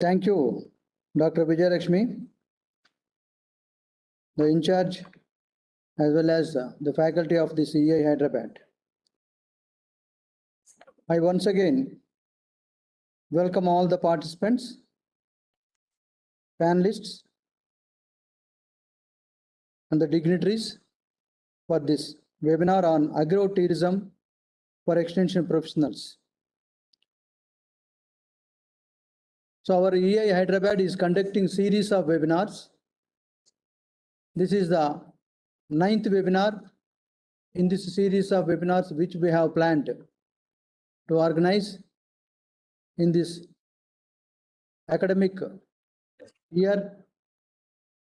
Thank you, Dr. Vijayalakshmi, the in charge, as well as the faculty of the EEI Hyderabad. I once again welcome all the participants, panelists, and the dignitaries for this webinar on agro-tourism for extension professionals. So our EEI Hyderabad is conducting series of webinars. This is the 9th webinar in this series of webinars which we have planned to organize in this academic year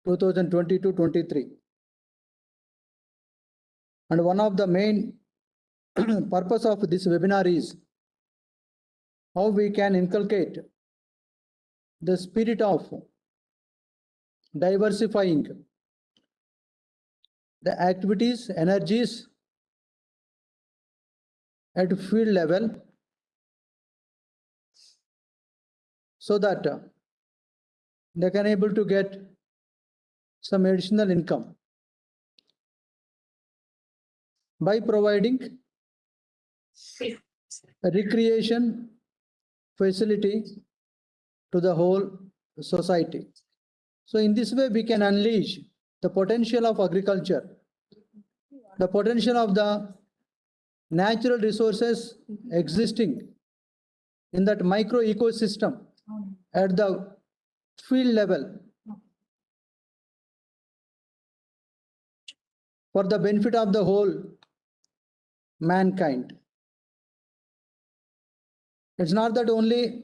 2022-23. And one of the main purpose of this webinar is how we can inculcate the spirit of diversifying the activities, energies at field level so that they can able to get some additional income by providing a recreation facility to the whole society. So in this way, we can unleash the potential of agriculture, the potential of the natural resources existing in that micro ecosystem at the field level for the benefit of the whole mankind. It's not that only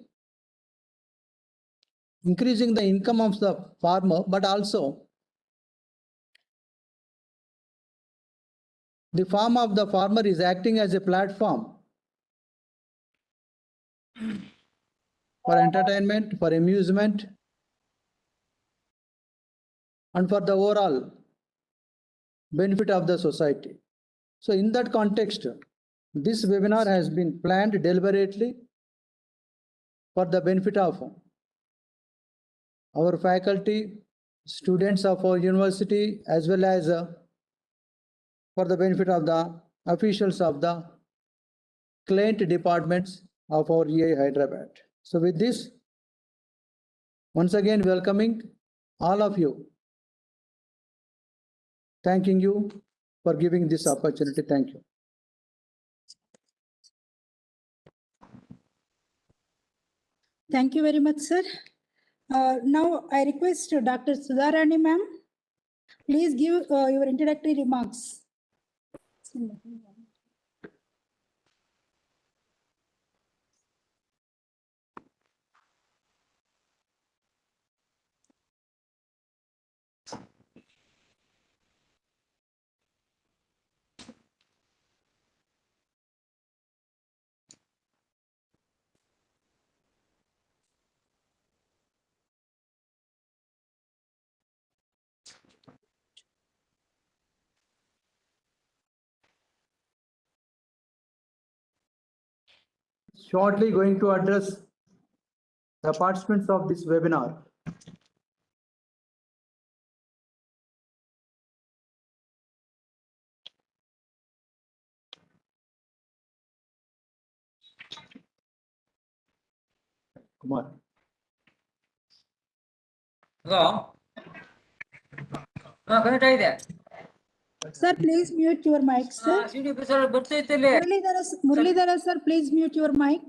increasing the income of the farmer, but also the farm of the farmer is acting as a platform for entertainment, for amusement, and for the overall benefit of the society. So in that context, this webinar has been planned deliberately for the benefit of our faculty, students of our university, as well as for the benefit of the officials of the client departments of our EEI Hyderabad. So with this, once again welcoming all of you, thanking you for giving this opportunity. Thank you. Thank you very much, sir. Now I request Dr. Sudharani ma'am, please give your introductory remarks. Shortly going to address the participants of this webinar. Kumar. Hello. Sir, please mute your mic, sir. Muralidhara sir, please mute your mic.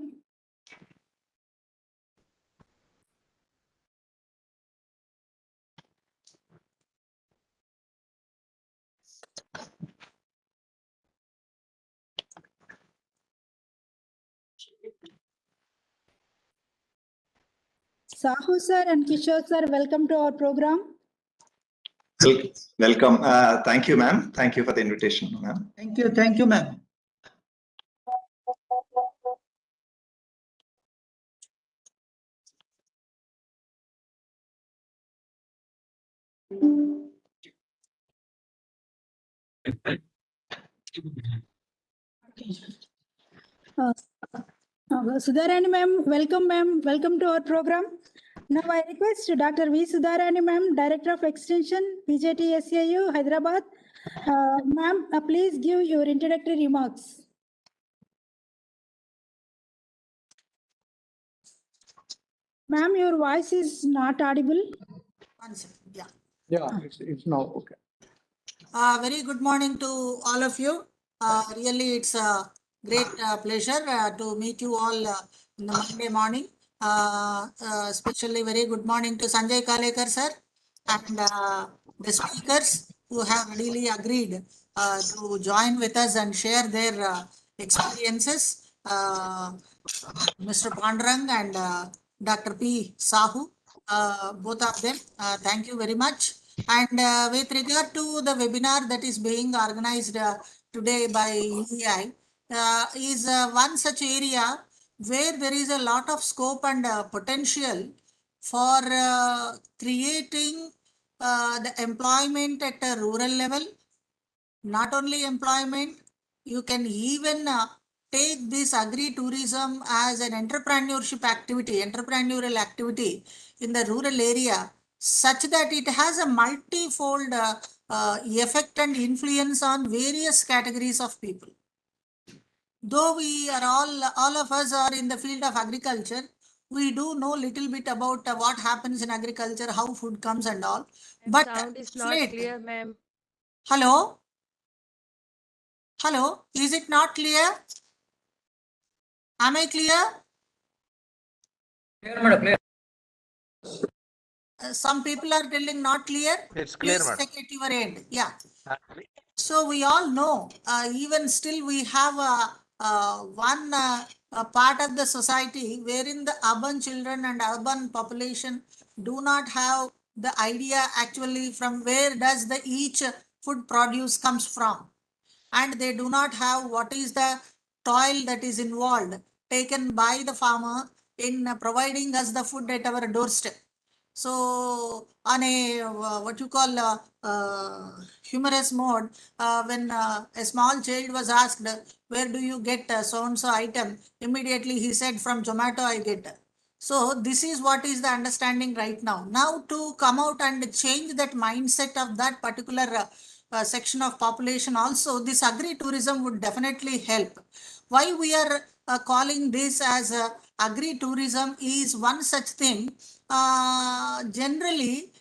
Sahu sir and Kishore sir, welcome to our program. Welcome. Thank you, ma'am. Thank you for the invitation, ma'am. Thank you, ma'am. Sudharani ma'am, welcome to our program. Now I request Dr. V. Sudharani ma'am, Director of Extension, PJT SAU, Hyderabad. Ma'am, please give your introductory remarks. Ma'am, your voice is not audible. One second, yeah. Yeah, it's now okay. Very good morning to all of you. Really, it's a great pleasure to meet you all in the Monday morning. Especially very good morning to Sanjay Kalekar sir and the speakers who have really agreed to join with us and share their experiences. Mr. Pandurang and Dr. P. Sahu, both of them. Thank you very much. And with regard to the webinar that is being organized today by EEI, is one such area where there is a lot of scope and potential for creating the employment at a rural level. Not only employment, you can even take this agri-tourism as an entrepreneurship activity, entrepreneurial activity in the rural area, such that it has a multifold effect and influence on various categories of people. Though we are all of us are in the field of agriculture, we do know little bit about what happens in agriculture, how food comes and all. But sound is not clear, ma'am. Hello? Hello, is it not clear? Am I clear? Clear, madam, clear. Some people are telling not clear. It's clear, Please madam. check at your end. Yeah. So we all know, even still we have one part of the society wherein the urban children and urban population do not have the idea actually from where does the each food produce comes from. And they do not have what is the toil that is involved taken by the farmer in providing us the food at our doorstep. So on a what you call humorous mode, when a small child was asked, where do you get so and so item, immediately he said, from Zomato I get. So this is what is the understanding right now. Now to come out and change that mindset of that particular section of population also, this agri-tourism would definitely help. Why we are calling this as agri-tourism is one such thing. Generally,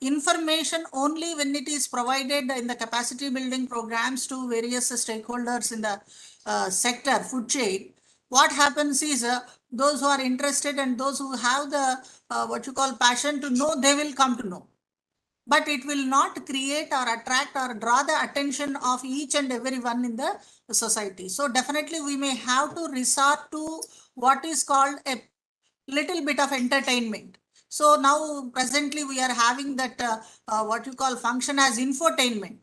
information only when it is provided in the capacity building programs to various stakeholders in the sector, food chain. What happens is those who are interested and those who have the what you call passion to know, they will come to know. But it will not create or attract or draw the attention of each and everyone in the society. So definitely we may have to resort to what is called a little bit of entertainment. So now presently we are having that what you call function as infotainment,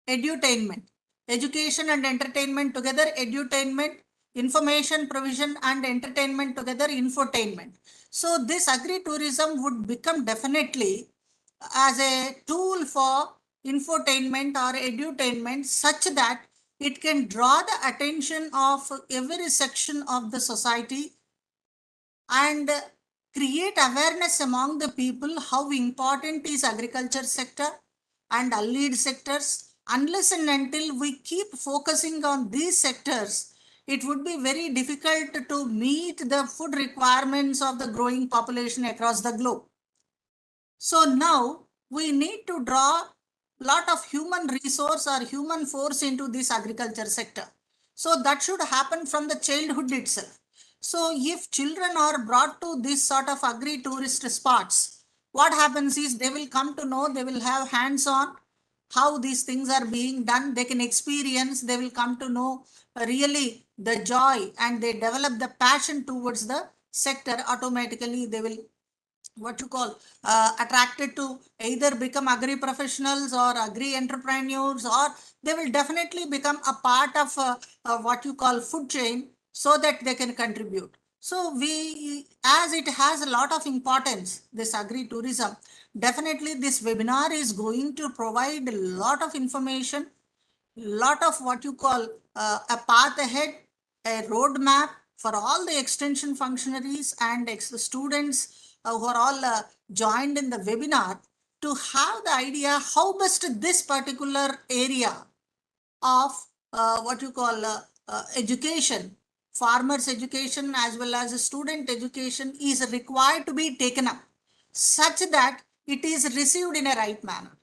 edutainment, education and entertainment together, edutainment, information provision and entertainment together, infotainment. So this agri-tourism would become definitely as a tool for infotainment or edutainment, such that it can draw the attention of every section of the society and create awareness among the people how important is agriculture sector and allied sectors. Unless and until we keep focusing on these sectors, it would be very difficult to meet the food requirements of the growing population across the globe. So now we need to draw lot of human resource or human force into this agriculture sector. So that should happen from the childhood itself. So if children are brought to this sort of agri-tourist spots, what happens is they will come to know, they will have hands-on how these things are being done. They can experience, they will come to know really the joy, and they develop the passion towards the sector. Automatically they will what you call attracted to either become agri professionals or agri entrepreneurs, or they will definitely become a part of what you call food chain, so that they can contribute. So we, as it has a lot of importance, this agri tourism, definitely this webinar is going to provide a lot of information, lot of what you call a path ahead, a roadmap, for all the extension functionaries and students who are all joined in the webinar to have the idea how best this particular area of what you call education, farmers education as well as student education is required to be taken up such that it is received in a right manner,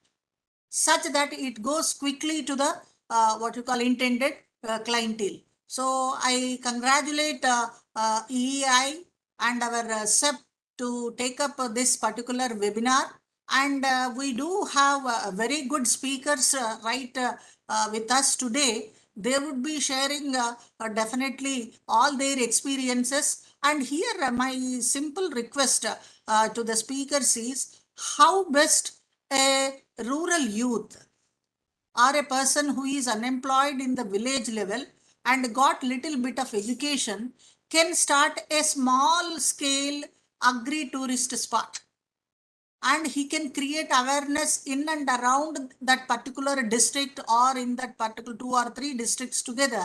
such that it goes quickly to the what you call intended clientele. So I congratulate EEI and our SEP to take up this particular webinar. And we do have very good speakers with us today. They would be sharing definitely all their experiences. And here my simple request to the speakers is how best a rural youth or a person who is unemployed in the village level and got little bit of education can start a small scale agri-tourist spot, and he can create awareness in and around that particular district or in that particular 2 or 3 districts together,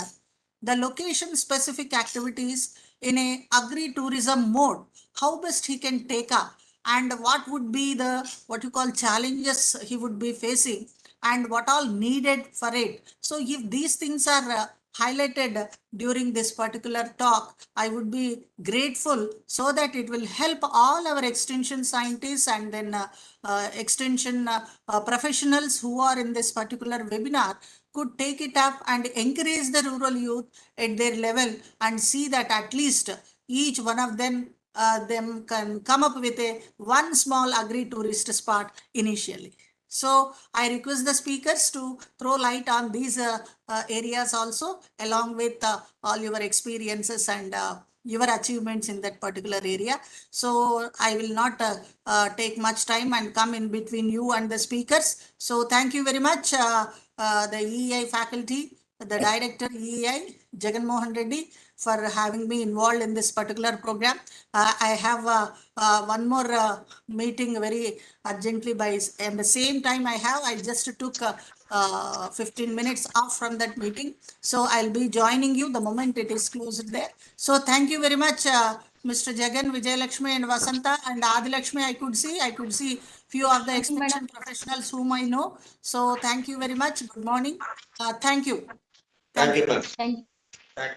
the location specific activities in a agri-tourism mode, how best he can take up and what would be the what you call challenges he would be facing and what all needed for it. So if these things are highlighted during this particular talk, I would be grateful so that it will help all our extension scientists and then extension professionals who are in this particular webinar could take it up and encourage the rural youth at their level and see that at least each one of them can come up with a one small agri-tourist spot initially. So I request the speakers to throw light on these areas also, along with all your experiences and your achievements in that particular area. So I will not take much time and come in between you and the speakers. So thank you very much, the EEI faculty, the director EEI, Jagan Mohan Reddy, for having me involved in this particular program. I have one more meeting very urgently and the same time I just took 15 minutes off from that meeting. So I'll be joining you the moment it is closed there. So thank you very much, Mr. Jagan, Vijay Lakshmi and Vasanta and Adi Lakshmi. I could see few of the extension professionals whom I know. So thank you very much. Good morning. Thank you. Thank you, ma'am.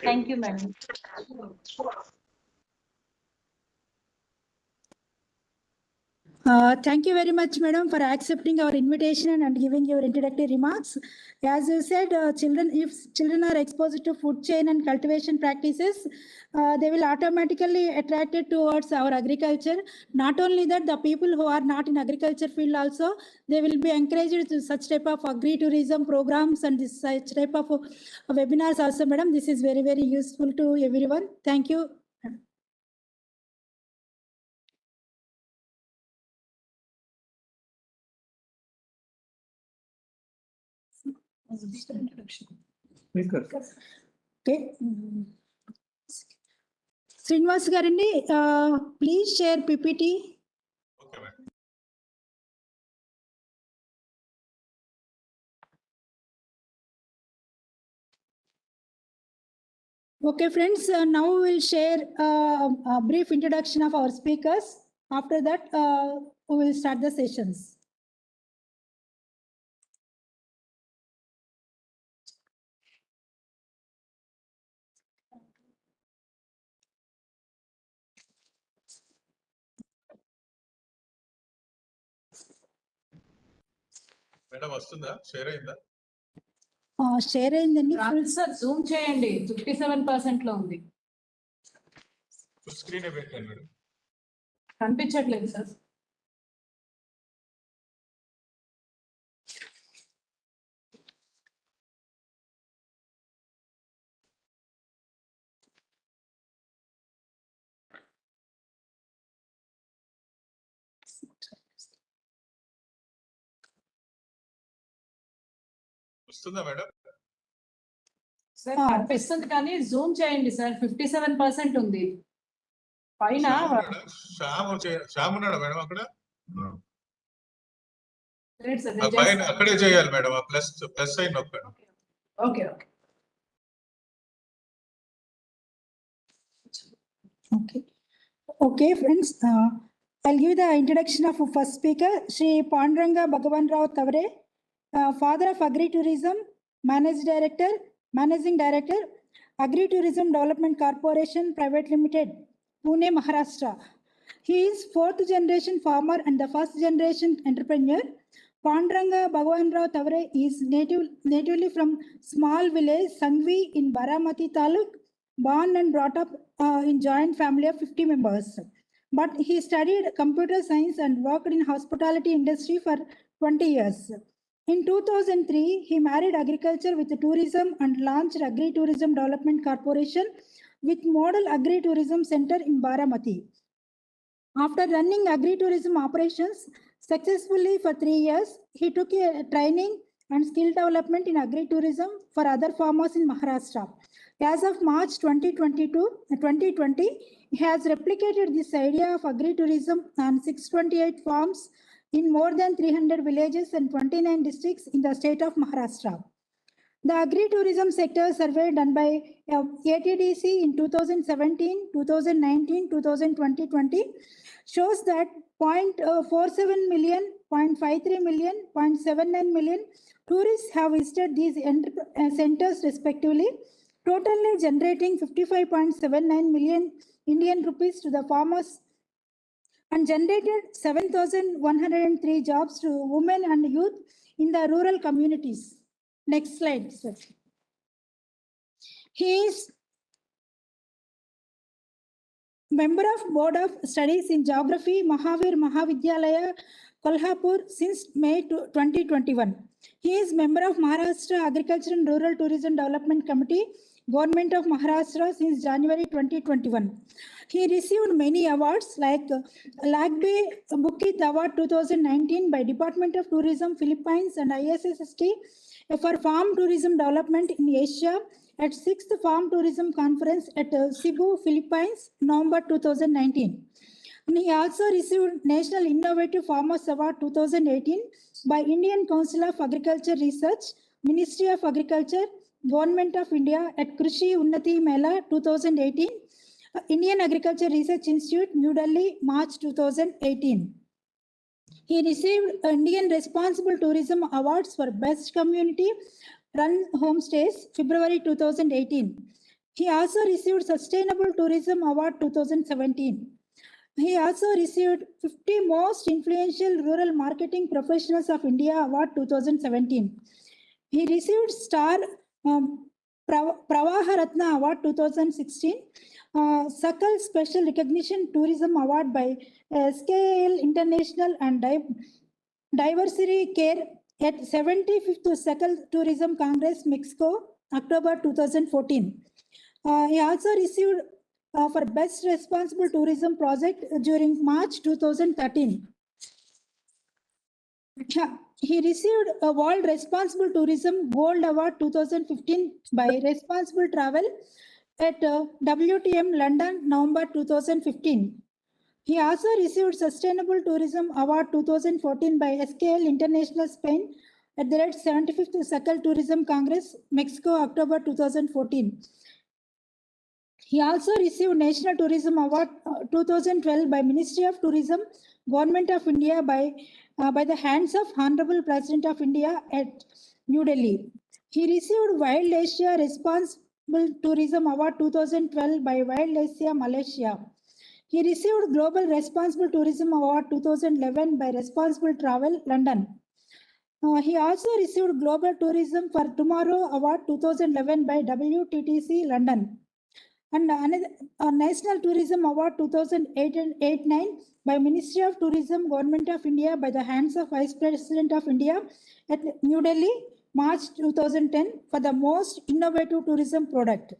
Thank you, madam. Thank you very much, madam, for accepting our invitation and giving your introductory remarks. As you said, if children are exposed to food chain and cultivation practices, they will automatically attracted towards our agriculture. Not only that, the people who are not in agriculture field also, they will be encouraged to such type of agri-tourism programs and this such type of webinars also, madam. This is very, very useful to everyone. Thank you. Okay. Srinivas Garandi, please share PPT. Okay, friends, now we will share a brief introduction of our speakers. After that, we will start the sessions. Madam వస్తుందా share అయిందా share అయిందండి sir Zoom చేయండి 57% లో ఉంది full screen పెట్టాను madam కనిపించట్లేదు sir వస్తుందా madam sir కనిపిస్తుంది కానీ జూమ్ చేయండి సార్ 57% ఉంది పైన శ్యామ్ ఉన్నాడా మేడం అక్కడ సార్ పైన అక్కడే చేయాలి మేడం ఆ ప్లస్ సైన్ నొక్కండి okay okay Okay. Okay, friends. I'll give the introduction of first speaker, Shri Panduranga Bhagavan Rao Tavare, father of agri-tourism, managing director, Agri-Tourism Development Corporation Private Limited, Pune, Maharashtra. He is fourth generation farmer and the first generation entrepreneur. Panduranga Bhagavan Rao Tavare is natively from small village Sangvi in Baramati Taluk, born and brought up in joint family of 50 members. But he studied computer science and worked in hospitality industry for 20 years. In 2003, he married agriculture with tourism and launched Agri-Tourism Development Corporation with Model Agri-Tourism Center in Baramati. After running agri-tourism operations successfully for 3 years, he took a training and skill development in agri-tourism for other farmers in Maharashtra. As of March 2020, he has replicated this idea of agri-tourism on 628 farms in more than 300 villages and 29 districts in the state of Maharashtra. The agri-tourism sector survey done by ATDC in 2017, 2019, 2020 shows that 0.47 million, 0.53 million, 0.79 million tourists have visited these centers respectively, totally generating 55.79 million Indian rupees to the farmers and generated 7,103 jobs to women and youth in the rural communities. Next slide, sir. He is member of Board of Studies in Geography, Mahavir Mahavidyalaya, Kolhapur since May 2021. He is member of Maharashtra Agriculture and Rural Tourism Development Committee, Government of Maharashtra since January 2021. He received many awards like Lagbe Bukit Award 2019 by Department of Tourism Philippines and ISSST for Farm Tourism Development in Asia at 6th Farm Tourism Conference at Cebu, Philippines, November 2019. And he also received National Innovative Farmers Award 2018 by Indian Council of Agriculture Research, Ministry of Agriculture, Government of India at Krishi Unnati Mela 2018, Indian Agriculture Research Institute, New Delhi, March 2018. He received Indian Responsible Tourism Awards for Best Community Run Homestays, February 2018. He also received Sustainable Tourism Award 2017. He also received 50 Most Influential Rural Marketing Professionals of India Award 2017. He received Star Pravaha Ratna Award 2016. Sakal Special Recognition Tourism Award by SKL International and Diversity Care at 75th Sakal Tourism Congress, Mexico, October 2014. He also received for Best Responsible Tourism Project during March 2013. He received a World Responsible Tourism Gold Award 2015 by Responsible Travel at WTM London, November 2015. He also received Sustainable Tourism Award 2014 by SKL International Spain at the 75th Sakal Tourism Congress, Mexico, October 2014. He also received National Tourism Award 2012 by Ministry of Tourism, Government of India by the hands of Honorable President of India at New Delhi. He received Wild Asia Responsible Tourism Award 2012 by Wild Asia, Malaysia. He received Global Responsible Tourism Award 2011 by Responsible Travel, London. He also received Global Tourism for Tomorrow Award 2011 by WTTC, London. And National Tourism Award 2008-9 by Ministry of Tourism, Government of India by the hands of Vice President of India at New Delhi, March 2010 for the most innovative tourism product.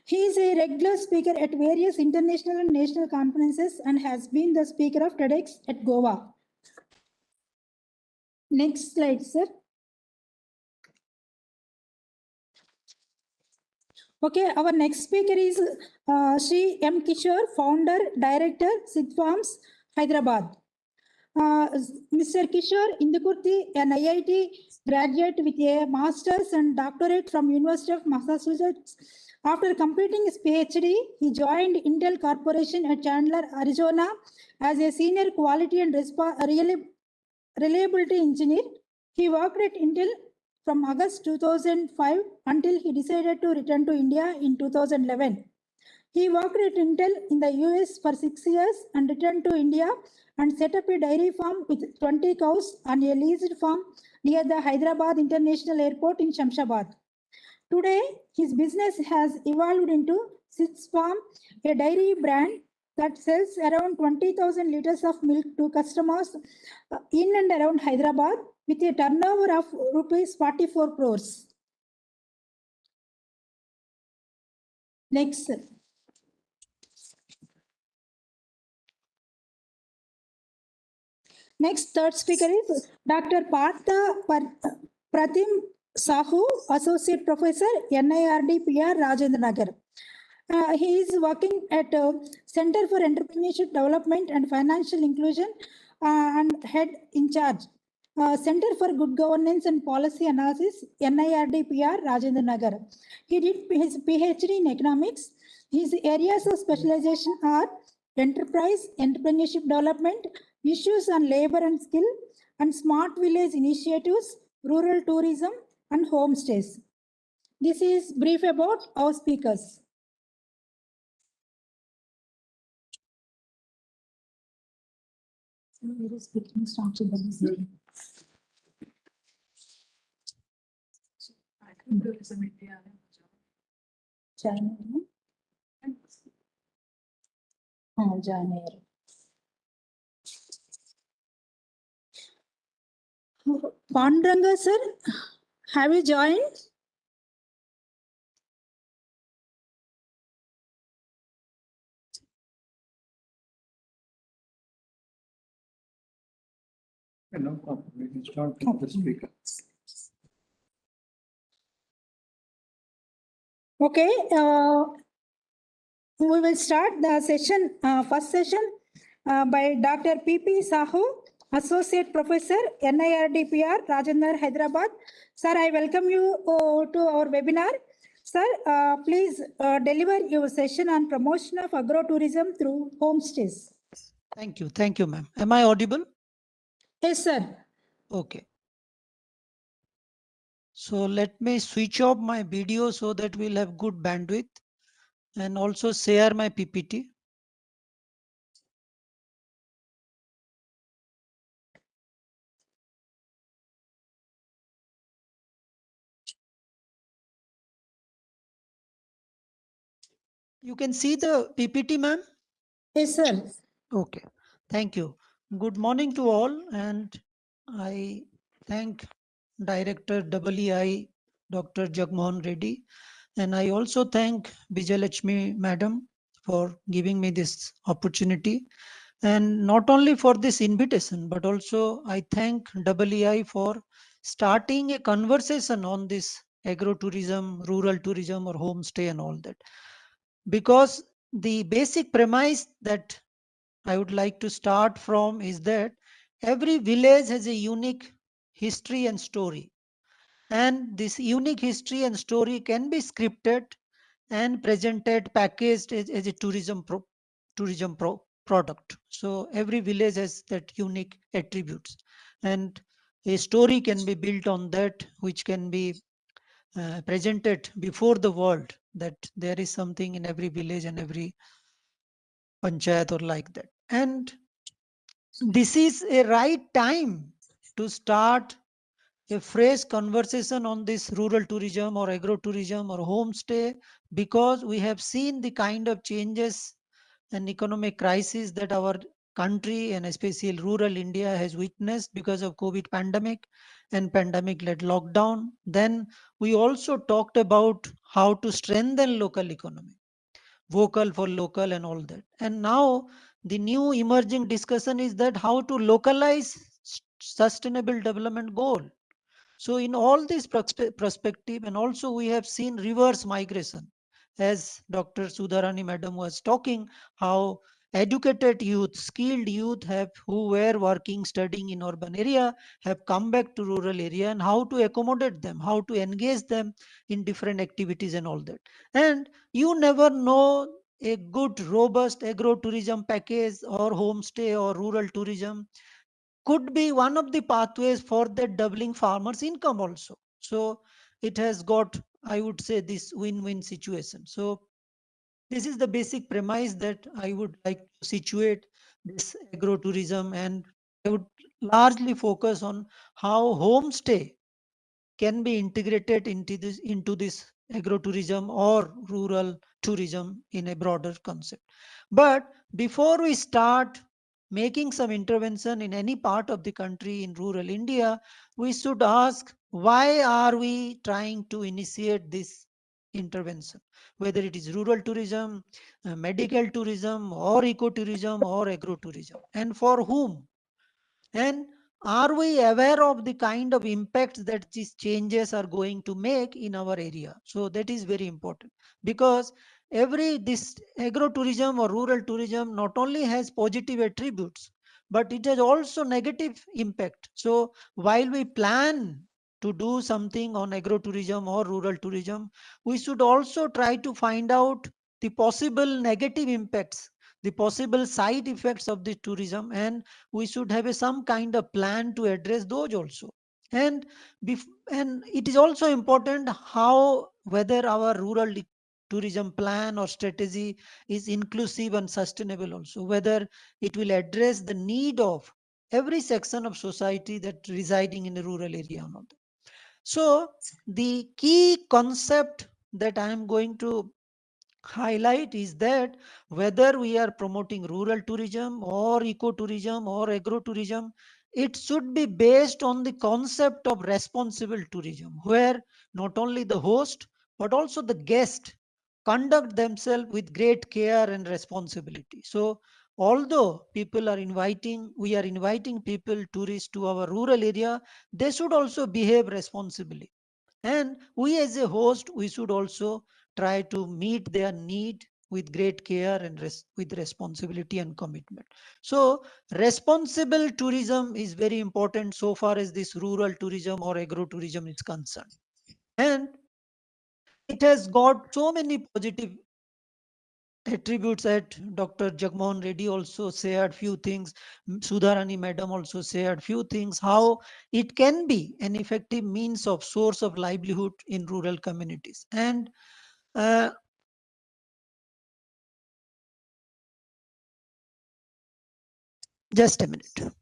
He is a regular speaker at various international and national conferences and has been the speaker of TEDx at Goa. Next slide, sir. Okay, our next speaker is Sri M. Kishore, founder, director, Sid Farms, Hyderabad. Mr. Kishore Indukurti, an IIT graduate with a master's and doctorate from University of Massachusetts After completing his PhD, he joined Intel Corporation at Chandler, Arizona as a senior quality and reliability engineer. He worked at Intel from August 2005 until he decided to return to India in 2011. He worked at Intel in the US for 6 years and returned to India and set up a dairy farm with 20 cows on a leased farm near the Hyderabad International Airport in Shamshabad. Today, his business has evolved into Six Farm, a dairy brand that sells around 20,000 liters of milk to customers in and around Hyderabad with a turnover of rupees 44 crores. Next. Next, third speaker is Dr. Partha Pratim Sahu, Associate Professor, NIRD PR, Rajendra Nagar. He is working at Center for Entrepreneurship Development and Financial Inclusion and head in charge. Center for Good Governance and Policy Analysis, NIRD PR, Rajendra Nagar. He did his PhD in economics. His areas of specialization are enterprise, entrepreneurship development, issues on labor and skill, and smart village initiatives, rural tourism, and homestays. This is brief about our speakers. January. Panduranga sir, have you joined? No problem. We can start with the speaker. Okay, we will start the session, first session by Dr. P.P. Sahu, Associate Professor, NIRD PR, Rajendra, Hyderabad. Sir, I welcome you to our webinar. Sir, please deliver your session on promotion of agrotourism through homestays. Thank you. Thank you, ma'am. Am I audible? Yes, sir. Okay. So let me switch off my video so that we'll have good bandwidth, and also share my PPT. You can see the PPT, ma'am? Yes, sir. Okay. Thank you. Good morning to all, and I thank Director EEI, Dr. Jagmohan Reddy, and I also thank Vijayalakshmi Madam for giving me this opportunity. And not only for this invitation, but also I thank EEI for starting a conversation on this agrotourism, rural tourism, or homestay and all that. Because the basic premise that I would like to start from is that every village has a unique history and story. And this unique history and story can be scripted and presented, packaged as a tourism product. So every village has that unique attributes, and a story can be built on that, which can be presented before the world, that there is something in every village and every panchayat or like that. And this is a right time to start a fresh conversation on this rural tourism or agrotourism or homestay, because we have seen the kind of changes and economic crisis that our country and especially rural India has witnessed because of COVID pandemic and pandemic led lockdown. Then we also talked about how to strengthen local economy, vocal for local and all that. And now the new emerging discussion is that how to localize sustainable development goal. So in all this perspective, and also we have seen reverse migration, as Dr. Sudharani Madam was talking, how educated youth, skilled youth who were working, studying in urban area have come back to rural area, and how to accommodate them, how to engage them in different activities and all that. And you never know, a good robust agro-tourism package or homestay or rural tourism could be one of the pathways for that doubling farmers income also. So it has got, I would say, this win-win situation. So this is the basic premise that I would like to situate this agro-tourism, and I would largely focus on how homestay can be integrated into this agro-tourism or rural tourism in a broader concept. But before we start making some intervention in any part of the country in rural India, we should ask, why are we trying to initiate this intervention? Whether it is rural tourism, medical tourism, or ecotourism, or agro-tourism, and for whom? And are we aware of the kind of impacts that these changes are going to make in our area? So that is very important, because this agro-tourism or rural tourism not only has positive attributes, but it has also negative impact. So while we plan to do something on agro-tourism or rural tourism, we should also try to find out the possible negative impacts, the possible side effects of the tourism, and we should have some kind of plan to address those also. And and it is also important how whether our rural tourism plan or strategy is inclusive and sustainable also, whether it will address the need of every section of society that residing in a rural area or not. So the key concept that I am going to highlight is that whether we are promoting rural tourism or ecotourism or agrotourism, it should be based on the concept of responsible tourism, where not only the host but also the guest conduct themselves with great care and responsibility. So although we are inviting people, tourists, to our rural area, they should also behave responsibly. And we as a host, we should also try to meet their need with great care and with responsibility and commitment. So responsible tourism is very important so far as this rural tourism or agro-tourism is concerned. And it has got so many positive attributes that Dr. Jagmohan Reddy also shared few things. Sudharani Madam also shared few things, how it can be an effective means of source of livelihood in rural communities. And uh, just a minute.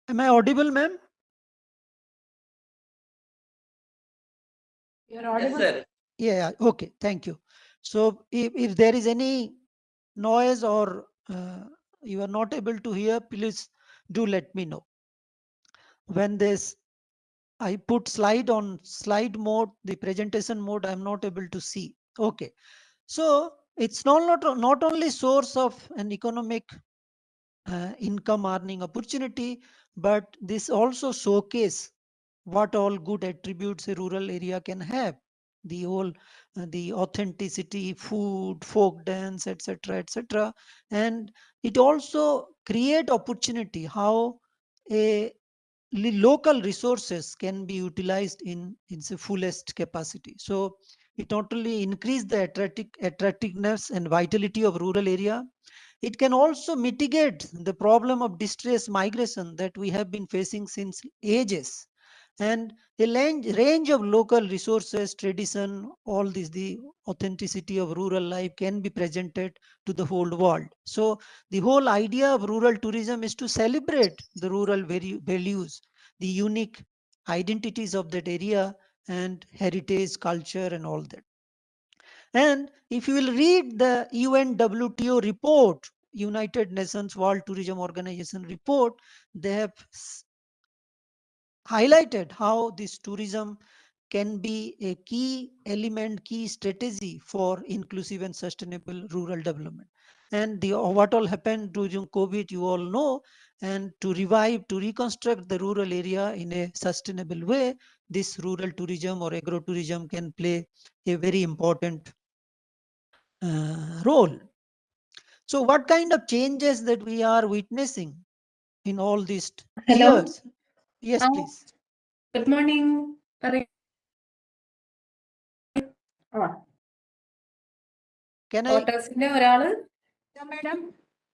Am I audible, ma'am? You're audible. sir. Yeah, okay, thank you. So if there is any noise or you are not able to hear, please do let me know. When this I put slide on slide mode, the presentation mode, I'm not able to see. Okay. So it's not only source of an economic income earning opportunity, but this also showcase what all good attributes a rural area can have. The whole, the authenticity, food, folk dance, etc., etc. And it also create opportunity how a local resources can be utilized in its fullest capacity. So it not only increase the attractiveness and vitality of rural area, it can also mitigate the problem of distress migration that we have been facing since ages. And a range of local resources, tradition, all this, the authenticity of rural life can be presented to the whole world. So the whole idea of rural tourism is to celebrate the rural values, the unique identities of that area, and heritage, culture, and all that. And if you will read the UNWTO report, United Nations World Tourism Organization report, they have highlighted how this tourism can be a key element, key strategy for inclusive and sustainable rural development. And what all happened during COVID, you all know, and to revive, to reconstruct the rural area in a sustainable way, this rural tourism or agro-tourism can play a very important role. So what kind of changes that we are witnessing in all these Hello. years? Yes, please. Good morning. Can I? Quartersന്റെ ഒരാള് Madam,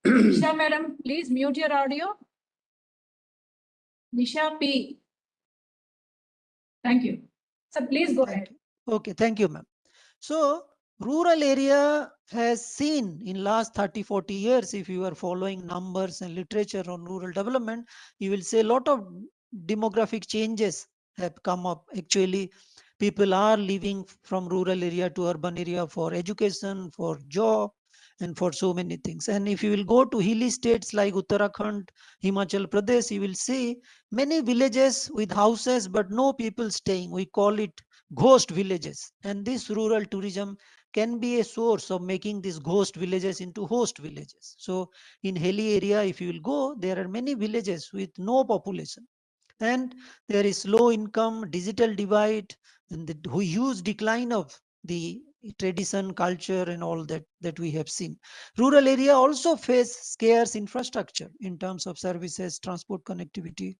Nisha madam, please mute your audio. Nisha P. Thank you. So please go ahead. Okay, thank you, ma'am. So rural area has seen in last 30-40 years, if you are following numbers and literature on rural development, you will say a lot of demographic changes have come up. Actually, people are leaving from rural area to urban area for education, for job, and for so many things. And if you will go to hilly states like Uttarakhand, Himachal Pradesh, you will see many villages with houses but no people staying. We call it ghost villages, and this rural tourism can be a source of making these ghost villages into host villages. So in hilly area, if you will go, there are many villages with no population, and there is low income, digital divide, and the huge decline of the tradition, culture, and all that we have seen. Rural area also face scarce infrastructure in terms of services, transport, connectivity,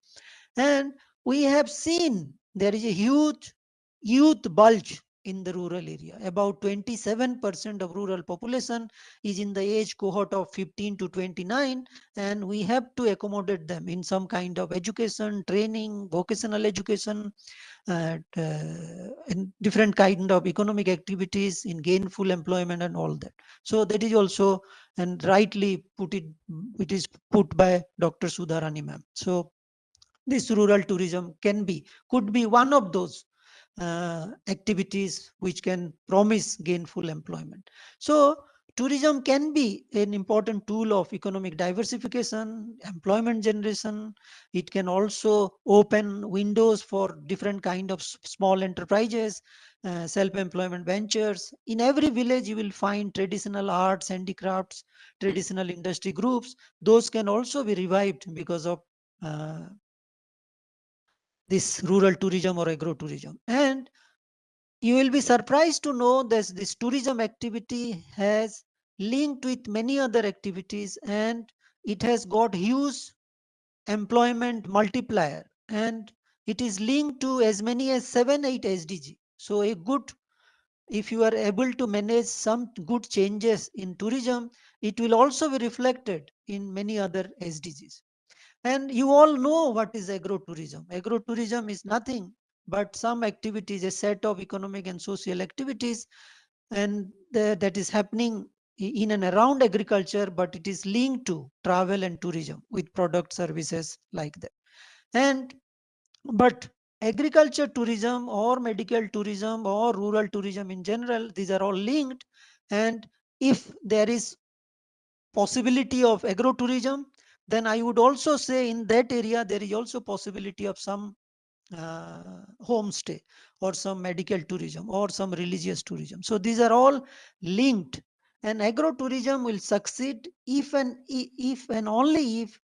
and we have seen there is a huge youth bulge in the rural area. About 27% of rural population is in the age cohort of 15 to 29, and we have to accommodate them in some kind of education, training, vocational education, in different kind of economic activities, in gainful employment and all that. So that is also, and rightly it is put by Dr. Sudharani ma'am. So this rural tourism could be one of those activities which can promise gainful employment. So tourism can be an important tool of economic diversification, employment generation. It can also open windows for different kind of small enterprises, self-employment ventures. In every village, you will find traditional arts, handicrafts, traditional industry groups. Those can also be revived because of this rural tourism or agro-tourism. And you will be surprised to know that this tourism activity has linked with many other activities, and it has got huge employment multiplier, and it is linked to as many as 7-8 SDG. So if you are able to manage some good changes in tourism, it will also be reflected in many other SDGs. And you all know what is agro-tourism. Agro-tourism is nothing but some activities, a set of economic and social activities, and that is happening in and around agriculture, but it is linked to travel and tourism with product services like that. And but agriculture tourism or medical tourism or rural tourism in general, these are all linked. And if there is possibility of agro-tourism, then I would also say in that area there is also possibility of some homestay or some medical tourism or some religious tourism. So these are all linked, and agro-tourism will succeed if and only if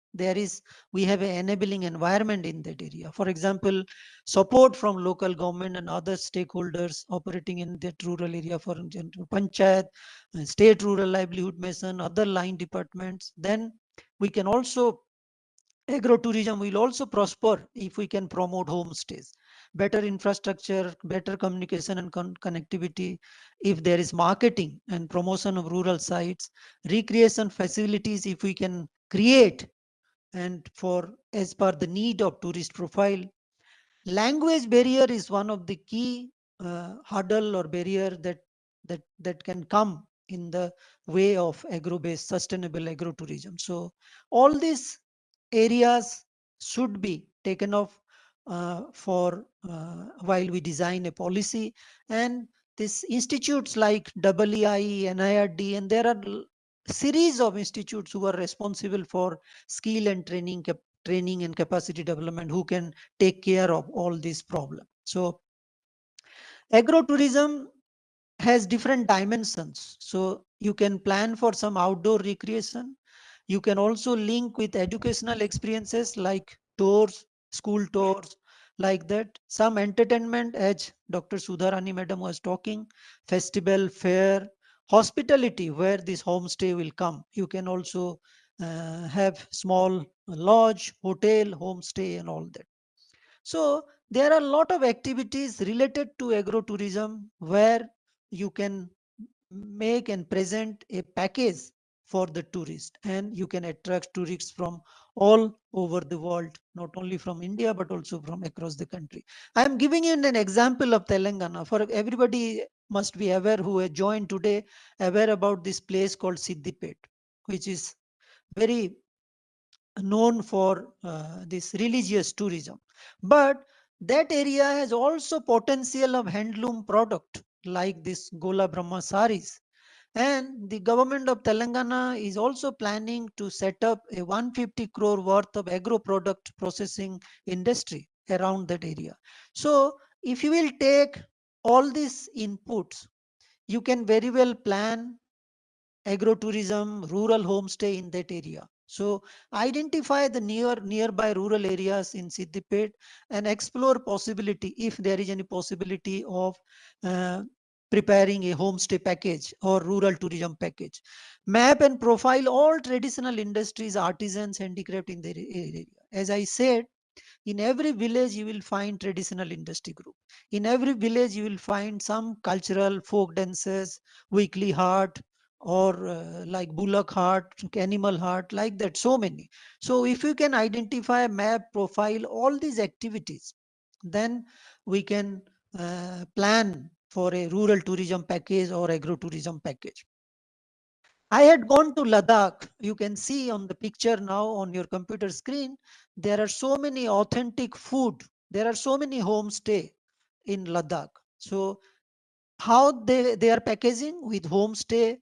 we have an enabling environment in that area. For example, support from local government and other stakeholders operating in that rural area, for example, panchayat, state rural livelihood mission, other line departments. Then we can also, agro-tourism will also prosper if we can promote homestays, better infrastructure, better communication and connectivity, if there is marketing and promotion of rural sites, recreation facilities if we can create, and for as per the need of tourist profile. Language barrier is one of the key hurdle or barrier that can come in the way of agro-based sustainable agro-tourism. So all these areas should be taken off for while we design a policy. And these institutes like EEI, NIRD, and there are series of institutes who are responsible for skill and training and capacity development, who can take care of all these problems. So agro-tourism has different dimensions. So you can plan for some outdoor recreation. You can also link with educational experiences like tours, school tours, like that. Some entertainment, as Dr. Sudharani madam was talking, festival, fair, hospitality where this homestay will come. You can also have small lodge, hotel, homestay and all that. So there are a lot of activities related to agrotourism where you can make and present a package for the tourist, and you can attract tourists from all over the world, not only from India but also from across the country. I am giving you an example of Telangana. For everybody must be aware who has joined today, aware about this place called Siddipet, which is very known for this religious tourism. But that area has also potential of handloom product like this Gola Brahma saris. And the government of Telangana is also planning to set up a 150 crore worth of agro product processing industry around that area. So if you will take all these inputs, you can very well plan agrotourism, rural homestay in that area. So identify the nearby rural areas in Siddipet and explore possibility, if there is any possibility of uh, preparing a homestay package or rural tourism package. Map and profile all traditional industries, artisans, handicraft in the area. As I said, in every village you will find traditional industry group. In every village you will find some cultural folk dances, weekly heart, or like bullock heart, animal heart, like that, so many. So if you can identify, map, profile all these activities, then we can plan for a rural tourism package or agro-tourism package. I had gone to Ladakh. You can see on the picture now on your computer screen, there are so many authentic food. There are so many homestay in Ladakh. So how they are packaging with homestay,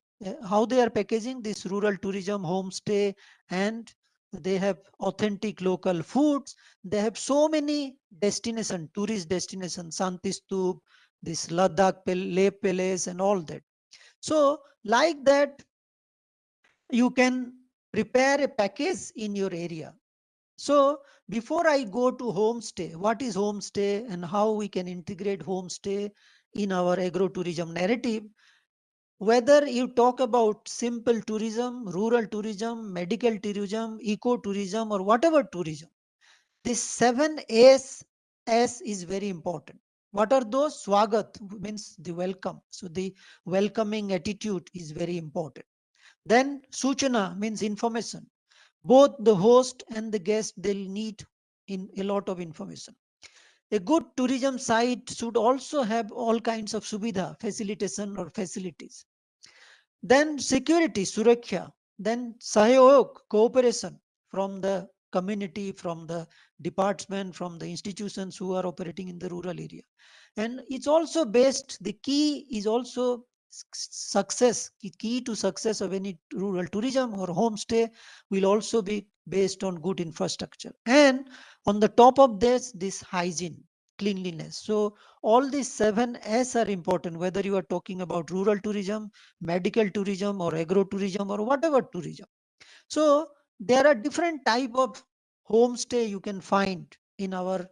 how they are packaging this rural tourism homestay, and they have authentic local foods. They have so many destination, tourist destination, Santistup, this Ladakh Leh Palace and all that. So like that, you can prepare a package in your area. So before I go to homestay, what is homestay and how we can integrate homestay in our agro-tourism narrative, whether you talk about simple tourism, rural tourism, medical tourism, eco-tourism, or whatever tourism, this 7 S is very important. What are those? Swagat means the welcome. So the welcoming attitude is very important. Then Suchana means information. Both the host and the guest, they'll need in a lot of information. A good tourism site should also have all kinds of subidha, facilitation or facilities. Then security, suraksha. Then sahayog, cooperation from the community, from the department, from the institutions who are operating in the rural area. And it's also based, the key is also success. Key to success of any rural tourism or homestay will also be based on good infrastructure. And on the top of this hygiene, cleanliness. So all these 7 S are important, whether you are talking about rural tourism, medical tourism, or agro-tourism, or whatever tourism. So there are different type of homestay you can find in our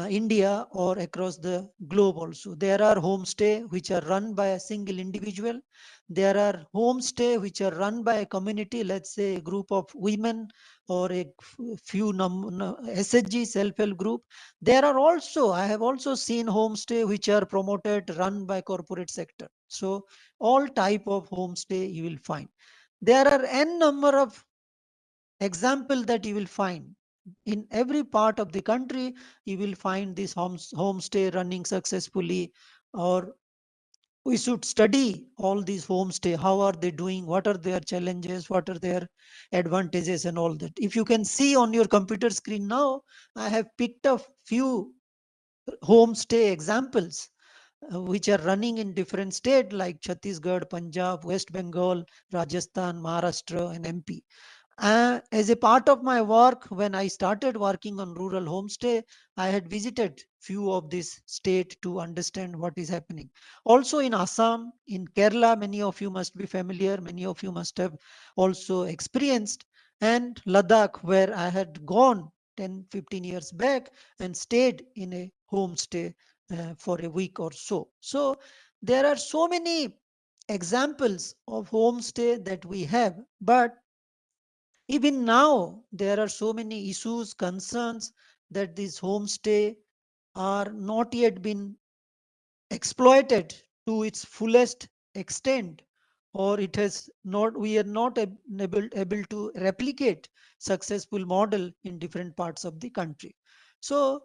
India or across the globe also. There are homestay which are run by a single individual. There are homestay which are run by a community, let's say a group of women or a few SHG, self-help group. There are also, I have also seen homestay which are promoted, run by corporate sector. So all type of homestay you will find. There are n number of example that you will find in every part of the country. You will find this homestay running successfully, or we should study all these homestay, how are they doing, what are their challenges, what are their advantages and all that. If you can see on your computer screen now, I have picked up few homestay examples which are running in different states like Chhattisgarh, Punjab, West Bengal, Rajasthan, Maharashtra and MP. As a part of my work, when I started working on rural homestay, I had visited few of this state to understand what is happening. Also in Assam, in Kerala, many of you must be familiar, many of you must have also experienced, and Ladakh, where I had gone 10, 15 years back and stayed in a homestay for a week or so. So there are so many examples of homestay that we have, but even now there are so many issues, concerns that these homestay are not yet been exploited to its fullest extent, or it has not, we are not able to replicate successful model in different parts of the country. So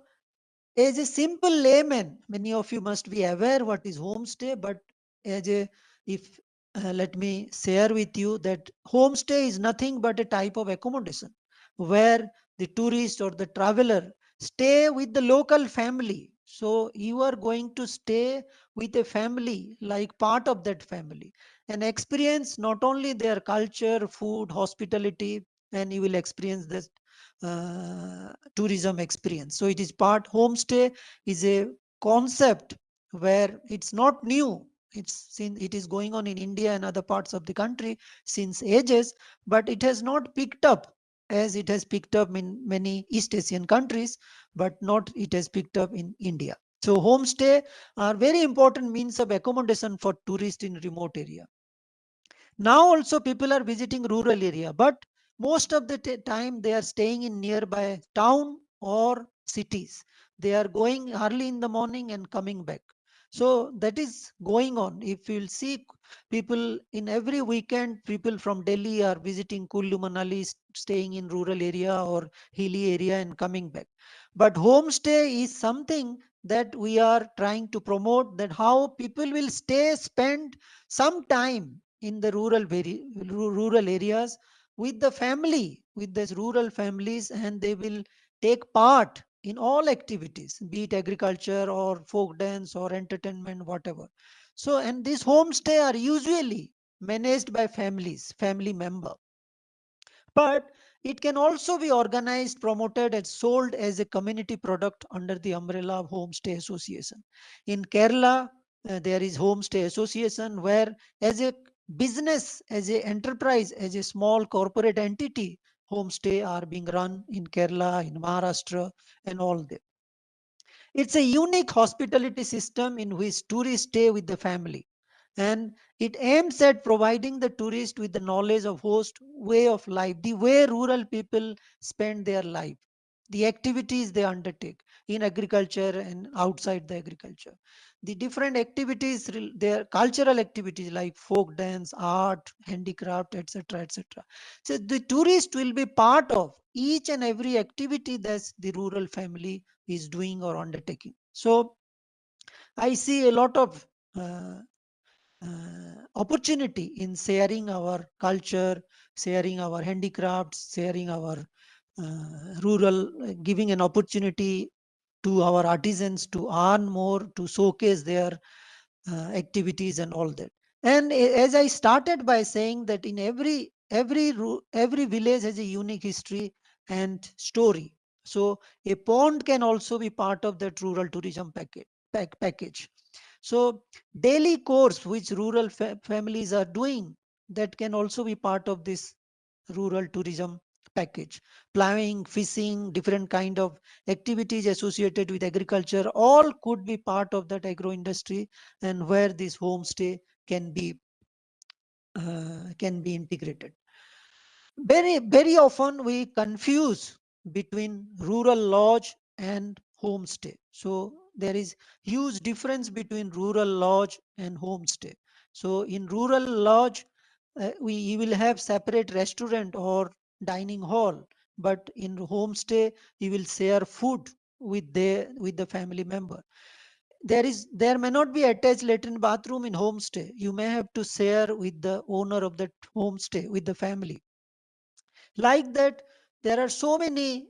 as a simple layman, many of you must be aware what is homestay, but as a, if let me share with you that homestay is nothing but a type of accommodation where the tourist or the traveler stay with the local family. So you are going to stay with a family like part of that family and experience not only their culture, food, hospitality, and you will experience this tourism experience. So it is part, homestay is a concept where it's not new. It's since it is going on in India and other parts of the country since ages, but it has not picked up as it has picked up in many East Asian countries, but not it has picked up in India. So homestay are very important means of accommodation for tourists in remote area. Now also people are visiting rural area, but most of the time they are staying in nearby town or cities. They are going early in the morning and coming back. So that is going on. If you'll see people in every weekend, people from Delhi are visiting Kullu Manali, staying in rural area or hilly area and coming back. But homestay is something that we are trying to promote, that how people will stay, spend some time in the rural areas with the family, with these rural families, and they will take part in all activities, be it agriculture or folk dance or entertainment, whatever. So, and these homestay are usually managed by families, family member, but it can also be organized, promoted, and sold as a community product under the umbrella of Homestay Association. In Kerala, there is Homestay Association where, as a business, as a enterprise, as a small corporate entity, homestay are being run in Kerala, in Maharashtra, and all that. It's a unique hospitality system in which tourists stay with the family, and it aims at providing the tourist with the knowledge of host way of life, the way rural people spend their life, the activities they undertake in agriculture and outside the agriculture, the different activities, their cultural activities like folk dance, art, handicraft, etc., etc. So the tourist will be part of each and every activity that the rural family is doing or undertaking. So I see a lot of opportunity in sharing our culture, sharing our handicrafts, sharing our rural, giving an opportunity to our artisans to earn more, to showcase their activities and all that. And as I started by saying that in every village has a unique history and story. So a pond can also be part of that rural tourism package. So daily course which rural families are doing, that can also be part of this rural tourism package. Plowing, fishing, different kind of activities associated with agriculture, all could be part of that agro industry, and where this homestay can be integrated. Very often we confuse between rural lodge and homestay. So there is huge difference between rural lodge and homestay. So in rural lodge, we you will have separate restaurant or dining hall, but in homestay you will share food with the family member. There may not be attached latrine bathroom in homestay. You may have to share with the owner of that homestay, with the family. Like that, there are so many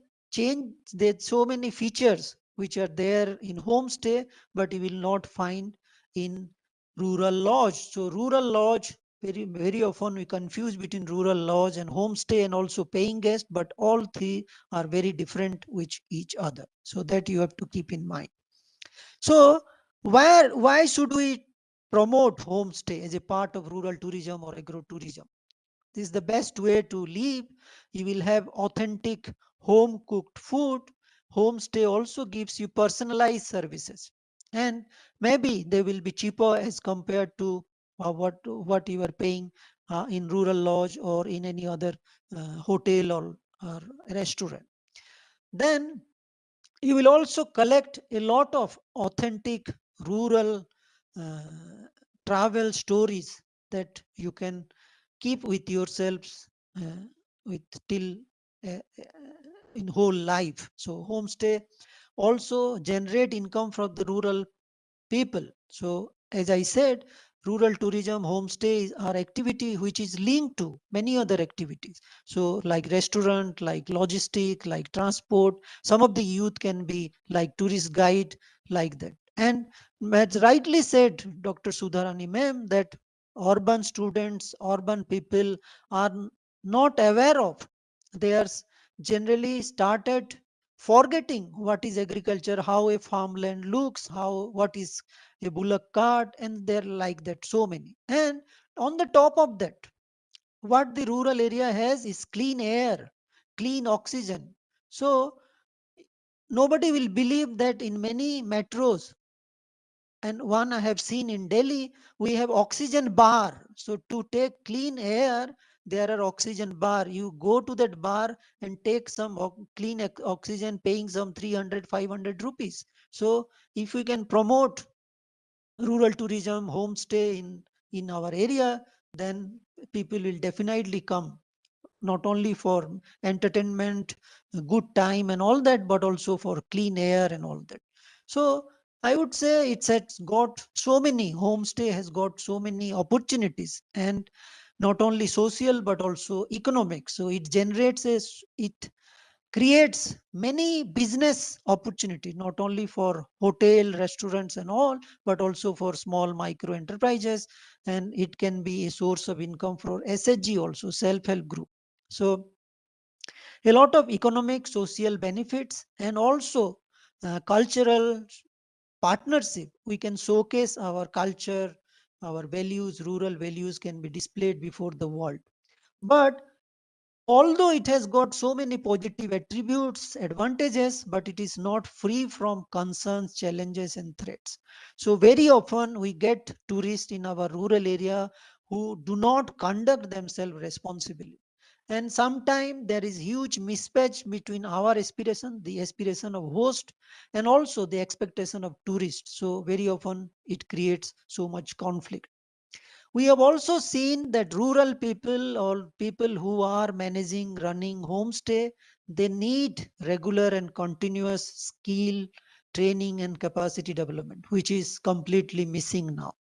there's so many features which are there in homestay, but you will not find in rural lodge. So rural lodge, very often we confuse between rural lodge and homestay and also paying guest, but all three are very different with each other. So that you have to keep in mind. So why should we promote homestay as a part of rural tourism or agro tourism? This is the best way to live. You will have authentic home cooked food. Homestay also gives you personalized services, and maybe they will be cheaper as compared to what you are paying in rural lodge or in any other hotel or restaurant. Then you will also collect a lot of authentic rural uh, travel stories that you can keep with yourselves with till in whole life. So homestay also generate income from the rural people. So as I said, rural tourism, homestays are activity which is linked to many other activities. So like restaurant, like logistic, like transport, some of the youth can be like tourist guide, like that. And as rightly said, Dr. Sudharani ma'am, that urban students, urban people are not aware of. They are generally started forgetting what is agriculture, how a farmland looks, how what is a bullock cart, and they're like that so many. And on the top of that, what the rural area has is clean air, clean oxygen. So nobody will believe that in many metros, and one I have seen in Delhi, we have oxygen bar. So to take clean air, there are oxygen bar. You go to that bar and take some clean oxygen, paying some 300, 500 rupees. So if we can promote rural tourism, homestay in our area, then people will definitely come, not only for entertainment, good time and all that, but also for clean air and all that. So I would say it's got so many, homestay has got so many opportunities, and not only social but also economic. So it generates it creates many business opportunity, not only for hotel, restaurants and all, but also for small micro enterprises. And it can be a source of income for SHG also, self-help group. So a lot of economic, social benefits, and also cultural partnership. We can showcase our culture, our values, rural values can be displayed before the world. But although it has got so many positive attributes, advantages, but it is not free from concerns, challenges, and threats. So very often we get tourists in our rural area who do not conduct themselves responsibly. And sometimes there is huge mismatch between our aspiration, the aspiration of host, and also the expectation of tourists. So very often it creates so much conflict. We have also seen that rural people or people who are managing, running homestay, they need regular and continuous skill training and capacity development, which is completely missing now.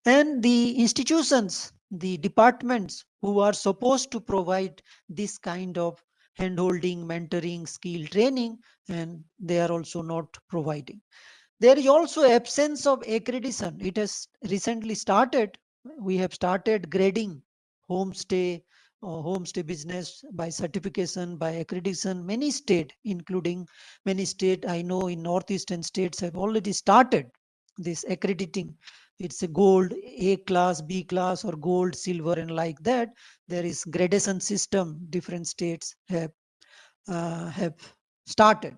And the institutions, the departments who are supposed to provide this kind of handholding, mentoring, skill training, and they are also not providing. There is also absence of accreditation. It has recently started. We have started grading homestay homestay business by certification, by accreditation. Many state, including many state I know in northeastern states, have already started this accrediting. It's a gold, A class, B class, or gold, silver, and like that. There is gradation system. Different states have started.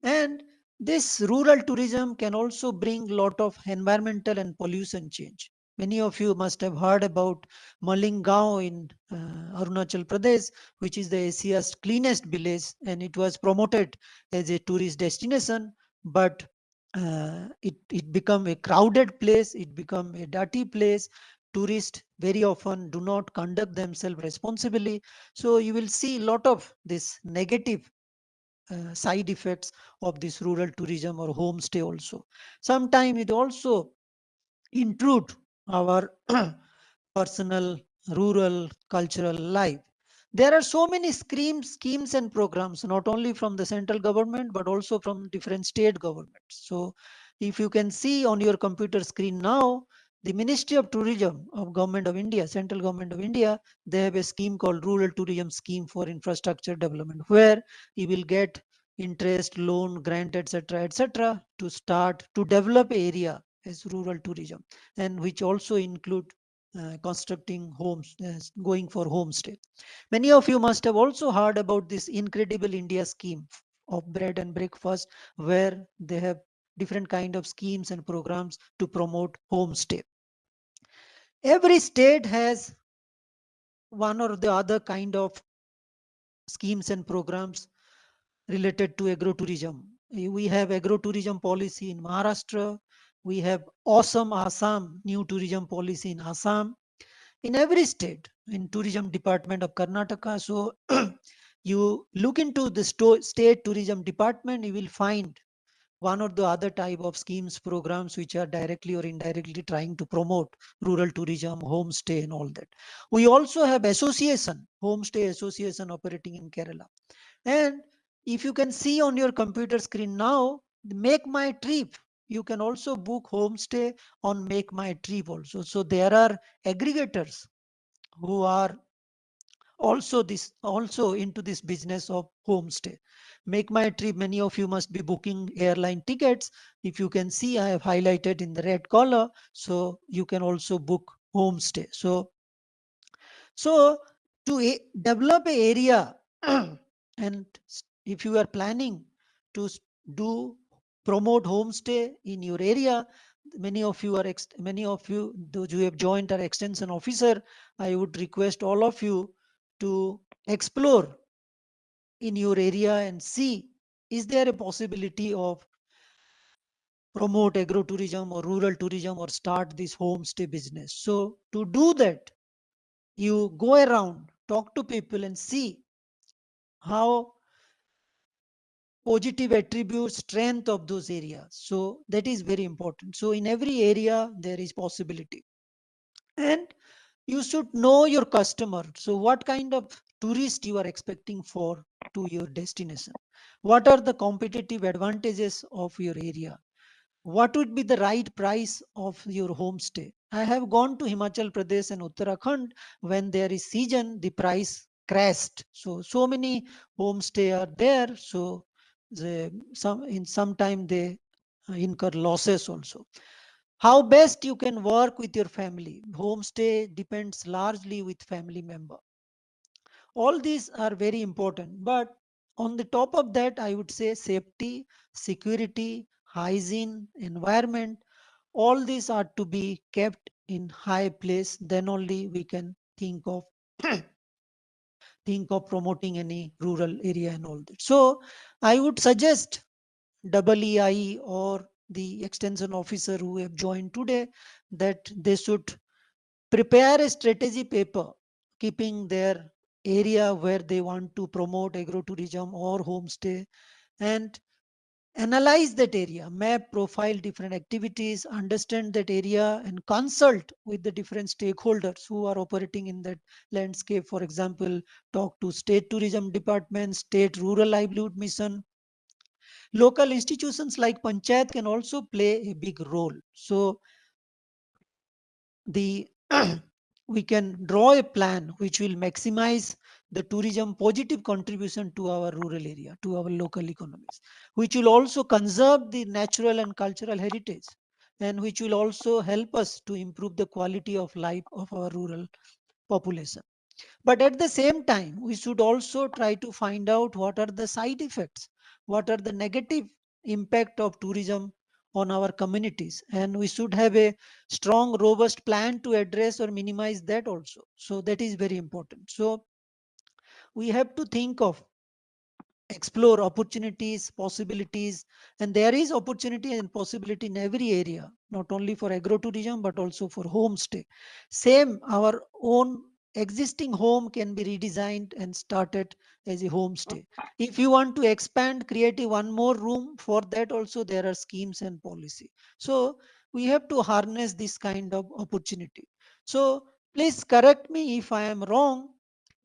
And this rural tourism can also bring a lot of environmental and pollution change. Many of you must have heard about Malinggaon in Arunachal Pradesh, which is the Asia's cleanest village, and it was promoted as a tourist destination. But it become a crowded place, it become a dirty place. Tourists very often do not conduct themselves responsibly. So you will see a lot of this negative side effects of this rural tourism or homestay also. Sometimes it also intrude our personal rural cultural life. There are so many schemes and programs, not only from the central government, but also from different state governments. So if you can see on your computer screen now, the Ministry of Tourism of Government of India, Central Government of India, they have a scheme called Rural Tourism Scheme for Infrastructure Development, where you will get interest, loan, grant, etc., to start to develop area as rural tourism, and which also include constructing homes, going for homestay. Many of you must have also heard about this Incredible India scheme of bread and breakfast, where they have different kind of schemes and programs to promote homestay. Every state has one or the other kind of schemes and programs related to agrotourism. We have agrotourism policy in Maharashtra. We have awesome Assam new tourism policy in Assam. In every state, in tourism department of Karnataka. So you look into the state tourism department, you will find one or the other type of schemes, programs which are directly or indirectly trying to promote rural tourism, homestay and all that. We also have association, homestay association operating in Kerala. And if you can see on your computer screen now, Make My Trip, you can also book homestay on Make My Trip also. So there are aggregators who are also into this business of homestay. Make My Trip, many of you must be booking airline tickets. If you can see, I have highlighted in the red color, so you can also book homestay. So to develop a area and if you are planning to do promote homestay in your area, many of you those who have joined our extension officer, I would request all of you to explore in your area and see, is there a possibility of promote agrotourism or rural tourism or start this homestay business. So to do that, you go around, talk to people and see how positive attributes, strength of those areas. So that is very important. So in every area there is possibility, and you should know your customer. So what kind of tourist you are expecting for to your destination? What are the competitive advantages of your area? What would be the right price of your homestay? I have gone to Himachal Pradesh and Uttarakhand. When there is season, the price crashed. So many homestay are there. So in some time they incur losses also. How best you can work with your family? Homestay depends largely with family member. All these are very important, but on the top of that, I would say safety, security, hygiene, environment, all these are to be kept in high place. Then only we can think of think of promoting any rural area and all that. So I would suggest double EI or the extension officer who have joined today that they should prepare a strategy paper keeping their area where they want to promote agrotourism or homestay, and analyze that area, map, profile different activities, understand that area and consult with the different stakeholders who are operating in that landscape. For example, talk to state tourism department, state rural livelihood mission. Local institutions like panchayat can also play a big role. So the we can draw a plan which will maximize the tourism positive contribution to our rural area, to our local economies, which will also conserve the natural and cultural heritage, and which will also help us to improve the quality of life of our rural population. But at the same time, we should also try to find out what are the side effects, what are the negative impact of tourism on our communities. And we should have a strong, robust plan to address or minimize that also. So that is very important. So we have to think of explore opportunities, possibilities, and there is opportunity and possibility in every area, not only for agrotourism, but also for homestay. Same, our own existing home can be redesigned and started as a homestay. If you want to expand, create one more room, for that also there are schemes and policy. So we have to harness this kind of opportunity. So please correct me if I am wrong.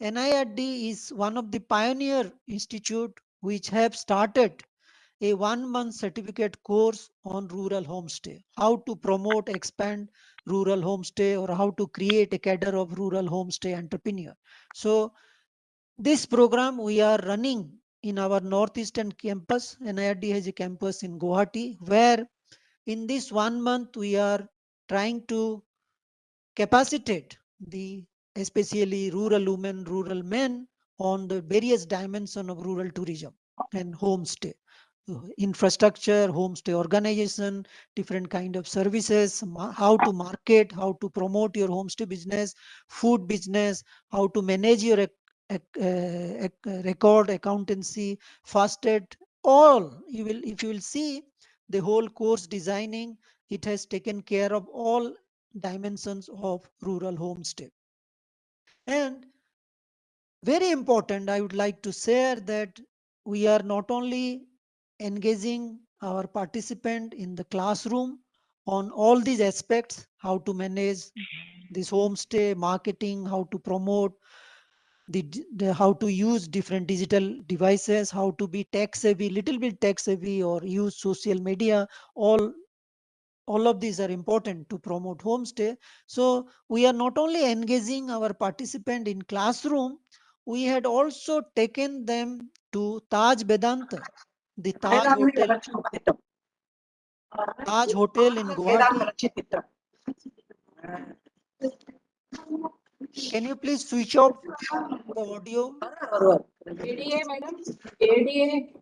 NIRD is one of the pioneer institute which have started a 1 month certificate course on rural homestay, how to promote, expand rural homestay, or how to create a cadre of rural homestay entrepreneur. So this program we are running in our northeastern campus. NIRD has a campus in Guwahati, where in this 1 month we are trying to capacitate the especially rural women, rural men on the various dimensions of rural tourism and homestay. infrastructure, homestay organization, different kind of services, how to market, how to promote your homestay business, food business, how to manage your record accountancy, fasted, all you will, if you will see the whole course designing, it has taken care of all dimensions of rural homestay. And very important, I would like to share that we are not only engaging our participant in the classroom on all these aspects, how to manage this homestay marketing, how to promote how to use different digital devices, how to be tech savvy, little bit tech savvy, or use social media. All of these are important to promote homestay. So we are not only engaging our participant in classroom, we had also taken them to Taj Vedanta, the Taj Hotel in Guwahati. Can you please switch off the audio? ADA, madam. ADA.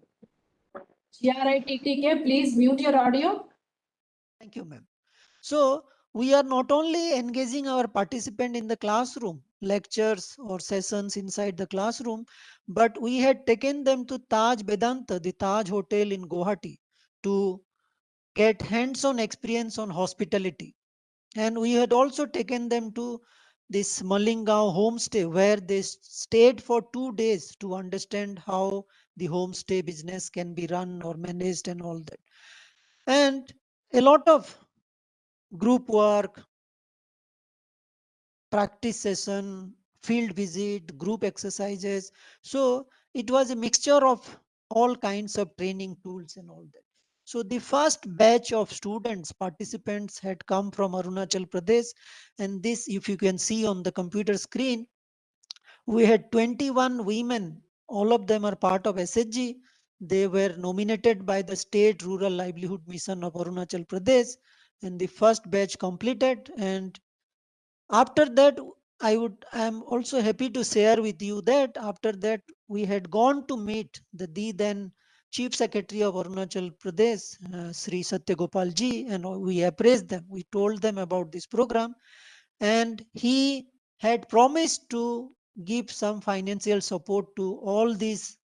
GRITTK, please mute your audio. Thank you, ma'am. So we are not only engaging our participant in the classroom, lectures or sessions inside the classroom, but we had taken them to Taj Vedanta, the Taj Hotel in Guwahati, to get hands-on experience on hospitality. And we had also taken them to this Malingao homestay, where they stayed for 2 days to understand how the homestay business can be run or managed and all that. And a lot of group work, practice session, field visit, group exercises. So it was a mixture of all kinds of training tools and all that. So the first batch of students, participants had come from Arunachal Pradesh. And this, if you can see on the computer screen, we had 21 women. All of them are part of SHG. They were nominated by the State Rural Livelihood Mission of Arunachal Pradesh. And the first batch completed. And after that, I am also happy to share with you that after that we had gone to meet the then Chief Secretary of Arunachal Pradesh, Sri Satya Gopal ji, and we appraised them. We told them about this program, and he had promised to give some financial support to all these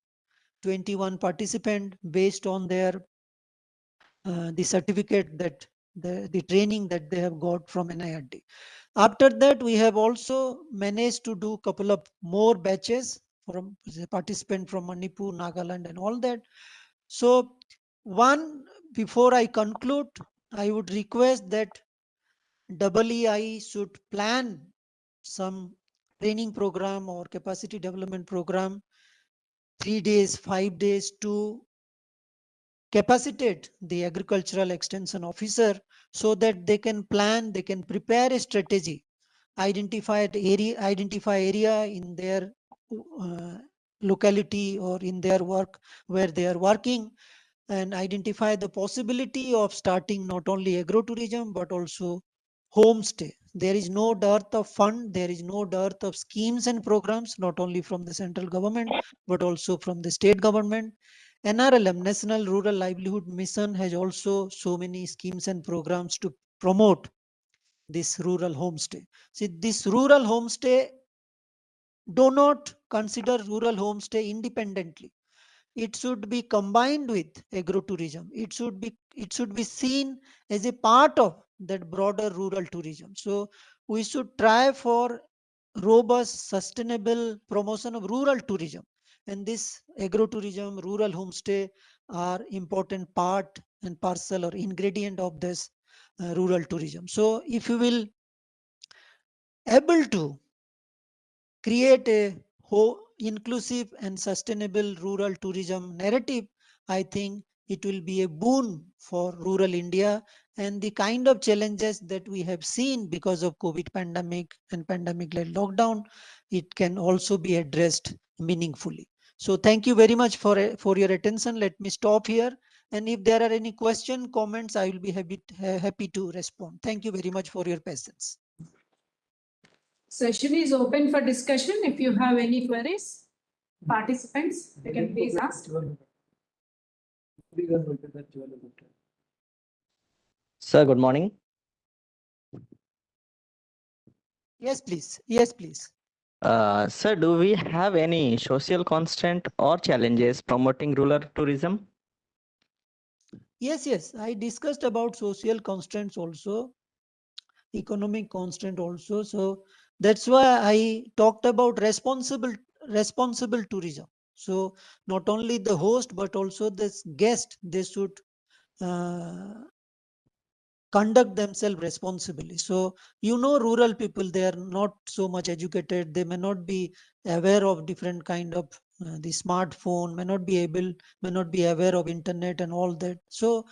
21 participants based on their the certificate that the training that they have got from NIRD. After that, we have also managed to do a couple of more batches from the participant from Manipur, Nagaland, and all that. So before I conclude, I would request that EEI should plan some training program or capacity development program, 3 days, 5 days, to capacitate the agricultural extension officer so that they can plan, they can prepare a strategy, identify area in their locality or in their work where they are working, and identify the possibility of starting not only agrotourism but also homestay. There is no dearth of fund, there is no dearth of schemes and programs, not only from the central government but also from the state government. NRLM, National Rural Livelihood Mission, has also so many schemes and programs to promote this rural homestay. See, this rural homestay, do not consider rural homestay independently. It should be combined with agrotourism. It should be seen as a part of that broader rural tourism. So we should try for robust, sustainable promotion of rural tourism. And this agrotourism, rural homestay are important part and parcel or ingredient of this rural tourism. So if you will able to create a inclusive and sustainable rural tourism narrative, I think it will be a boon for rural India, and the kind of challenges that we have seen because of COVID pandemic and pandemic-led lockdown, it can also be addressed meaningfully. So thank you very much for your attention. Let me stop here. And if there are any question, comments, I will be happy to respond. Thank you very much for your patience. Session is open for discussion. If you have any queries, participants, they can please ask. Sir, good morning. Yes, please. Yes, please. Sir, do we have any social constant or challenges promoting rural tourism? Yes, yes. I discussed about social constraints also, economic constant also. So that's why I talked about responsible tourism. So not only the host, but also this guest, they should uh, conduct themselves responsibly. So, rural people, they are not so much educated. They may not be aware of different kind of the smartphone, may not be aware of internet and all that. So,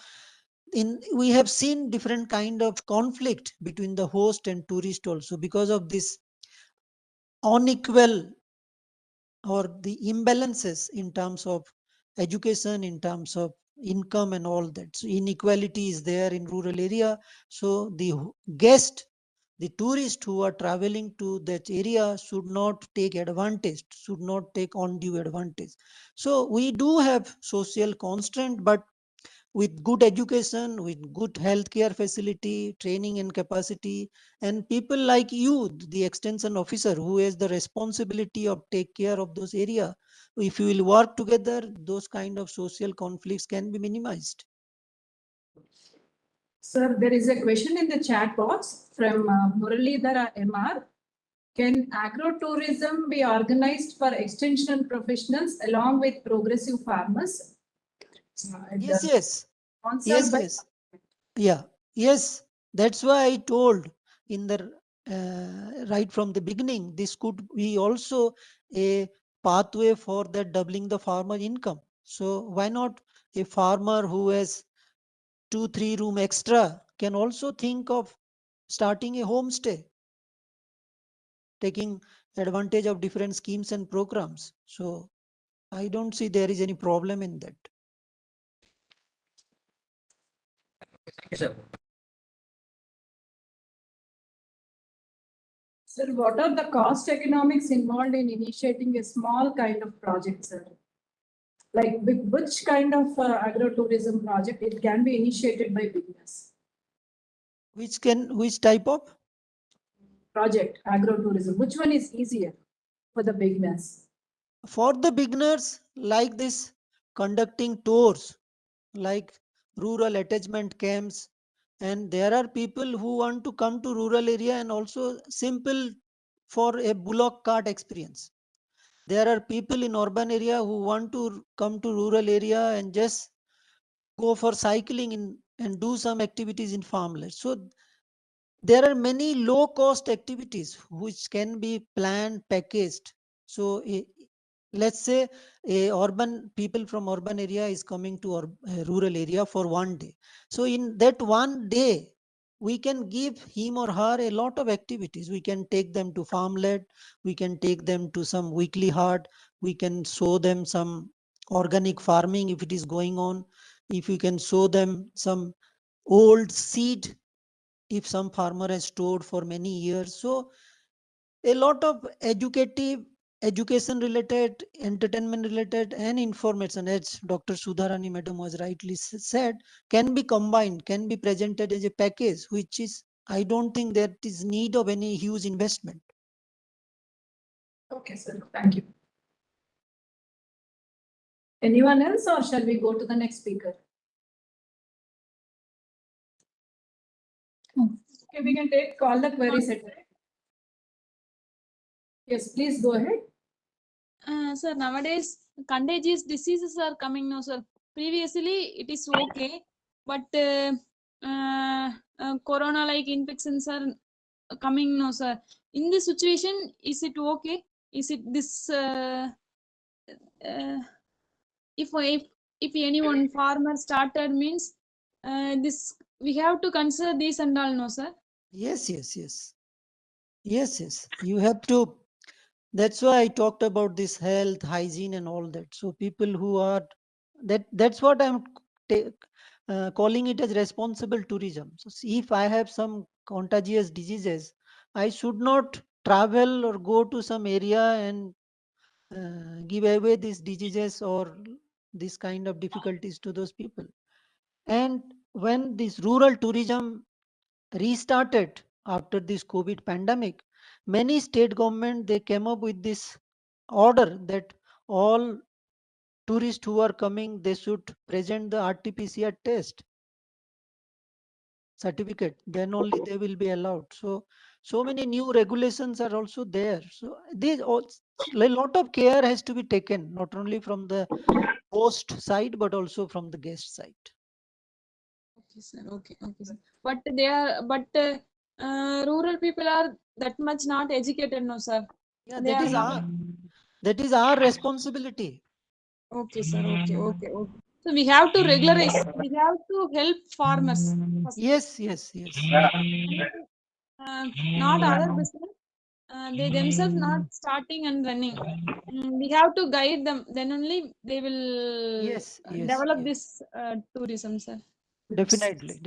we have seen different kind of conflict between the host and tourist also because of this unequal or the imbalances in terms of education, in terms of income and all that. So inequality is there in rural area. So the guest, the tourist who are traveling to that area should not take advantage, should not take undue advantage. So we do have social constraint, but with good education, with good healthcare facility, training and capacity, and people like you, the extension officer who has the responsibility of take care of those area, if you will work together, those kind of social conflicts can be minimized. Sir, there is a question in the chat box from Muralidhara MR. Can agro-tourism be organized for extension professionals along with progressive farmers? Yes, yes. Sponsored Yes, by- yes. Yeah, yes. That's why I told in the right from the beginning, this could be also a pathway for that doubling the farmer income. So why not a farmer who has 2-3 room extra can also think of starting a homestay, taking advantage of different schemes and programs. So I don't see there is any problem in that. Sir, what are the cost economics involved in initiating a small kind of project, sir? Like which kind of agro-tourism project it can be initiated by beginners? Which type of? Project, agro-tourism, which one is easier for the beginners? For the beginners, like this, conducting tours, like rural attachment camps, and there are people who want to come to rural area and also simple for a bullock cart experience. There are people in urban area who want to come to rural area and just go for cycling and do some activities in farmland. So there are many low cost activities which can be planned, packaged. So let's say a urban people from urban area is coming to a rural area for one day. So in that one day, we can give him or her a lot of activities. We can take them to farmland, we can take them to some weekly hard, we can show them some organic farming if it is going on, if we can show them some old seed if some farmer has stored for many years. So a lot of education related, entertainment related and information, as Dr. Sudharani madam was rightly said, can be combined, can be presented as a package, which is, I don't think there is need of any huge investment. Okay, sir. Thank you. Anyone else, or shall we go to the next speaker? Okay, we can take all the queries at. Yes, please go ahead. Sir, nowadays contagious diseases are coming now, sir. Previously, it is okay, but corona-like infections are coming now, sir. In this situation, is it okay? Is it this? If anyone farmer started means this, we have to consider this and all, no, sir. Yes, yes, yes. Yes, yes. You have to. That's why I talked about this health, hygiene, and all that. So people who are that's what I'm calling it as responsible tourism. So if I have some contagious diseases, I should not travel or go to some area and give away these diseases or this kind of difficulties to those people. And when this rural tourism restarted after this COVID pandemic, many state government, they came up with this order that all tourists who are coming, they should present the RT-PCR test certificate, then only they will be allowed. So many new regulations are also there. So these a lot of care has to be taken, not only from the host side but also from the guest side. Okay, sir. Okay, sir. But rural people are that much not educated, no, sir. Yeah, They are not. that is our responsibility. Okay, sir. Okay. So we have to regularize. We have to help farmers. First. Yes. Not other business. They themselves not starting and running. We have to guide them. Then only they will Yes. develop this tourism, sir. Definitely.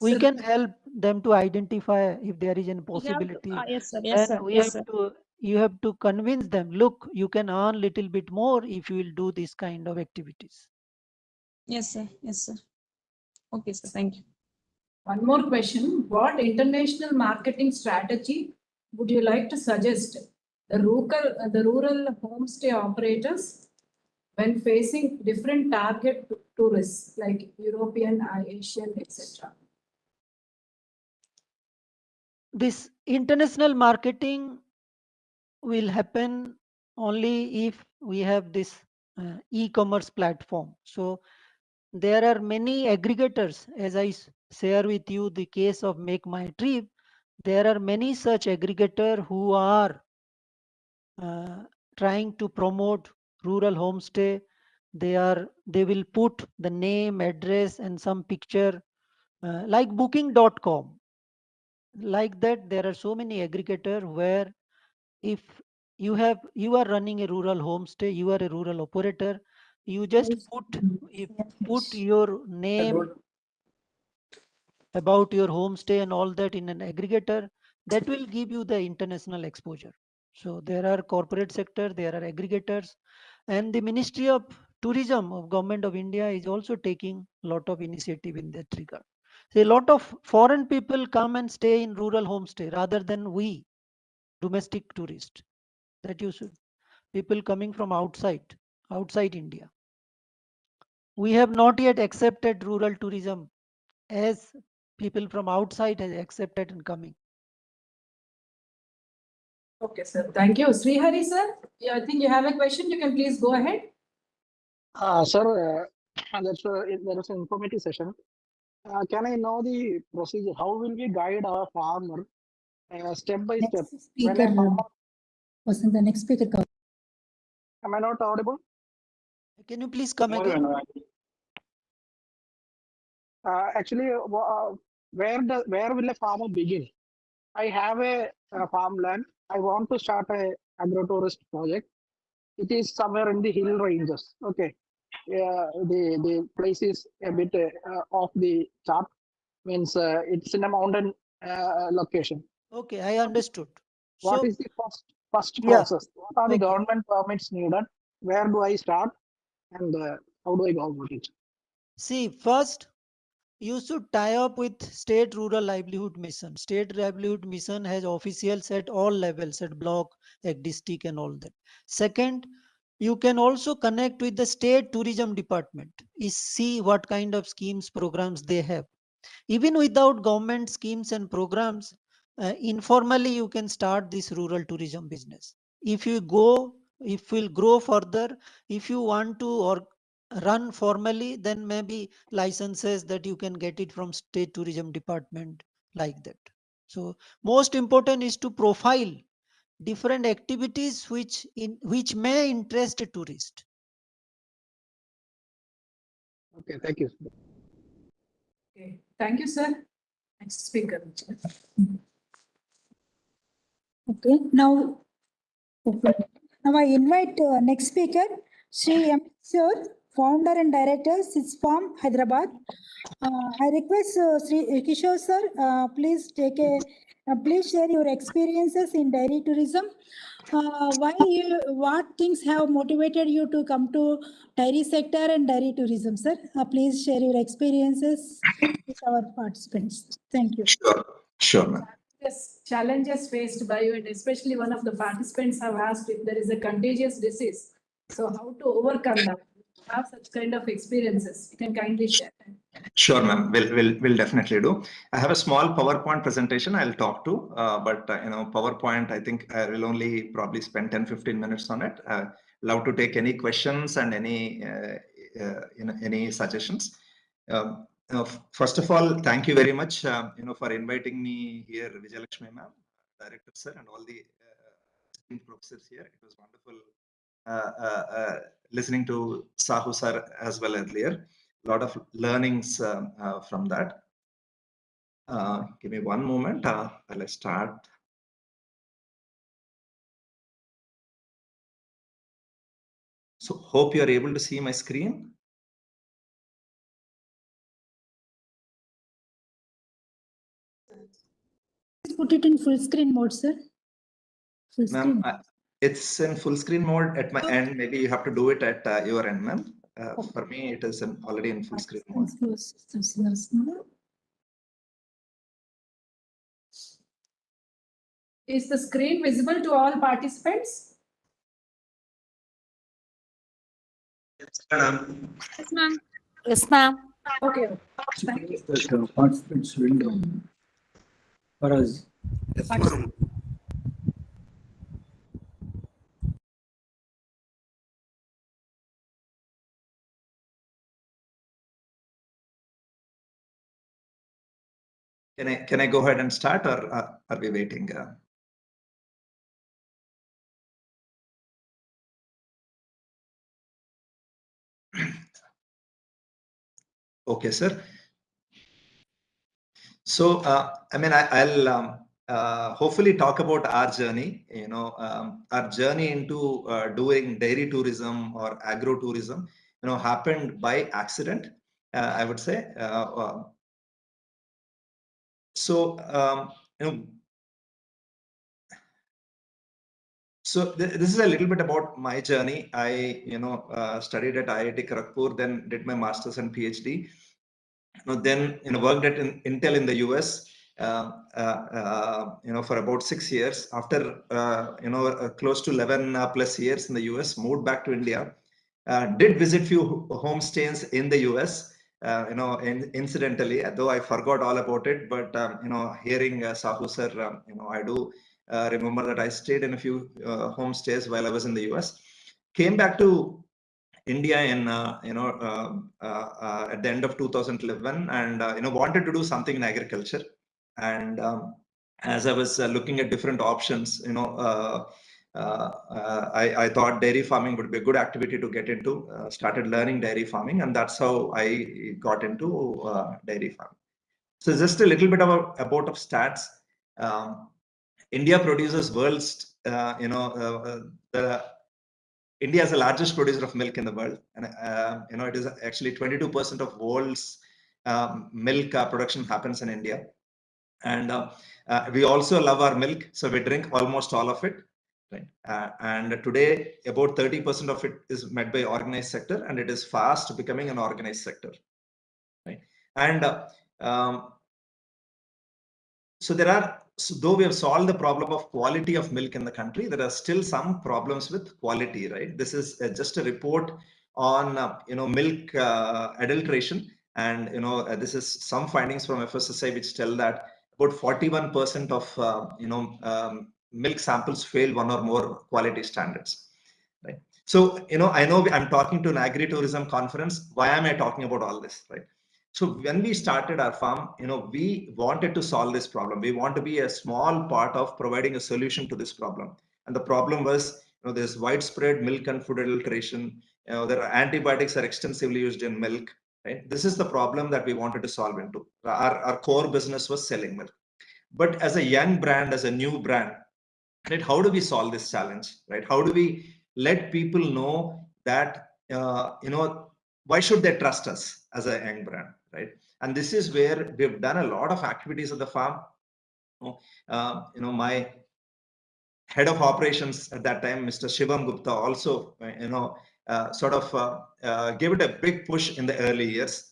We can help them to identify if there is a possibility. Yes, sir. You have to convince them, look, you can earn little bit more if you will do this kind of activities. Yes, sir. Okay, sir. Thank you. One more question. What international marketing strategy would you like to suggest the rural homestay operators when facing different target tourists like European, Asian, etc.? This international marketing will happen only if we have this e-commerce platform. So there are many aggregators, as I share with you the case of Make My Trip. There are many such aggregators who are trying to promote rural homestay. They will put the name, address and some picture like booking.com. Like that, there are so many aggregators where if you are running a rural homestay, you are a rural operator, you just put your name about your homestay and all that in an aggregator, that will give you the international exposure. So there are corporate sector, there are aggregators, and the Ministry of Tourism of Government of India is also taking a lot of initiative in that regard. So a lot of foreign people come and stay in rural homestay rather than we domestic tourists. That you should, people coming from outside India. We have not yet accepted rural tourism as people from outside has accepted and coming. Okay, sir. Thank you. Srihari, sir, I think you have a question. You can please go ahead. Sir, there is an informative session. Can I know the procedure? How will we guide our farmer step by step? Speaker, wasn't the next speaker? Am I not audible? Can you please come again? Actually, where will a farmer begin? I have a farmland. I want to start a agrotourist project. It is somewhere in the hill ranges. Okay, the place is a bit off the chart. Means it's in a mountain location. Okay, I understood. What is the first process? What are the government permits needed? Where do I start? And how do I go about it? See, first, you should tie up with State Rural Livelihood Mission. State Livelihood Mission has officials at all levels, at block, at district and all that. Second, you can also connect with the State Tourism Department. See what kind of schemes, programs they have. Even without government schemes and programs, informally you can start this rural tourism business. If we'll grow further, if you want to or run formally, then maybe licenses that you can get it from State Tourism Department, like that. So most important is to profile different activities which may interest a tourist. Okay, thank you. Okay, thank you, sir. Next speaker. Okay, now I invite next speaker, Sri M. Kishore, founder and director, SITS Farm, Hyderabad. I request Sri Kishore sir, please take a Please share your experiences in dairy tourism. What things have motivated you to come to dairy sector and dairy tourism, sir? Please share your experiences with our participants. Thank you. Sure, ma'am. Yes, challenges faced by you, and especially one of the participants have asked if there is a contagious disease. So how to overcome that? Have such kind of experiences? You can kindly share. Sure, ma'am. We'll definitely do. I have a small PowerPoint presentation I'll talk to, but PowerPoint, I think I will only probably spend 10-15 minutes on it. Love to take any questions and any suggestions. First of all, thank you very much, for inviting me here, Vijayalakshmi ma'am, director sir, and all the professors here. It was wonderful listening to Sahu sir as well earlier. A lot of learnings from that. Give me one moment. I'll start. So hope you are able to see my screen. Put it in full screen mode, sir. Full screen. It's in full screen mode at my end. Maybe you have to do it at your end, ma'am. For me, it is already in full screen mode. Is the screen visible to all participants? Yes, madam. Yes, ma'am. Yes, ma'am. Okay. Thank you. The participants window for us. Yes, ma'am. Can I go ahead and start, or are we waiting? Okay, sir. So, I'll hopefully talk about our journey. Our journey into doing dairy tourism or agro tourism, happened by accident, I would say. So this is a little bit about my journey. I, studied at IIT Kharagpur, then did my master's and PhD. Then worked at Intel in the US. For about 6 years. After close to 11 plus years in the US, moved back to India. Did visit few homestays in the US. Incidentally, though I forgot all about it, but hearing Sahu sir, I do remember that I stayed in a few homestays while I was in the US. Came back to India in at the end of 2011, and wanted to do something in agriculture. And as I was looking at different options, I thought dairy farming would be a good activity to get into. Started learning dairy farming, and that's how I got into dairy farming. So just a little bit about stats. India produces world's, India is the largest producer of milk in the world, and it is actually 22% of world's milk production happens in India. And we also love our milk, so we drink almost all of it. Right? And today, about 30% of it is met by organized sector, and it is fast becoming an organized sector. Right? And so there are, though we have solved the problem of quality of milk in the country, there are still some problems with quality, right? This is just a report on, milk adulteration. And, this is some findings from FSSAI which tell that about 41% of, milk samples fail one or more quality standards, right? So, I know I'm talking to an agri-tourism conference. Why am I talking about all this, right? So when we started our farm, we wanted to solve this problem. We want to be a small part of providing a solution to this problem. And the problem was, there's widespread milk and food adulteration. There are antibiotics are extensively used in milk. Right? This is the problem that we wanted to solve into. Our core business was selling milk. But as a young brand, as a new brand, right, how do we solve this challenge? Right? How do we let people know that, why should they trust us as a young brand? Right? And this is where we've done a lot of activities at the farm. My head of operations at that time, Mr. Shivam Gupta, also, gave it a big push in the early years.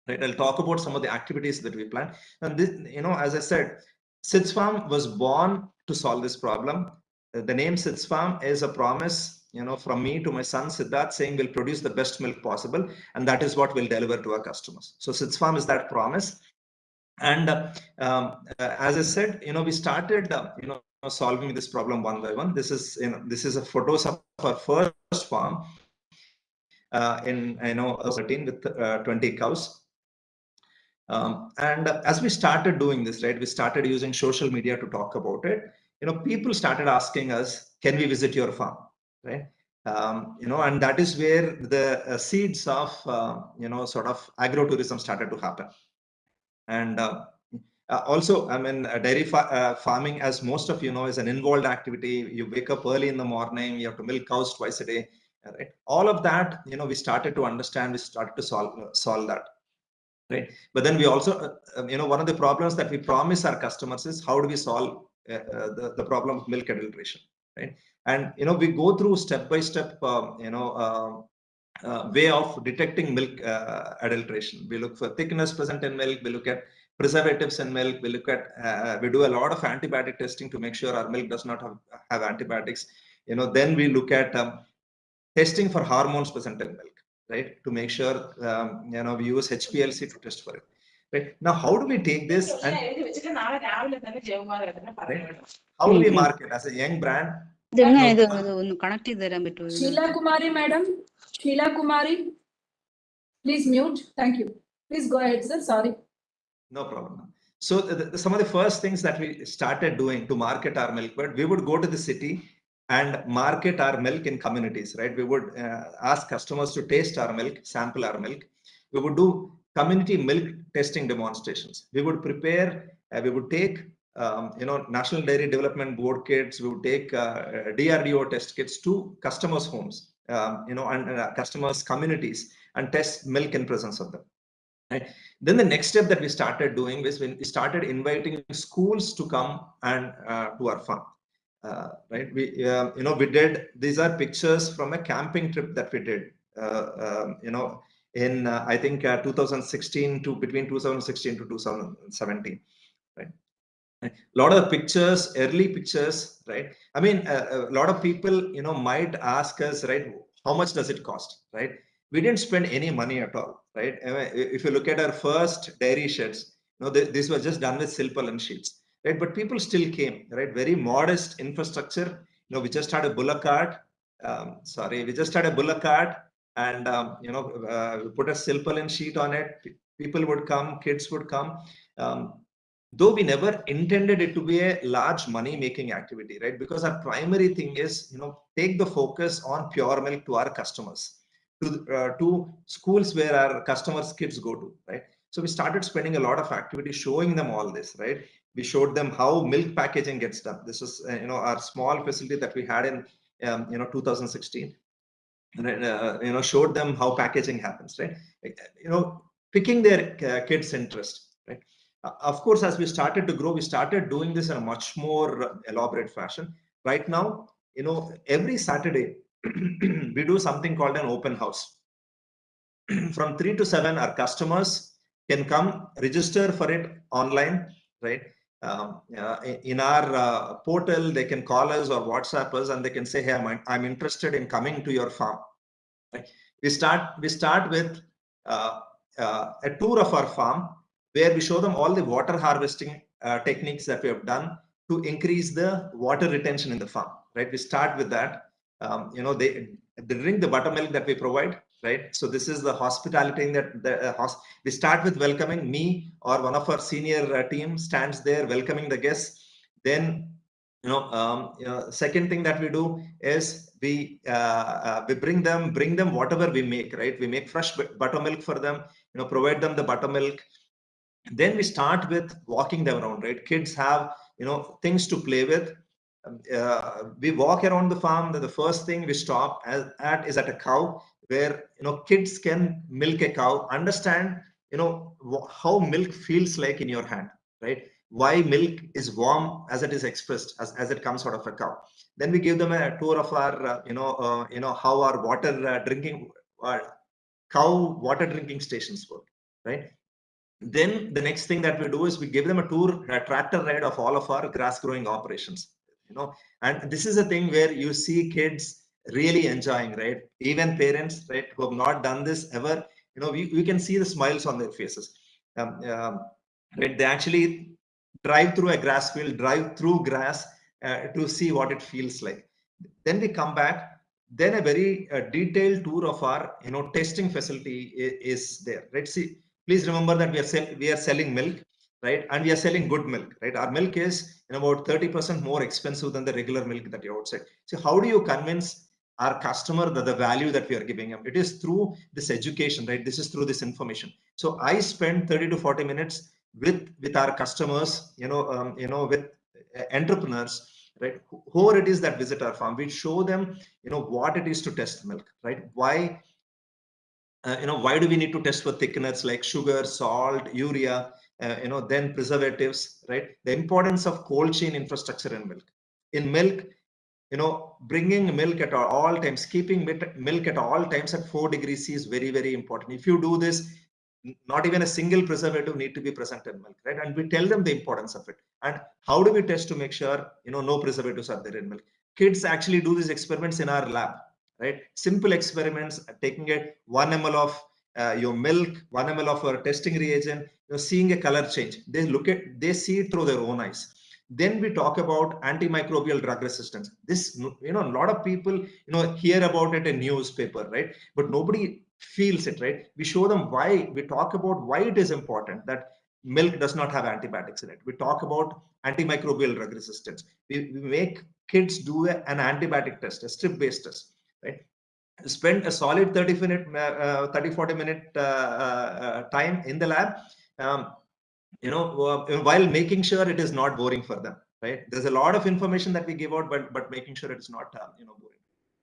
Right, I'll talk about some of the activities that we planned. And this, as I said, SIDS Farm was born to solve this problem. The name SIDS Farm is a promise, from me to my son Siddharth, saying we'll produce the best milk possible, and that is what we'll deliver to our customers. So SIDS Farm is that promise. And as I said, we started, solving this problem one by one. This is a photos of our first farm in 13 with 20 cows. And as we started doing this, right, we started using social media to talk about it. People started asking us, can we visit your farm, right? And that is where the seeds of, sort of agrotourism started to happen. And also, dairy farming, as most of you know, is an involved activity. You wake up early in the morning, you have to milk cows twice a day, right? All of that, we started to understand, we started to solve that. Right. But then we also, one of the problems that we promise our customers is how do we solve the problem of milk adulteration, right? And, we go through step-by-step, way of detecting milk adulteration. We look for thickness present in milk. We look at preservatives in milk. We look at, we do a lot of antibiotic testing to make sure our milk does not have antibiotics. Then we look at testing for hormones present in milk, right? To make sure, we use HPLC to test for it. Right now, how do we take this and right? How do we market as a young brand? Sheila Kumari, madam. Sheila Kumari, please mute. Thank you. Please go ahead, sir. Sorry. No problem. So some of the first things that we started doing to market our milk, but we would go to the city and market our milk in communities, right? We would ask customers to taste our milk, sample our milk. We would do community milk testing demonstrations. We would prepare, we would take, National Dairy Development Board kits. We would take DRDO test kits to customers' homes, and customers' communities, and test milk in presence of them. Right. Then the next step that we started doing was when we started inviting schools to come and to our farm. Right, we did, these are pictures from a camping trip that we did, in I think 2016 to between 2016 to 2017, right? A lot of pictures, early pictures, right? I mean, a lot of people, might ask us, right, how much does it cost, right? We didn't spend any money at all, right? If you look at our first dairy sheds, these were just done with silpal and sheets. Right, but people still came, right? Very modest infrastructure. We just had a bullock cart. We just had a bullock cart, and we put a silpal and sheet on it. People would come, kids would come. Though we never intended it to be a large money-making activity, right? Because our primary thing is, take the focus on pure milk to our customers, to schools where our customers' kids go to, right? So we started spending a lot of activity showing them all this, right? We showed them how milk packaging gets done. This is, our small facility that we had in, 2016. And, showed them how packaging happens, right? Picking their kids' interest, right? Of course, as we started to grow, we started doing this in a much more elaborate fashion. Right now, every Saturday, we do something called an open house. From 3 to 7, our customers can come register for it online, right? In our portal, they can call us or WhatsApp us, and they can say, hey, I'm interested in coming to your farm. Right? We start with a tour of our farm, where we show them all the water harvesting techniques that we have done to increase the water retention in the farm. Right? We start with that. They drink the buttermilk that we provide, right? So this is the hospitality that we start with welcoming. Me or one of our senior team stands there welcoming the guests. Then, second thing that we do is we bring them whatever we make, right? We make fresh buttermilk for them, provide them the buttermilk. Then we start with walking them around, right? Kids have, things to play with. We walk around the farm. The first thing we stop at is at a cow, where kids can milk a cow, understand how milk feels like in your hand, right? why milk is warm as it is expressed, as it comes out of a cow. Then we give them a tour of our, how our water drinking, cow water drinking stations work, right? Then the next thing that we do is we give them a tour, a tractor ride of all of our grass growing operations, and this is a thing where you see kids really enjoying, right? Even parents, right, who have not done this ever, we can see the smiles on their faces. Right? They actually drive through a grass field, drive through grass to see what it feels like. Then we come back. Then a very detailed tour of our, testing facility is there, right? See, please remember that we are selling milk, right? And we are selling good milk, right? Our milk is about 30% more expensive than the regular milk that you're outside. So how do you convince our customer that the value that we are giving them? It is through this education, right? This is through this information. So I spend 30 to 40 minutes with our customers, with entrepreneurs, right? Whoever it is that visit our farm, we show them, what it is to test milk, right? Why do we need to test for thickeners like sugar, salt, urea, then preservatives, right? The importance of cold chain infrastructure in milk. In milk, bringing milk at all times, keeping milk at all times at 4 degrees C is very, very important. If you do this, not even a single preservative need to be present in milk, right? And we tell them the importance of it. And how do we test to make sure, no preservatives are there in milk? Kids actually do these experiments in our lab, right? Simple experiments, taking 1 ml of your milk, 1 ml of our testing reagent, seeing a color change. They see it through their own eyes. Then we talk about antimicrobial drug resistance. This, a lot of people, hear about it in newspaper, right? But nobody feels it, right? We show them why. We talk about why it is important that milk does not have antibiotics in it. We talk about antimicrobial drug resistance. We make kids do an antibiotic test, a strip-based test, right? Spend a solid 40 minute time in the lab, while making sure it is not boring for them, right? There's a lot of information that we give out, but making sure it is not, boring.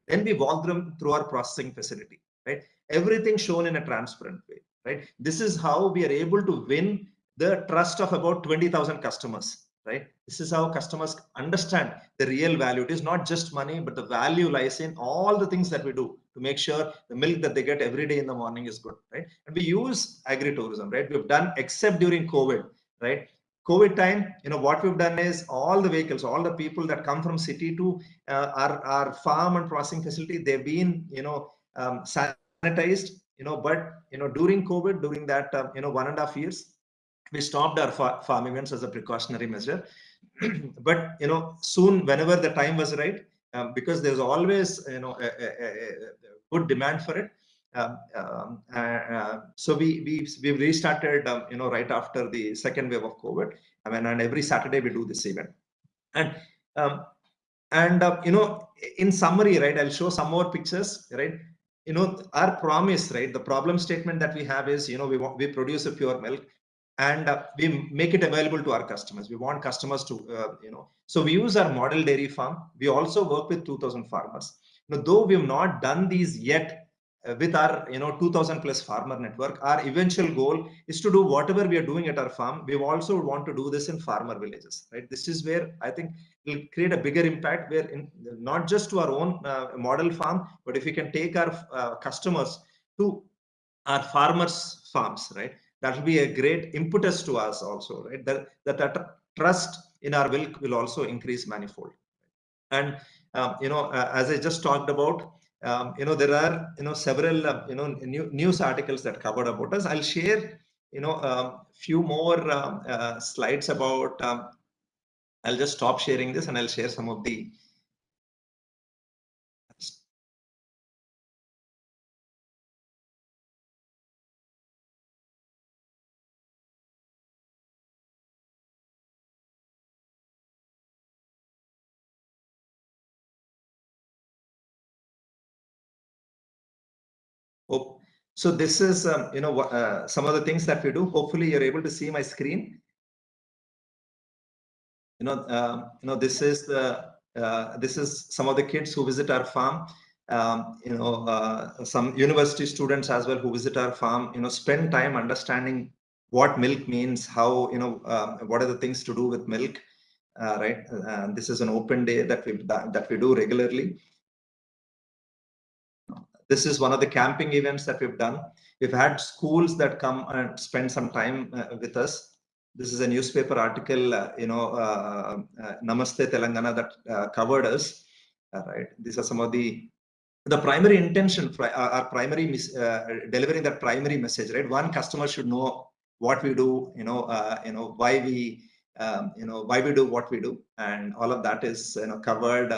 Then we walk them through our processing facility, right? Everything shown in a transparent way, right? This is how we are able to win the trust of about 20,000 customers, right? This is how customers understand the real value. It is not just money, but the value lies in all the things that we do to make sure the milk that they get every day in the morning is good, right? And we use agritourism, right? We've done, except during COVID, right? COVID time, what we've done is all the vehicles, all the people that come from city to our farm and processing facility, they've been, sanitized, but, during COVID, during that, 1.5 years, we stopped our farm events as a precautionary measure. But, soon, whenever the time was right, because there's always, a good demand for it. So we've restarted, right after the second wave of COVID. And every Saturday we do this event. And in summary, right, I'll show some more pictures, right? Our promise, right? The problem statement that we have is, we produce a pure milk, and we make it available to our customers. We want customers to, so we use our model dairy farm. We also work with 2,000 farmers. Though we have not done these yet with our, 2,000 plus farmer network, our eventual goal is to do whatever we are doing at our farm. We also want to do this in farmer villages, right? This is where I think it'll create a bigger impact, where not just to our own model farm, but if we can take our customers to our farmers' farms, right? That will be a great impetus to us also, right? That trust in our milk will also increase manifold. And as I just talked about, there are several news articles that covered about us. I'll share few more slides about. I'll just stop sharing this and I'll share some of the. Oh, so this is some of the things that we do. Hopefully you're able to see my screen. This is some of the kids who visit our farm. Some university students as well who visit our farm. Spend time understanding what milk means, how, what are the things to do with milk, right? This is an open day that we do regularly. This is one of the camping events that we've done. We've had schools that come and spend some time with us. This is a newspaper article, Namaste Telangana, that covered us. Right. These are some of the primary intention for our primary delivering that primary message. Right. One, customer should know what we do. Why we why we do what we do, and all of that is covered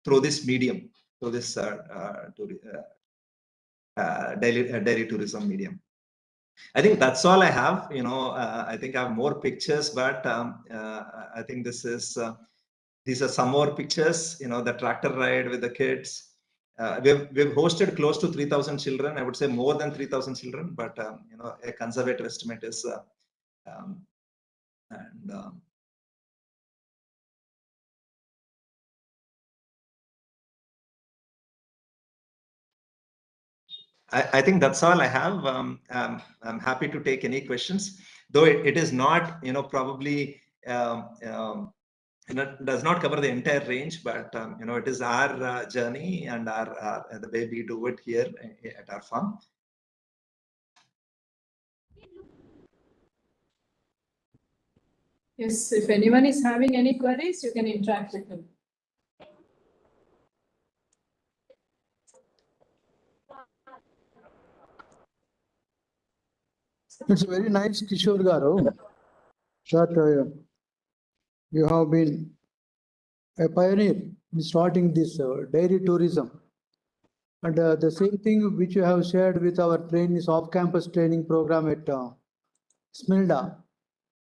through this medium, through this dairy tourism medium. I think that's all I have. I think I have more pictures, but I think this is these are some more pictures. The tractor ride with the kids. We've hosted close to 3,000 children. I would say more than 3,000 children, but a conservative estimate is I think that's all I have. I'm happy to take any questions, though it is not, probably, does not cover the entire range, but, it is our journey and the way we do it here at our farm. Yes, if anyone is having any queries, you can interact with them. It's very nice, Kishore Garu, that you have been a pioneer in starting this dairy tourism. And the same thing which you have shared with our trainees off-campus training program at SMILDA,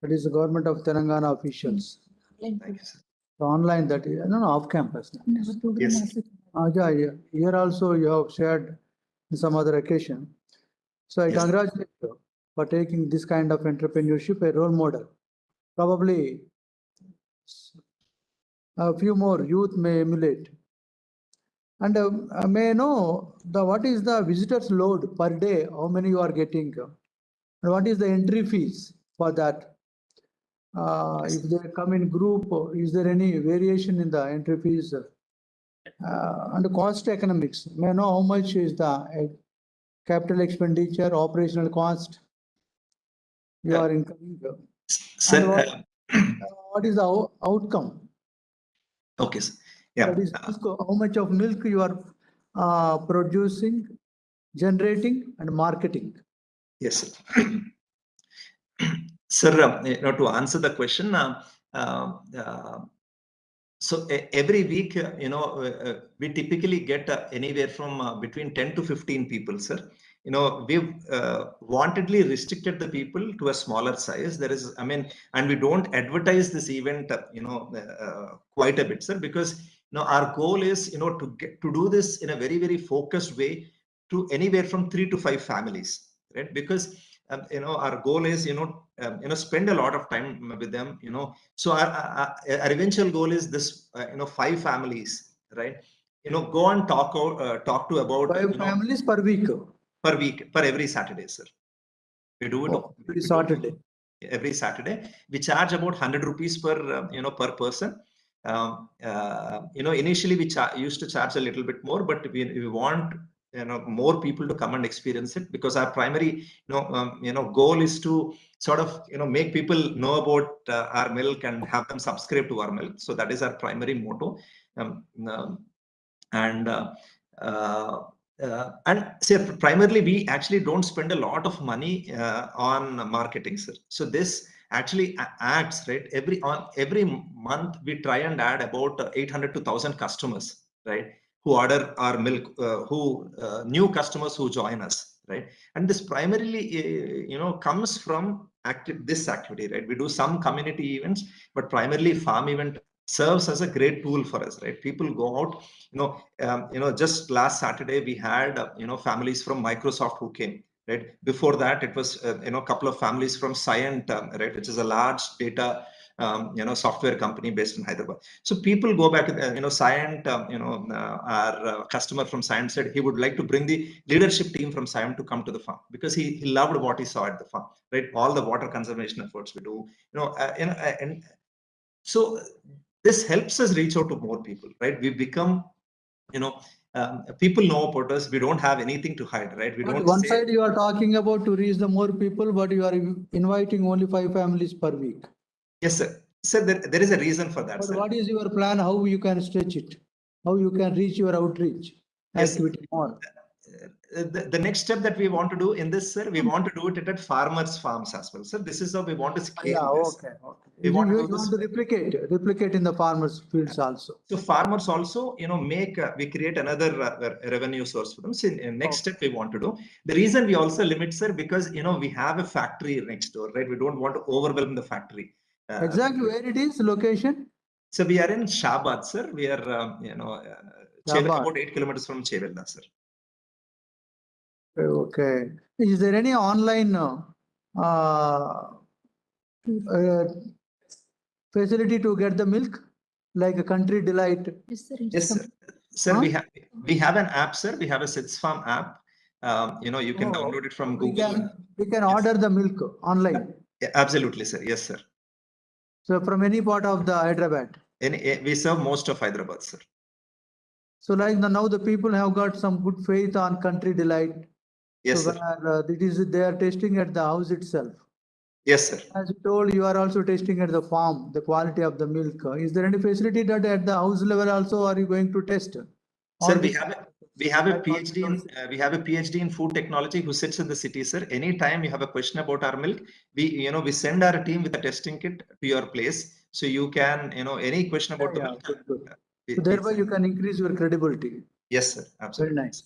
that is the government of Telangana officials. Thank you, sir. The online, that is, no, off-campus. Yes. Yeah. Here also you have shared in some other occasion. So I congratulate you for taking this kind of entrepreneurship, a role model. Probably a few more youth may emulate. And may I know what is the visitors load per day, how many you are getting, and what is the entry fees for that? If they come in group, is there any variation in the entry fees? And the cost economics, may I know how much is the capital expenditure, operational cost you are incurring? Sir, what is the outcome? Okay, sir. Yeah. That is, how much of milk you are producing, generating, and marketing? Yes, sir. Sir, to answer the question, so every week, we typically get anywhere from between 10 to 15 people, sir. We've wantedly restricted the people to a smaller size. And we don't advertise this event, quite a bit, sir, because our goal is, to do this in a very, very focused way to anywhere from 3 to 5 families, right? Because our goal is, spend a lot of time with them, so our eventual goal is this, 5 families, right? Go and talk to about 5 families per week. Per every Saturday, sir. We do it every Saturday. Every Saturday. We charge about 100 rupees per per person. Initially we used to charge a little bit more, but we want more people to come and experience it, because our primary goal is to sort of make people know about our milk and have them subscribe to our milk. So that is our primary motto. And say primarily we actually don't spend a lot of money on marketing, sir. So this actually adds, right, every month we try and add about 800 to 1,000 customers, right, who order our milk, new customers who join us, right? And this primarily comes from this activity, right? We do some community events, but primarily farm event serves as a great tool for us, right? People go out, just last Saturday we had families from Microsoft who came, right? Before that it was a couple of families from Scient, right, which is a large data software company based in Hyderabad. So people go back, Cyient, our customer from Cyient said he would like to bring the leadership team from Cyient to come to the farm because he loved what he saw at the farm, right? All the water conservation efforts we do, and so this helps us reach out to more people, right? We become, people know about us. We don't have anything to hide, right? We But don't one say, side you are talking about to reach the more people, but you are inviting only 5 families per week. yes, sir. Sir, there is a reason for that, But sir. what is your plan? How you can stretch it? How you can reach your outreach Yes, activity more? The next step that we want to do in this, sir, we want to do it at farmers' farms as well. So this is how we want to scale this. Okay. We You want to do want this. to replicate in the farmers' fields also. So farmers also, we create another revenue source for them. So next step we want to do. The reason we also limit, sir, because, we have a factory next door, right? We don't want to overwhelm the factory. Exactly where it is, location? So we are in Shabad, sir. We are, about 8 kilometers from Chevella, sir. Okay. Is there any online facility to get the milk, like a Country Delight? Yes, sir. Sir, we have an app, sir. We have a Sits Farm app. You can download it from Google. We can order the milk online. Yeah, absolutely, sir. Yes, sir. So from any part of the Hyderabad. We serve most of Hyderabad, sir. So like now the people have got some good faith on Country Delight. Yes, so sir. They are testing at the house itself. Yes, sir. As you told, you are also testing at the farm, the quality of the milk. Is there any facility that at the house level also are you going to test? Sir, we have a PhD in food technology who sits in the city, sir. Anytime you have a question about our milk, we send our team with a testing kit to your place. So you can, any question about the milk. Good. So thereby you can increase your credibility. Yes, sir. Absolutely. Very nice.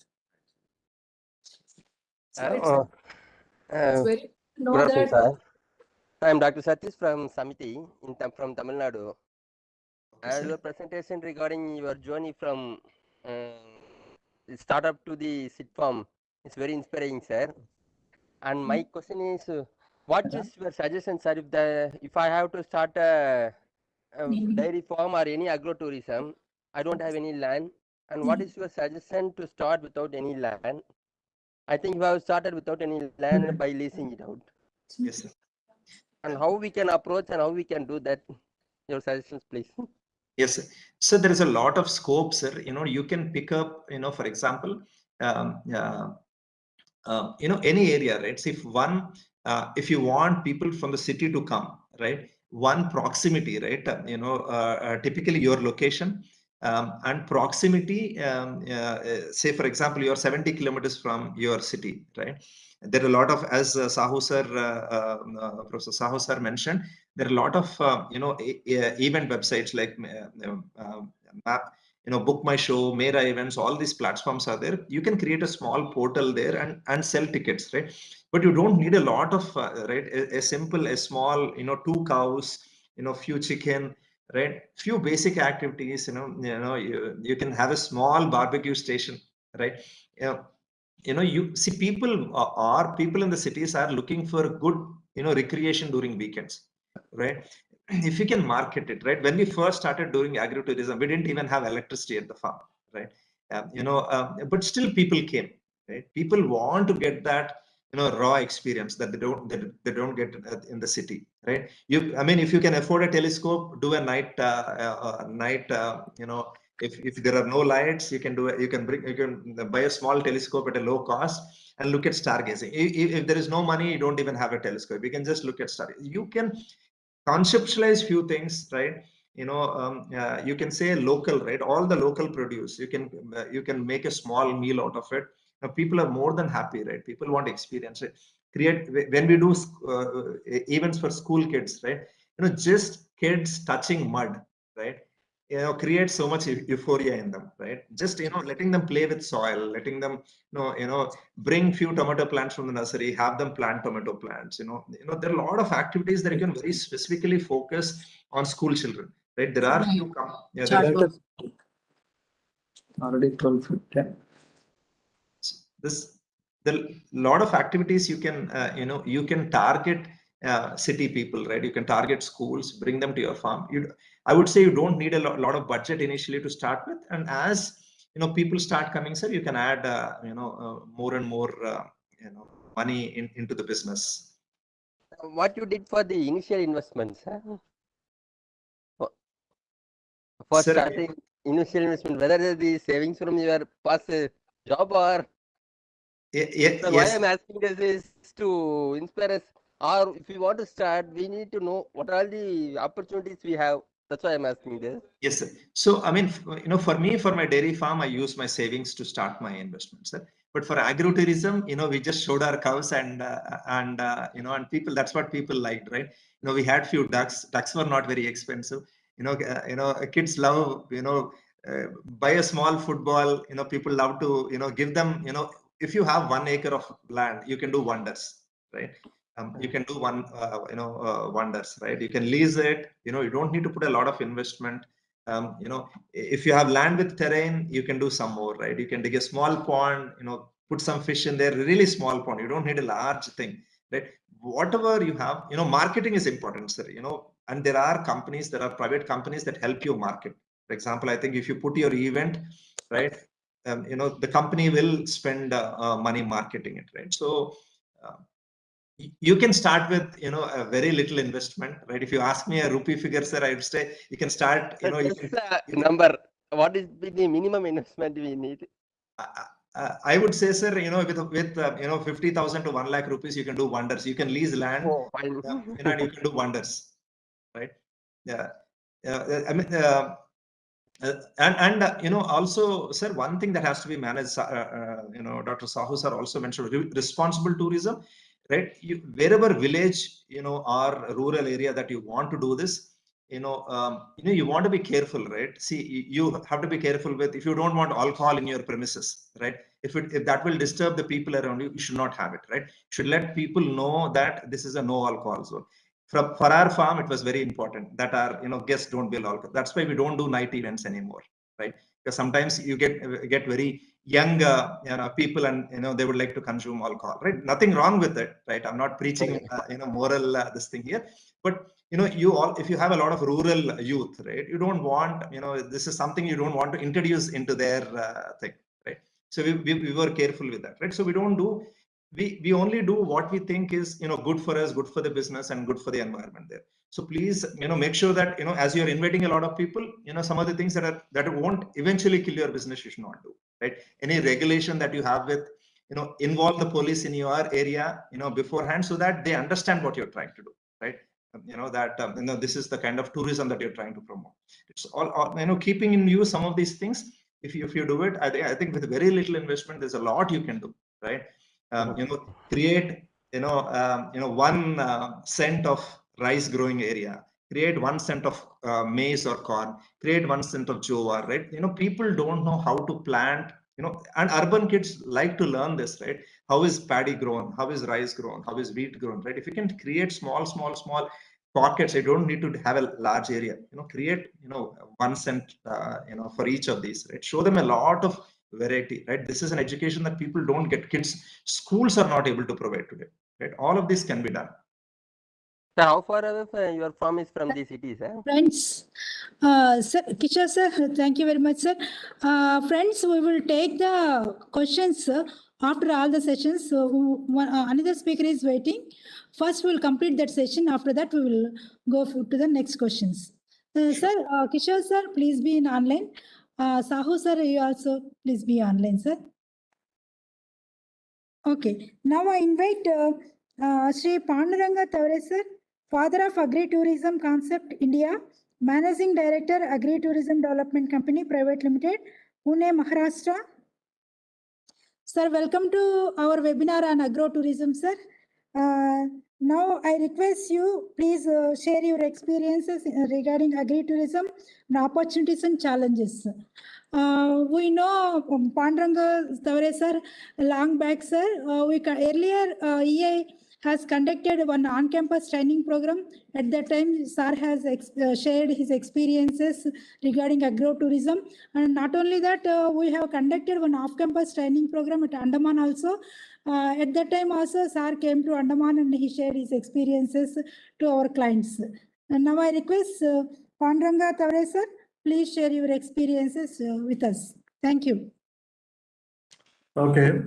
It's very know Good afternoon, that. sir. I am Dr. Satish from Samiti from Tamil Nadu. As your presentation regarding your journey from startup to the sit farm is very inspiring, sir. And my question is, what is your suggestion, sir? If I have to start a dairy farm or any agrotourism, I don't have any land. And what is your suggestion to start without any land? I think you have started without any land by leasing it out. Yes, sir. And how we can approach and how we can do that? Your suggestions, please. Yes, sir. So there is a lot of scope, sir. You can pick up, for example, any area, right? So if you want people from the city to come, right? One, proximity, right? Typically your location and proximity. Say, for example, you're 70 kilometers from your city, right? There are a lot of, as Sahu sir, Professor Sahu sir mentioned, there are a lot of event websites like Map, Book My Show, Mera Events, all these platforms are there. You can create a small portal there and sell tickets, right? But you don't need a lot of, right? A small, 2 cows, few chicken, right? Few basic activities, you can have a small barbecue station, right? You see people in the cities are looking for good, recreation during weekends, right? If you can market it, right? When we first started doing agritourism, we didn't even have electricity at the farm, right? But still people came, right? People want to get that, raw experience that they don't get in the city, right? If you can afford a telescope, do a night, if there are no lights, you can buy a small telescope at a low cost and look at stargazing. If there is no money, you don't even have a telescope. You can just look at stars. You can conceptualize few things, right? You can say local, right? All the local produce, you can make a small meal out of it. People are more than happy, right? People want experience, right? When we do events for school kids, right? Just kids touching mud, right? Create so much euphoria in them, right? Just letting them play with soil, letting them bring few tomato plants from the nursery, have them plant tomato plants. There are a lot of activities that you can very specifically focus on school children, right? There are few already 12. the lot of activities you can you can target city people, right? You can target schools, bring them to your farm. I would say you don't need a lot of budget initially to start with, and as people start coming, sir, you can add more and more money into the business. What you did for the initial investments, huh? For Sir, starting initial investment, whether the savings from your past job or so why I'm asking this is to inspire us, or if we want to start, we need to know what are the opportunities we have. That's why I'm asking this. Yes, sir. So, I mean, for me, for my dairy farm, I use my savings to start my investments, sir. But for agro-tourism, we just showed our cows and people, that's what people liked, right? We had few ducks. Ducks were not very expensive. Kids love, buy a small football, people love to, give them, if you have 1 acre of land, you can do wonders, right? You can do wonders, right? You can lease it, you don't need to put a lot of investment. If you have land with terrain, you can do some more, right? You can dig a small pond, put some fish in there, really small pond. You don't need a large thing, right? Whatever you have, marketing is important, sir, and there are companies, there are private companies that help you market. For example, I think if you put your event, right, the company will spend money marketing it, right? So, you can start with a very little investment, right? If you ask me a rupee figure, sir, I would say you can start, number. What is the minimum investment we need? I would say, sir, with 50,000 to 1 lakh rupees, you can do wonders. You can lease land, and you can do wonders, right? Yeah, I mean, also, sir, one thing that has to be managed, Dr. Sahu sir also mentioned responsible tourism, right? Wherever village, or rural area that you want to do this, you want to be careful, right? See, you have to be careful with, if you don't want alcohol in your premises, right? If that will disturb the people around you, you should not have it, right? You should let people know that this is a no alcohol zone. For our farm, it was very important that our guests don't build alcohol. That's why we don't do night events anymore, right? Because sometimes you get very young people, and they would like to consume alcohol, right? Nothing wrong with it, right? I'm not preaching moral this thing here, but if you have a lot of rural youth, right, you don't want, this is something you don't want to introduce into their thing, right? So we were careful with that, right? So we don't do, we only do what we think is good for us, good for the business, and good for the environment there. So please make sure that as you're inviting a lot of people, some of the things that won't eventually kill your business, you should not do, right? Any regulation that you have with involve the police in your area beforehand, so that they understand what you're trying to do, right? This is the kind of tourism that you're trying to promote. It's all keeping in view some of these things. If you do it, I think with very little investment, there's a lot you can do, right? Create 1 cent of rice growing area, create 1 cent of maize or corn, create 1 cent of jowar, right? People don't know how to plant, and urban kids like to learn this, right? How is paddy grown? How is rice grown? How is wheat grown, right? If you can create small pockets, you don't need to have a large area, create 1 cent for each of these, right? Show them a lot of variety, right? This is an education that people don't get. Schools are not able to provide today, right? All of this can be done. So how far away your farm is from the cities? Friends, sir, Kishore sir, thank you very much, sir. Friends, we will take the questions after all the sessions. So another speaker is waiting. First, we will complete that session. After that, we will go to the next questions. Sir, Kishore sir, please be in online. Sahu sir, you also please be online, sir. Okay. Now I invite Sri Panduranga Tavare sir, Father of Agri-Tourism Concept India, Managing Director, Agri-Tourism Development Company Private Limited, Pune, Maharashtra. Sir, welcome to our webinar on agro-tourism, sir. Now I request you, please share your experiences regarding agri-tourism and opportunities and challenges. We know Panduranga Tavare sir, long back, sir, earlier has conducted one on-campus training program. At that time, sir has shared his experiences regarding agrotourism. And not only that, we have conducted one off-campus training program at Andaman also. At that time also, sir came to Andaman and he shared his experiences to our clients. And now I request Panduranga Tavare sir, please share your experiences with us. Thank you. Okay,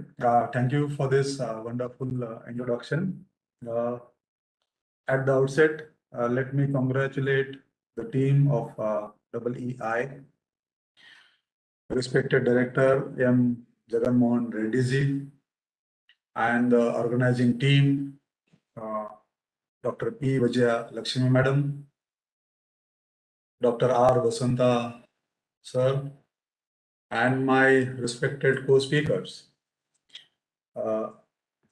thank you for this wonderful introduction. At the outset, let me congratulate the team of EEI, respected Director M. Jagan Mohan Reddy ji, and the organizing team, Dr. P. Vijaya Lakshmi Madam, Dr. R. Vasanta Sir, and my respected co-speakers. I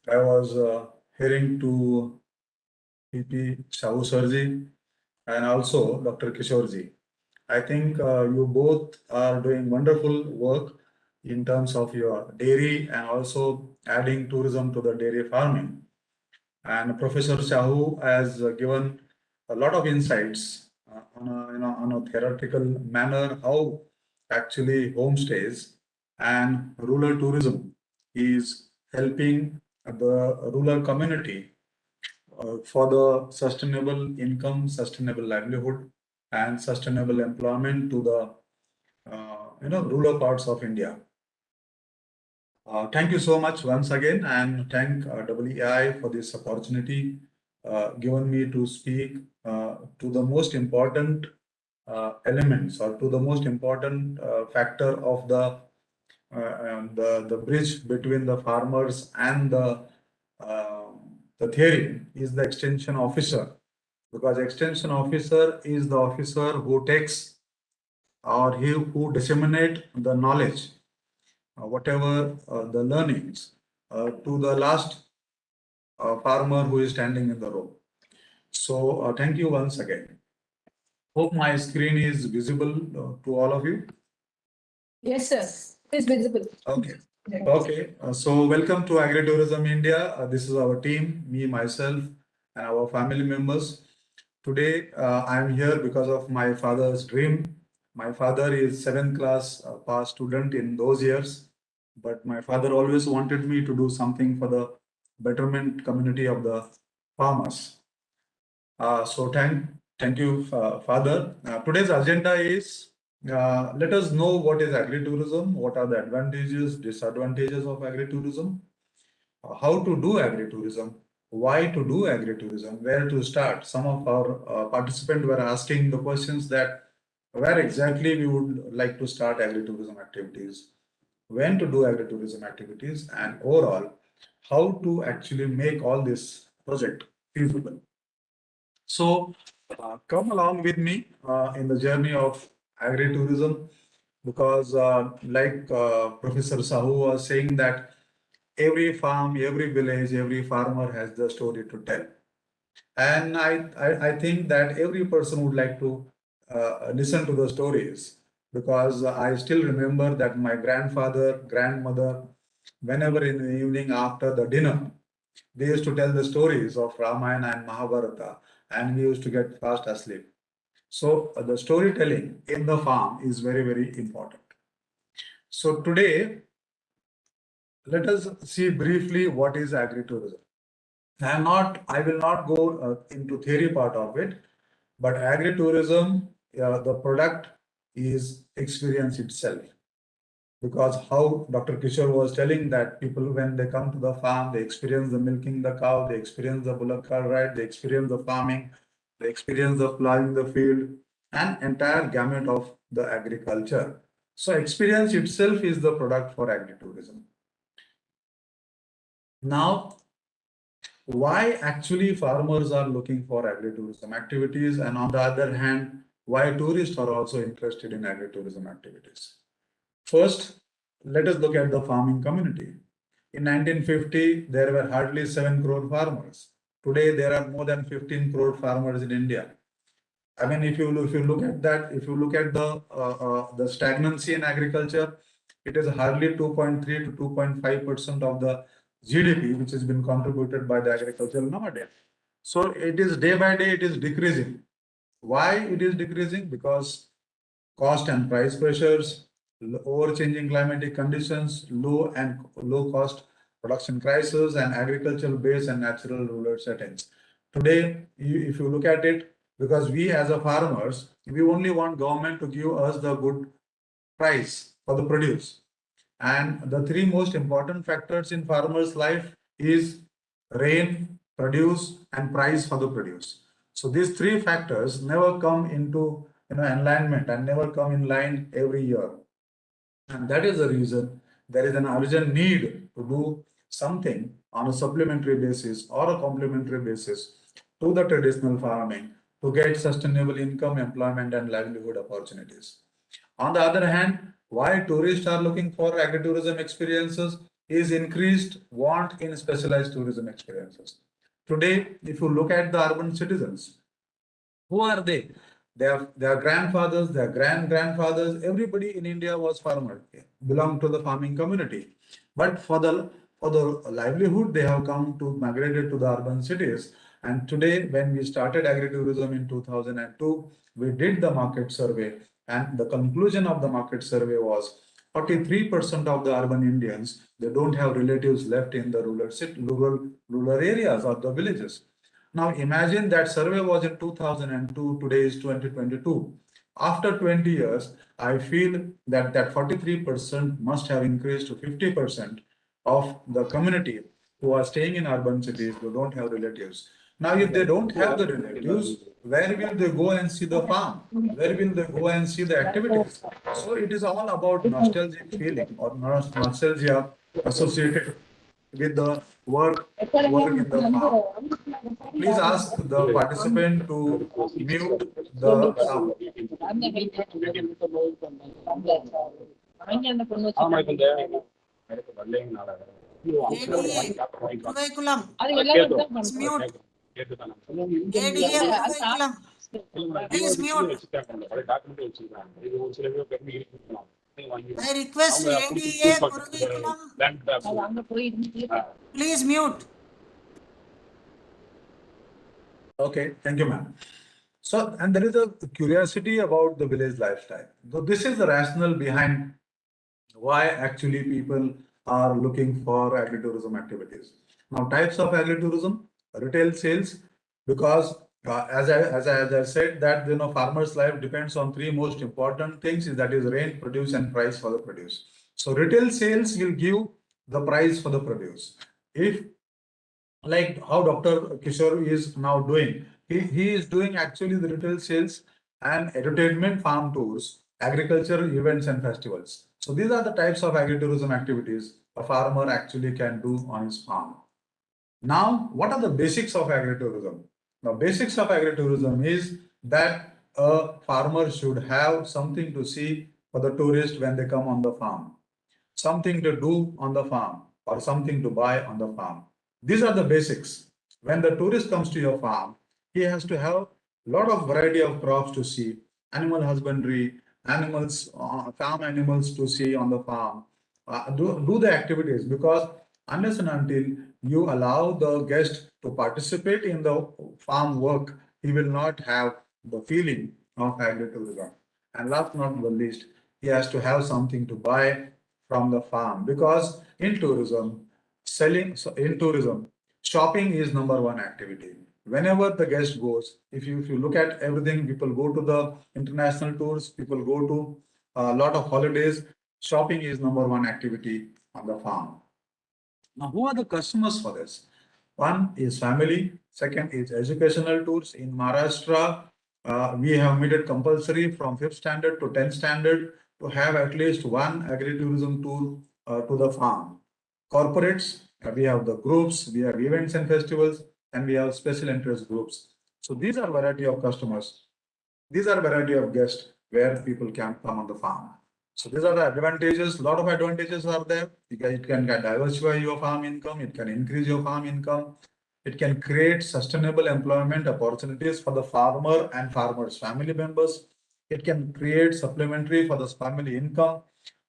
was hearing to P.P. Sahu Sarji and also Dr. Kishorji. I think you both are doing wonderful work in terms of your dairy and also adding tourism to the dairy farming. And Professor Sahu has given a lot of insights on a theoretical manner how actually homestays and rural tourism is helping the rural community for the sustainable income, sustainable livelihood, and sustainable employment to the rural parts of India. Thank you so much once again, and thank EEI for this opportunity given me to speak to the most important elements or to the most important factor of the bridge between the farmers and the theory is the extension officer, because extension officer is the officer who takes or who disseminate the knowledge, whatever the learnings to the last farmer who is standing in the row. So thank you once again. Hope my screen is visible to all of you. Yes, sir. It's visible. Okay. Okay. So welcome to Agritourism India. This is our team, me, myself, and our family members. Today, I am here because of my father's dream. My father is 7th class pass student in those years, but my father always wanted me to do something for the betterment community of the farmers. So thank you, Father. Today's agenda is let us know what is agritourism, what are the advantages, disadvantages of agritourism, how to do agritourism, why to do agritourism, where to start. Some of our participants were asking the questions that where exactly we would like to start agritourism activities, when to do agritourism activities, and overall, how to actually make all this project feasible. So come along with me in the journey of agritourism, because like Professor Sahu was saying that every farm, every village, every farmer has the story to tell. And I think that every person would like to listen to the stories, because I still remember that my grandfather, grandmother, whenever in the evening after the dinner, they used to tell the stories of Ramayana and Mahabharata, and we used to get fast asleep. So the storytelling in the farm is very, very important. So today, let us see briefly what is agritourism. I will not go into theory part of it, but agritourism, the product is experience itself. Because how Dr. Kishore was telling that people, when they come to the farm, they experience the milking the cow, they experience the bullock cart ride, they experience the farming, they experience the plowing the field, and entire gamut of the agriculture. So experience itself is the product for agritourism. Now, why actually farmers are looking for agritourism activities, and on the other hand, why tourists are also interested in agritourism activities? First, let us look at the farming community. In 1950, there were hardly 7 crore farmers. Today, there are more than 15 crore farmers in India. I mean, if you look at that, if you look at the stagnancy in agriculture, it is hardly 2.3 to 2.5% of the GDP, which has been contributed by the agriculture nowadays. So it is day by day, it is decreasing. Why it is decreasing? Because cost and price pressures, over-changing climatic conditions, low cost production crisis, and agricultural base and natural rural settings. Today, if you look at it, because we as a farmers, we only want government to give us the good price for the produce. And the three most important factors in farmers' life is rain, produce, and price for the produce. So these three factors never come into alignment and never come in line every year. And that is the reason there is an urgent need to do something on a supplementary basis or a complementary basis to the traditional farming to get sustainable income, employment, and livelihood opportunities. On the other hand, why tourists are looking for agritourism experiences is increased want in specialized tourism experiences. Today, if you look at the urban citizens, who are they? Their grandfathers, their grandfathers, everybody in India was farmer, belonged to the farming community. But for the livelihood, they have come to migrated to the urban cities. And today, when we started agritourism in 2002, we did the market survey, and the conclusion of the market survey was 43% of the urban Indians, they don't have relatives left in the rural areas or the villages. Now imagine that survey was in 2002, today is 2022. After 20 years, I feel that 43% must have increased to 50% of the community who are staying in urban cities who don't have relatives. Now, if they don't have the relatives, where will they go and see the farm? Where will they go and see the activities? So it is all about nostalgic feeling or nostalgia associated with the work in the farm. Please ask the participant to mute the sound. ADA Purvaikulam. It's mute. ADA Purvaikulam. Please mute. I request ADA Purvaikulam. Please mute. Okay, thank you, ma'am. So, and there is a curiosity about the village lifestyle. So this is the rationale behind why actually people are looking for agritourism activities. Now, types of agritourism, retail sales, because as I said that farmers' life depends on three most important things, that is rain, produce, and price for the produce. So retail sales will give the price for the produce. If like how Dr. Kishore is now doing, he is doing actually the retail sales and entertainment, farm tours, agriculture events and festivals. So these are the types of agritourism activities a farmer actually can do on his farm. Now, what are the basics of agritourism? The basics of agritourism is that a farmer should have something to see for the tourist when they come on the farm, something to do on the farm, or something to buy on the farm. These are the basics. When the tourist comes to your farm, he has to have a lot of variety of crops to see, animal husbandry, animals, farm animals to see on the farm, do the activities, because unless and until you allow the guest to participate in the farm work, he will not have the feeling of agritourism. And last but not the least, he has to have something to buy from the farm, because in tourism, shopping is number one activity. Whenever the guest goes, if you look at everything, people go to the international tours, people go to a lot of holidays, shopping is number one activity on the farm. Now, who are the customers for this? One is family, second is educational tours. In Maharashtra, we have made it compulsory from 5th standard to 10th standard to have at least one agritourism tour to the farm. Corporates, we have the groups, we have events and festivals, and we have special interest groups. So these are variety of customers. These are variety of guests where people can come on the farm. So these are the advantages. A lot of advantages are there. It can diversify your farm income. It can increase your farm income. It can create sustainable employment opportunities for the farmer and farmers' family members. It can create supplementary for the family income.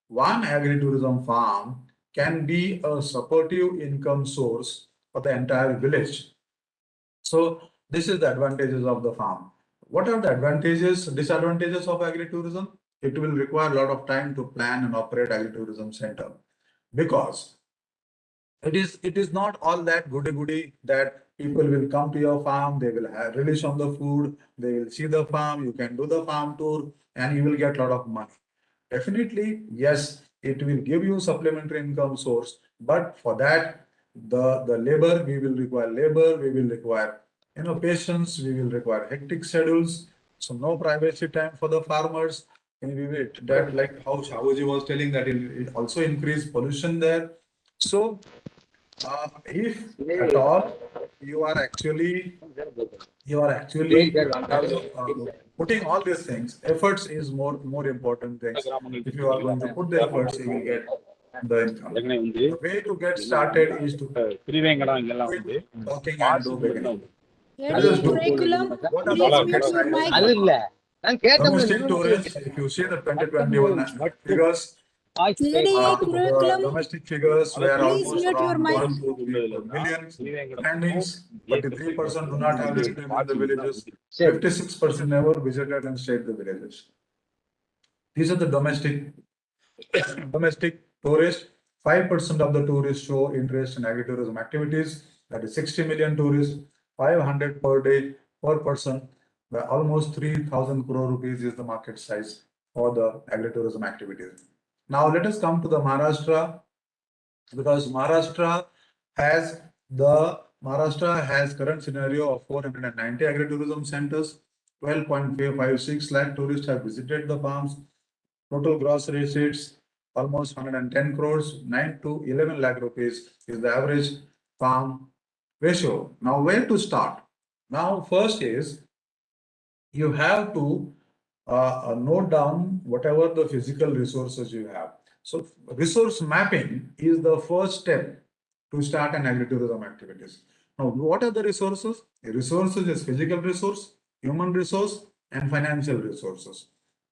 One agritourism farm can be a supportive income source for the entire village. So this is the advantages of the farm. What are the advantages, disadvantages of agritourism? It will require a lot of time to plan and operate agritourism center, because it is not all that goody that people will come to your farm, they will have release on the food, they will see the farm, you can do the farm tour, and you will get a lot of money. Definitely, yes, it will give you supplementary income source, but for that, the labor, we will require patience, we will require hectic schedules, so no privacy time for the farmers. And we will, that, like how Shahuji was telling, that it also increase pollution there. So if at all you are actually putting all these things, efforts is more important things. If you are going to put the efforts, you will get the income. The way to get started is to quit talking and do beginning. Let us do. What are the market sizes? Domestic tourists, if you see the 2021 figures, the domestic figures were almost around 1 to 3 million landings. 43% do not have visited in the villages. 56% never visited and stayed the villages. These are the domestic tourists. 5% of the tourists show interest in agritourism activities. That is 60 million tourists, 500 per day per person. Almost 3,000 crore rupees is the market size for the agritourism activities. Now let us come to the Maharashtra, because Maharashtra has current scenario of 490 agritourism centers. 12.56 lakh tourists have visited the farms. Total gross receipts almost 110 crores. 9 to 11 lakh rupees is the average farm ratio. Now where to start? Now first is you have to note down whatever the physical resources you have. So resource mapping is the first step to start an agritourism activities. Now, what are the resources? The resources is physical resource, human resource, and financial resources.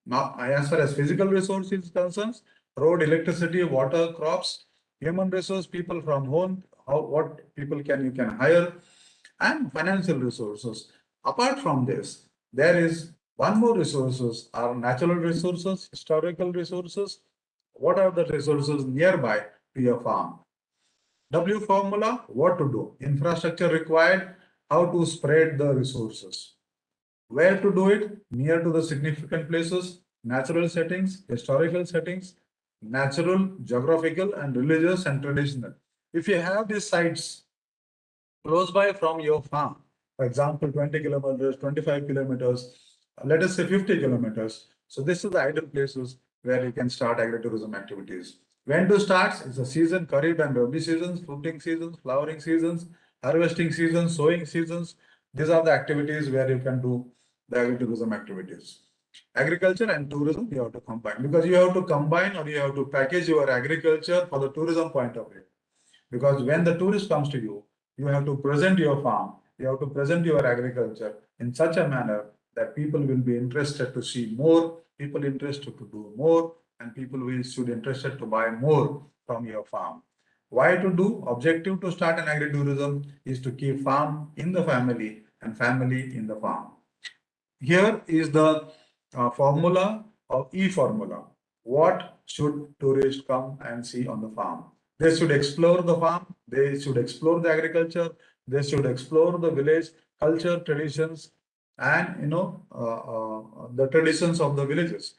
Now, as far as physical resource is concerned, road, electricity, water, crops. Human resource, people from home, what people you can hire, and financial resources. Apart from this, there is one more resources are natural resources, historical resources. What are the resources nearby to your farm? W formula, what to do? Infrastructure required, how to spread the resources. Where to do it? Near to the significant places, natural settings, historical settings, natural, geographical, and religious and traditional. If you have these sites close by from your farm, for example, 20 kilometers, 25 kilometers, let us say 50 kilometers. So this is the ideal places where you can start agritourism activities. When to start? It's a season, Kharif and Rabi seasons, fruiting seasons, flowering seasons, harvesting seasons, sowing seasons. These are the activities where you can do the agritourism activities. Agriculture and tourism, you have to combine, because you have to combine or you have to package your agriculture for the tourism point of view. Because when the tourist comes to you, you have to present your farm, you have to present your agriculture in such a manner that people will be interested to see more, people interested to do more, and people should interested to buy more from your farm. Why to do? Objective to start an agritourism is to keep farm in the family and family in the farm. Here is the formula of E formula. What should tourists come and see on the farm? They should explore the farm, they should explore the agriculture, they should explore the village culture, traditions, and the traditions of the villages.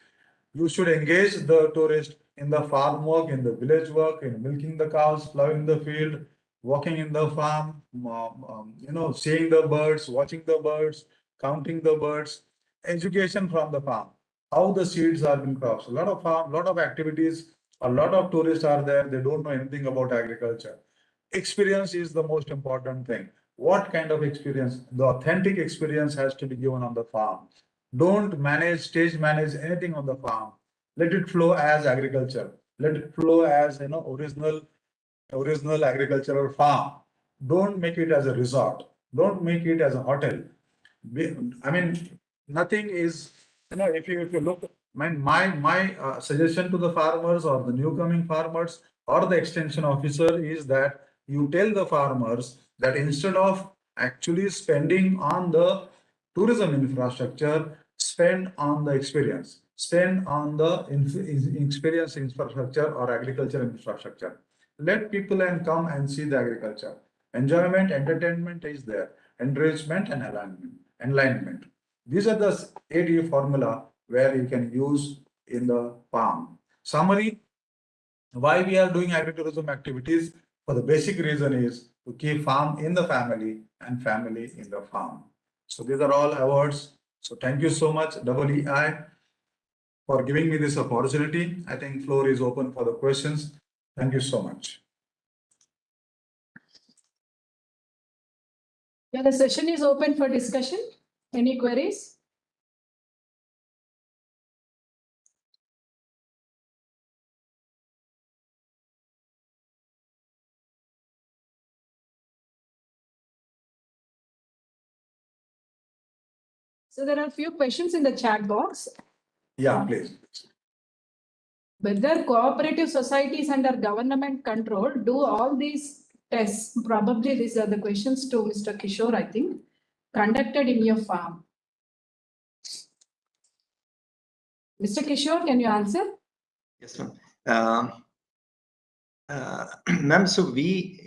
You should engage the tourist in the farm work, in the village work, in milking the cows, plowing the field, walking in the farm, seeing the birds, watching the birds, counting the birds, education from the farm, how the seeds are being cropped. A lot of activities, a lot of tourists are there, they don't know anything about agriculture. Experience is the most important thing. What kind of experience? The authentic experience has to be given on the farm. Don't stage manage anything on the farm. Let it flow as agriculture. Let it flow as original agricultural farm. Don't make it as a resort. Don't make it as a hotel. I mean, nothing is, if you look, my suggestion to the farmers or the new coming farmers or the extension officer is that you tell the farmers that instead of actually spending on the tourism infrastructure, spend on the experience, spend on the experience infrastructure or agriculture infrastructure. Let people and come and see the agriculture. Enjoyment, entertainment is there, enrichment and alignment. These are the AD formula where you can use in the farm. Summary, why we are doing agritourism activities? For the basic reason is to keep farm in the family and family in the farm. So these are all awards. So thank you so much, EEI, for giving me this opportunity. I think floor is open for the questions. Thank you so much. Yeah, the session is open for discussion. Any queries? So there are a few questions in the chat box. Yeah, please. Whether cooperative societies under government control do all these tests, probably these are the questions to Mr. Kishore, I think, conducted in your farm. Mr. Kishore, can you answer? Yes, ma'am. Ma'am, so we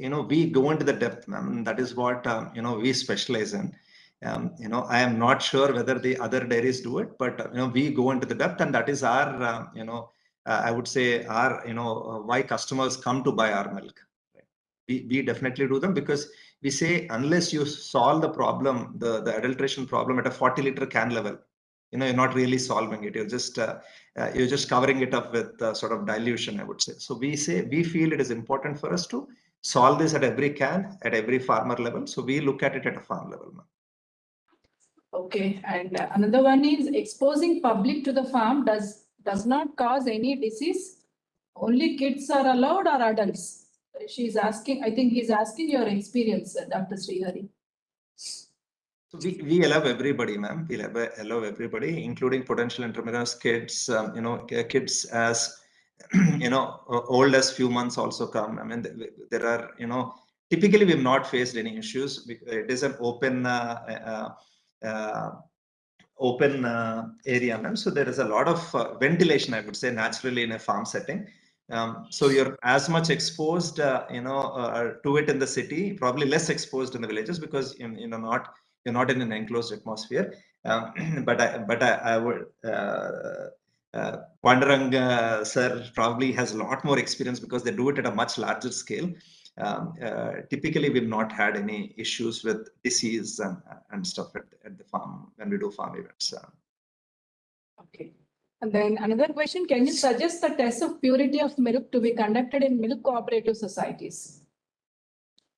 go into the depth, ma'am, and that is what we specialize in. I am not sure whether the other dairies do it, but we go into the depth, and that is our I would say our why customers come to buy our milk. We definitely do them, because we say unless you solve the problem, the adulteration problem at a 40-liter can level, you're not really solving it. You're just covering it up with sort of dilution, I would say. So we feel it is important for us to solve this at every can, at every farmer level. So we look at it at a farm level. Okay, and another one is exposing public to the farm does not cause any disease. Only kids are allowed or adults? She's asking, I think he's asking your experience, Dr. Srihari. So we allow everybody, ma'am. We allow everybody, including potential entrepreneurs, kids, kids as, old as few months also come. I mean, there are, typically we've not faced any issues. It is an open, area, ma'am. So there is a lot of ventilation, I would say, naturally in a farm setting. So you're as much exposed, to it in the city, probably less exposed in the villages, because you're not in an enclosed atmosphere. But I would Pandurang sir probably has a lot more experience, because they do it at a much larger scale. Typically, we've not had any issues with disease and stuff at the farm when we do farm events. Okay. And then another question, can you suggest the test of purity of milk to be conducted in milk cooperative societies?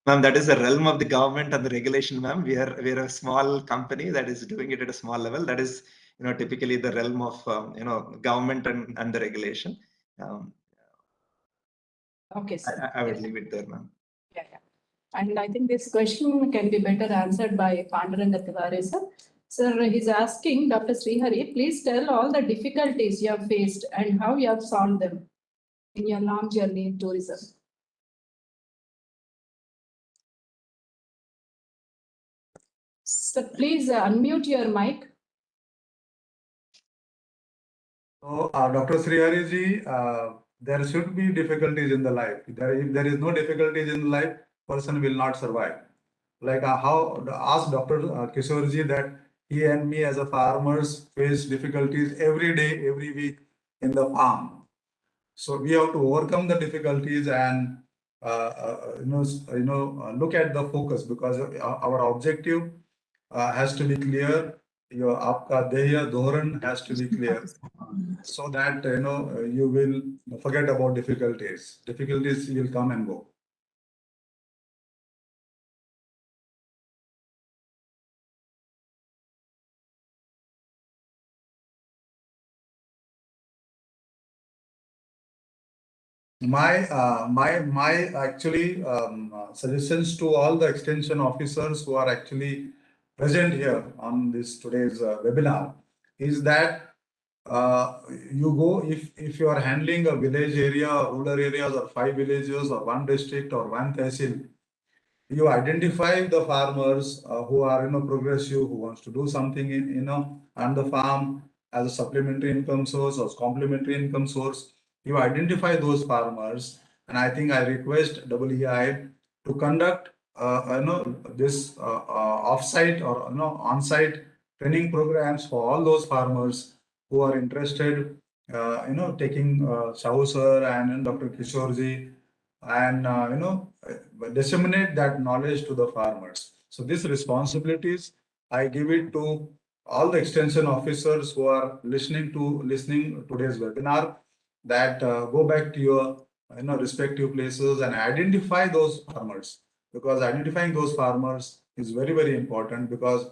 Ma'am, that is the realm of the government and the regulation, ma'am. We are a small company that is doing it at a small level. That is, typically the realm of, government and the regulation. Okay, sir. I would leave it there, ma'am. Yeah. And I think this question can be better answered by Panduranga Tiwari, sir. Sir, he's asking, Dr. Srihari, please tell all the difficulties you have faced and how you have solved them in your long journey in tourism. Sir, please unmute your mic. So, Dr. Srihari ji, there should be difficulties in the life. If there is no difficulties in life, person will not survive. Like ask Dr. Kishore ji that he and me as a farmers face difficulties every day, every week in the farm. So we have to overcome the difficulties and look at the focus, because our objective has to be clear. Your aapka dheya dhoran has to be clear, so that you will forget about difficulties. Difficulties will come and go. My actually suggestions to all the extension officers who are actually present here on this today's webinar is that you go, if you are handling a village area, rural areas, or 5 villages, or 1 district, or 1 tehsil, you identify the farmers who are progressive, who wants to do something on the farm as a supplementary income source or complementary income source. You identify those farmers, and I think I request EEI to conduct this off-site or on-site training programs for all those farmers who are interested, taking Sahu sir and Dr. Kishorji, and disseminate that knowledge to the farmers. So these responsibilities I give it to all the extension officers who are listening today's webinar, that go back to your respective places and identify those farmers, because identifying those farmers is very important, because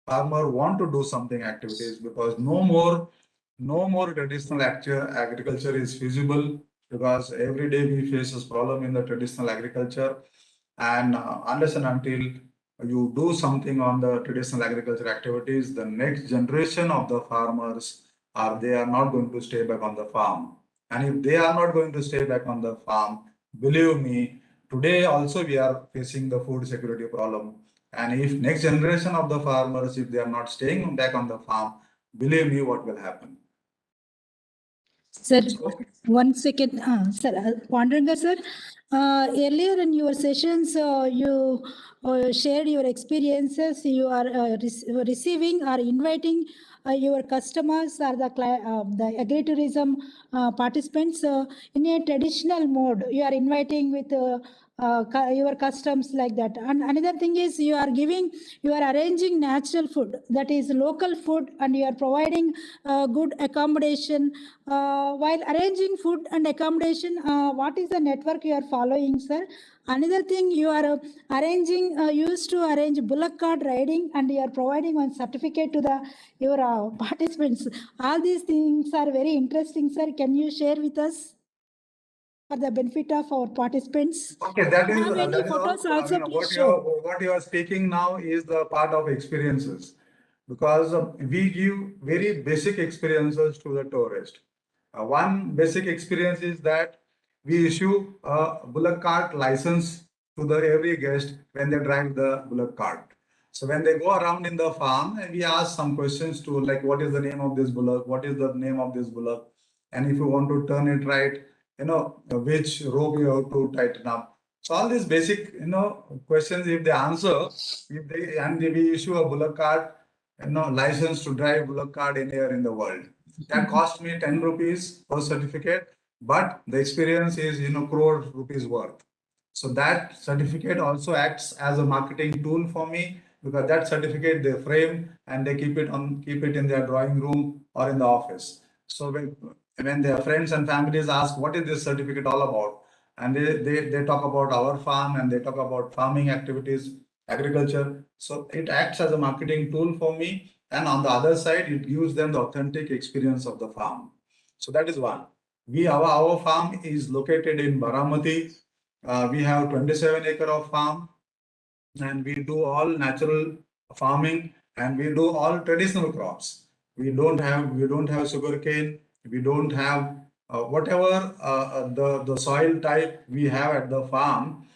farmer want to do something activities, because no more traditional agriculture is feasible, because every day we face this problem in the traditional agriculture. And unless and until you do something on the traditional agriculture activities, the next generation of the farmers they are not going to stay back on the farm. And if they are not going to stay back on the farm, believe me, today also we are facing the food security problem. And if next generation of the farmers, if they are not staying back on the farm, believe me, what will happen? Sir, 1 second. Sir, Panduranga sir, earlier in your sessions, you shared your experiences. You are receiving or inviting your customers or the agritourism participants in a traditional mode. You are inviting with your customs like that. And another thing is you are arranging natural food, that is local food, and you are providing good accommodation. While arranging food and accommodation, what is the network you are following, sir? Another thing, you are used to arrange bullock cart riding, and you are providing one certificate to your participants. All these things are very interesting, sir. Can you share with us for the benefit of our participants? Okay, that is photos also, also please show. what you are speaking now is the part of experiences, because we give very basic experiences to the tourist. One basic experience is that we issue a bullock cart license to every guest when they drive the bullock cart. So when they go around in the farm, we ask some questions to, like, what is the name of this bullock? What is the name of this bullock? And if you want to turn it right, which rope you have to tighten up. So all these basic, questions, if they answer, we issue a bullock cart, license to drive bullock cart anywhere in the world. That cost me 10 rupees per certificate, but the experience is, crore rupees worth. So that certificate also acts as a marketing tool for me, because that certificate they frame and they keep it in their drawing room or in the office. So when their friends and families ask, what is this certificate all about? And they talk about our farm, and they talk about farming activities, agriculture. So it acts as a marketing tool for me. And on the other side, it gives them the authentic experience of the farm. So that is one. Our farm is located in Baramati. We have 27 acre of farm, and we do all natural farming, and we do all traditional crops. We don't have sugarcane. We don't have whatever the soil type we have at the farm.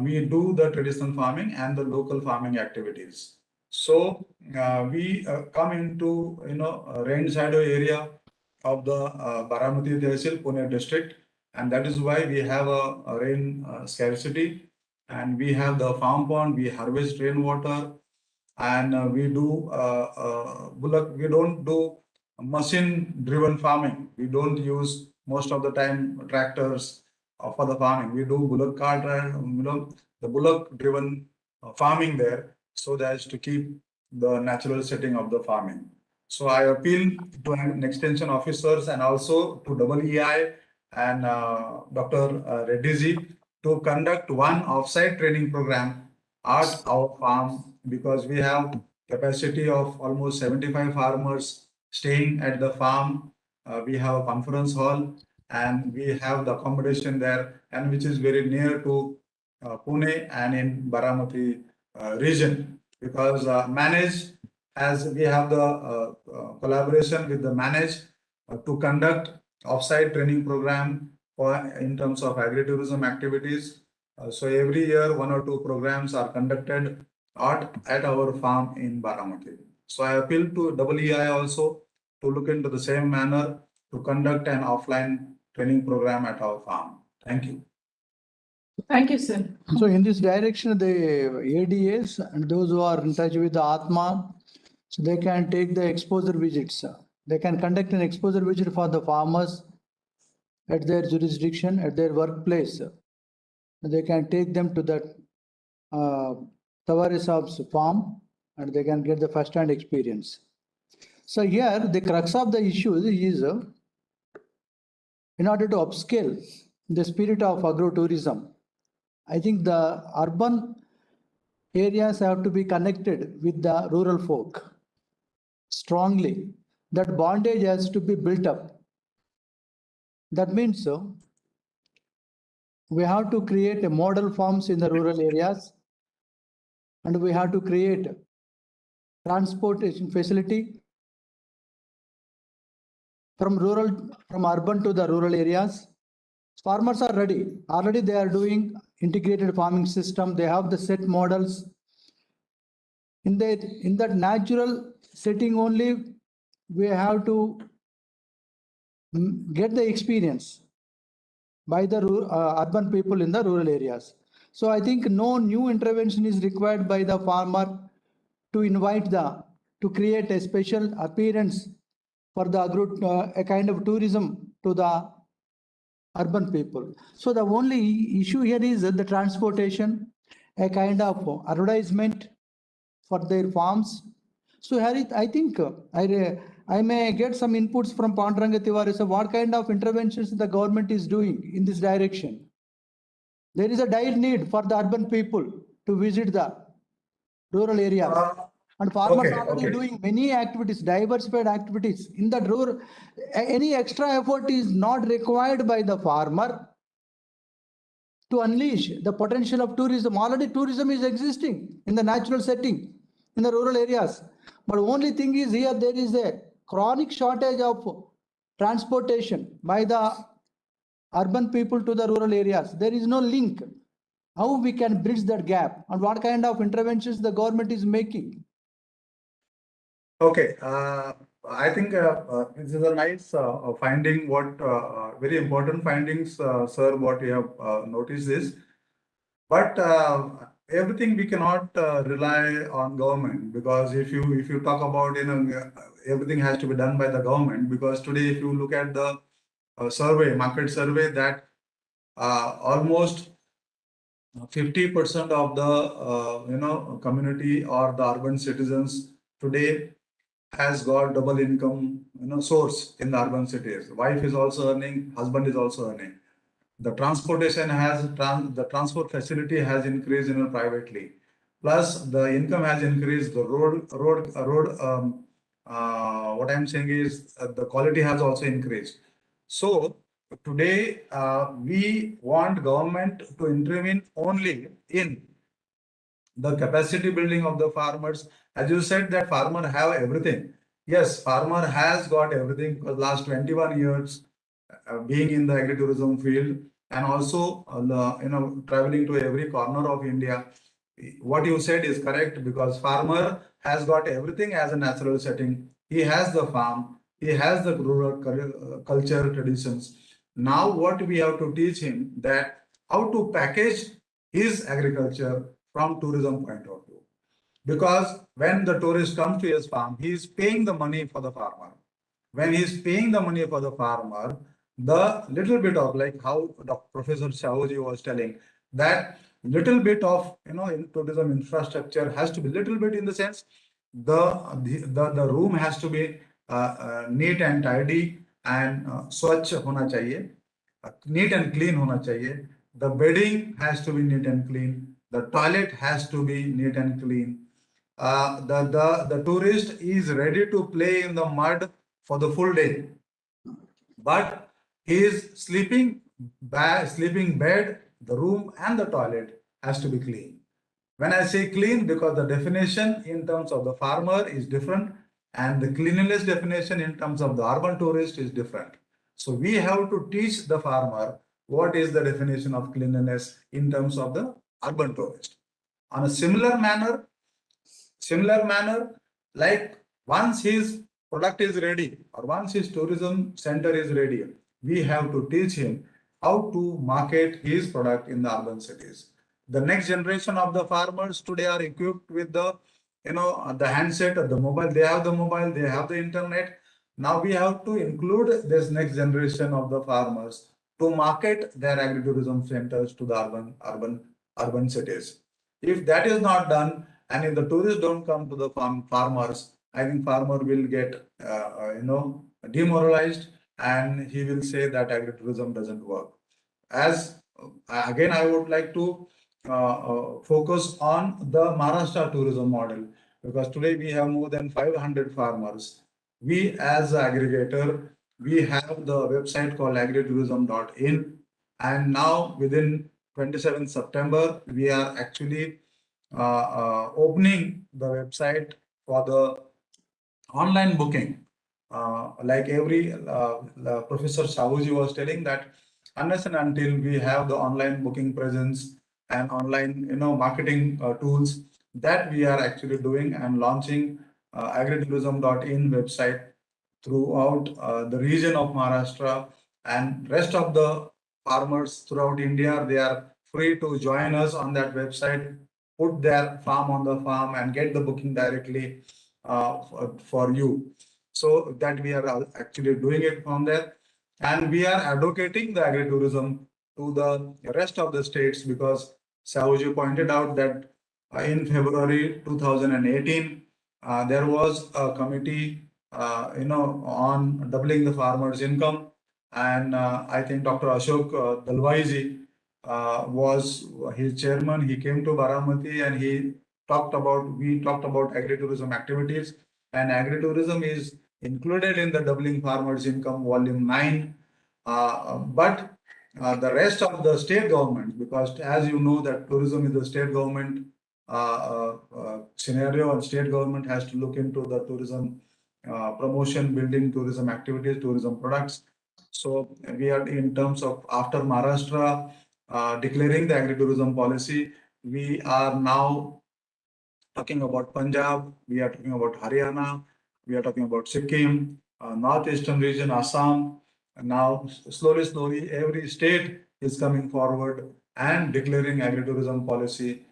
We do the traditional farming and the local farming activities. So we come into a rain shadow area of the Baramati Tehsil, Pune district, and that is why we have a rain scarcity. And we have the farm pond, we harvest rainwater, and we do bullock. We don't do machine driven farming. We don't use most of the time tractors for the farming. We do bullock cart, the bullock driven farming there, so as to keep the natural setting of the farming. So I appeal to an extension officers and also to EEI and Dr. Reddy ji to conduct one offsite training program at our farm, because we have capacity of almost 75 farmers staying at the farm. We have a conference hall, and we have the accommodation there, and which is very near to Pune and in Baramati region, because manage as we have the collaboration with the manage to conduct offsite training program for in terms of agritourism activities. So every year, 1 or 2 programs are conducted at our farm in Baramati. So I appeal to EEI also to look into the same manner to conduct an offline training program at our farm. Thank you. Thank you, sir. So in this direction, the ADAs and those who are in touch with the Atma, so they can take the exposure visits. They can conduct an exposure visit for the farmers at their jurisdiction, at their workplace. They can take them to that Tawari Saab's farm and they can get the first-hand experience. So here, the crux of the issue is in order to upscale the spirit of agrotourism, I think the urban areas have to be connected with the rural folk strongly. That bondage has to be built up. That means we have to create a model farms in the rural areas and we have to create transportation facility from urban to the rural areas. Farmers are ready. Already they are doing integrated farming system. They have the set models. In that natural setting only, we have to get the experience by the urban people in the rural areas. So I think no new intervention is required by the farmer to invite to create a special appearance for the a kind of tourism to the urban people. So the only issue here is the transportation, a kind of advertisement for their farms. So Harry, I think I may get some inputs from Panduranga Tiwari. So what kind of interventions the government is doing in this direction? There is a dire need for the urban people to visit the rural areas. And farmers are already doing many activities, diversified activities. In the rural, any extra effort is not required by the farmer to unleash the potential of tourism. Already tourism is existing in the natural setting in the rural areas. But only thing is here there is a chronic shortage of transportation by the urban people to the rural areas. There is no link. How we can bridge that gap and what kind of interventions the government is making? Okay, I think this is a nice finding. What very important findings, sir? What you have noticed is, but everything we cannot rely on government, because if you talk about everything has to be done by the government, because today if you look at the market survey, that almost 50% of the community or the urban citizens today has got double income source in the urban cities. Wife is also earning, husband is also earning. The transportation the transport facility has increased privately. Plus the income has increased. The road what I'm saying is the quality has also increased. So today we want government to intervene only in the capacity building of the farmers. As you said that farmer have everything. Yes, farmer has got everything because last 21 years being in the agritourism field and also traveling to every corner of India. What you said is correct, because farmer has got everything as a natural setting. He has the farm, he has the rural culture traditions. Now what we have to teach him that how to package his agriculture from tourism point of view. Because when the tourist comes to his farm, he is paying the money for the farmer. When he is paying the money for the farmer, the little bit of, like how Professor Shahuji was telling, that little bit of in tourism infrastructure has to be little bit, in the sense the room has to be neat and tidy and swachh hona chahiye, neat and clean hona chahiye. The bedding has to be neat and clean. The toilet has to be neat and clean. The tourist is ready to play in the mud for the full day, but his sleeping bed, the room and the toilet has to be clean. When I say clean, because the definition in terms of the farmer is different and the cleanliness definition in terms of the urban tourist is different. So we have to teach the farmer what is the definition of cleanliness in terms of the urban tourist. On a similar manner, like once his product is ready or once his tourism center is ready, we have to teach him how to market his product in the urban cities. The next generation of the farmers today are equipped with the, the handset or the mobile. They have the mobile, they have the internet. Now we have to include this next generation of the farmers to market their agritourism centers to the urban cities. If that is not done, and if the tourists don't come to the farmers, I think farmer will get, demoralized, and he will say that agritourism doesn't work. As again, I would like to focus on the Maharashtra tourism model, because today we have more than 500 farmers. We as an aggregator, we have the website called agritourism.in, and now within 27th September, we are actually opening the website for the online booking. Like Professor Sahuji was telling, that unless and until we have the online booking presence and online, marketing tools, that we are actually doing and launching agritourism.in website throughout the region of Maharashtra, and rest of the farmers throughout India. They are free to join us on that website, put their farm on the farm and get the booking directly for you. So that we are actually doing it from there. And we are advocating the agritourism to the rest of the states, because Sahuji pointed out that in February 2018, there was a committee, on doubling the farmers' income. And I think Dr. Ashok Dalwaiji was his chairman. He came to Baramati and we talked about agritourism activities, and agritourism is included in the doubling farmers' income volume 9. But the rest of the state government, because as you know that tourism is the state government scenario, and state government has to look into the tourism promotion, building tourism activities, tourism products. So we are, in terms of after Maharashtra declaring the agritourism policy, we are now talking about Punjab, we are talking about Haryana, we are talking about Sikkim, northeastern region, Assam. And now slowly, every state is coming forward and declaring agritourism policy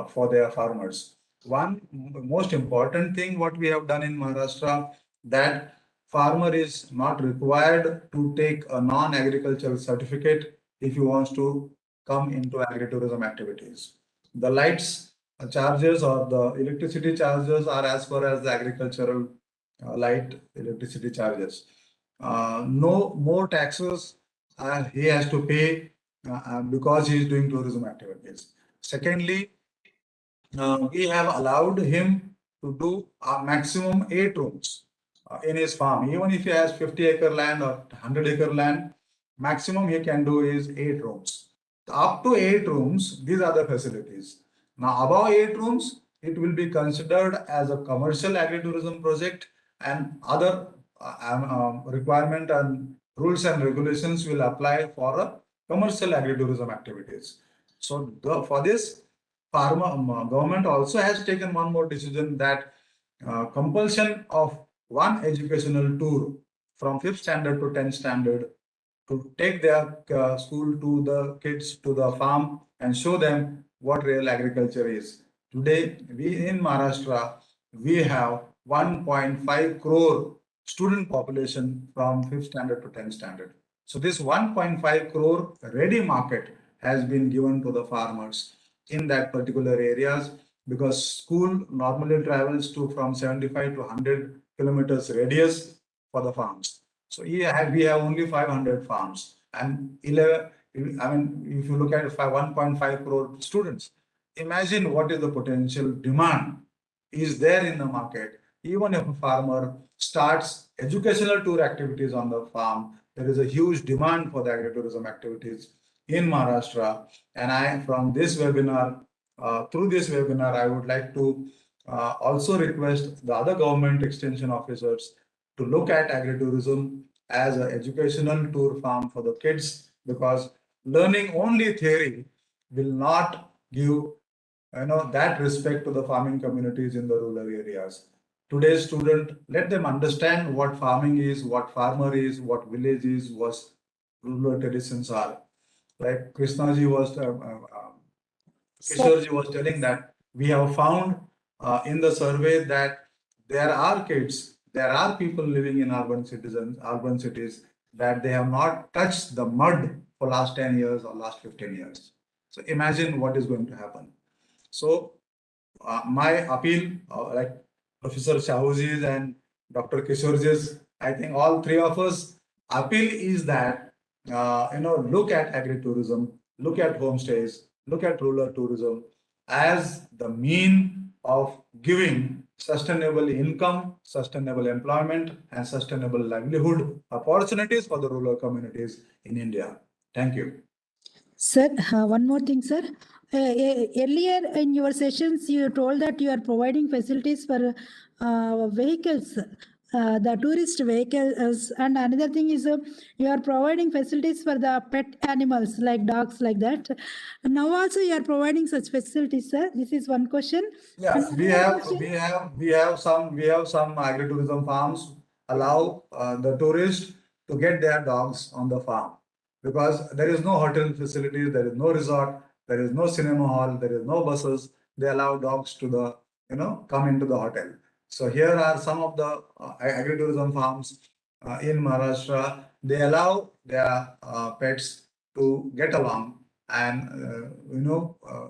for their farmers. One most important thing what we have done in Maharashtra, that farmer is not required to take a non-agricultural certificate if he wants to come into agritourism activities. The lights charges or the electricity charges are as far as the agricultural light electricity charges. No more taxes he has to pay because he is doing tourism activities. Secondly, we have allowed him to do a maximum 8 rooms in his farm. Even if he has 50-acre land or 100-acre land, maximum he can do is 8 rooms. Up to 8 rooms, these are the facilities. Now, above 8 rooms, it will be considered as a commercial agritourism project, and other requirement and rules and regulations will apply for a commercial agritourism activities. So for this, government also has taken one more decision, that compulsion of one educational tour from 5th standard to 10th standard to take their school to the kids to the farm and show them what real agriculture is. Today, we in Maharashtra, we have 1.5 crore student population from 5th standard to 10th standard. So this 1.5 crore ready market has been given to the farmers in that particular areas, because school normally travels to from 75 to 100 kilometers radius for the farms. So we have only 500 farms, and 11, I mean, if you look at 1.5 crore students, imagine what is the potential demand is there in the market. Even if a farmer starts educational tour activities on the farm, there is a huge demand for the agritourism activities in Maharashtra. And from this webinar, through this webinar, I would like to also request the other government extension officers to look at agritourism as an educational tour farm for the kids, because learning only theory will not give that respect to the farming communities in the rural areas. Today's student, let them understand what farming is, what farmer is, what village is, what rural traditions are. Like Krishnaji was Kishorji was telling that we have found in the survey that there are kids, there are people living in urban cities, that they have not touched the mud for last 10 years or last 15 years. So imagine what is going to happen. So my appeal, like Professor Shahuji's and Dr. Kishorji's, I think all three of us appeal is that, look at agritourism, look at homestays, look at rural tourism as the mean of giving sustainable income, sustainable employment, and sustainable livelihood opportunities for the rural communities in India. Thank you. Sir, one more thing, sir. Earlier in your sessions, you told that you are providing facilities for vehicles, the tourist vehicles, and another thing is you are providing facilities for the pet animals like dogs, like that. Now also you are providing such facilities, sir. This is one question. Yes, And we another have question- we have some agritourism farms allow the tourists to get their dogs on the farm, because there is no hotel facilities, there is no resort, there is no cinema hall, there is no buses. They allow dogs to the come into the hotel. So here are some of the agritourism farms in Maharashtra. They allow their pets to get along and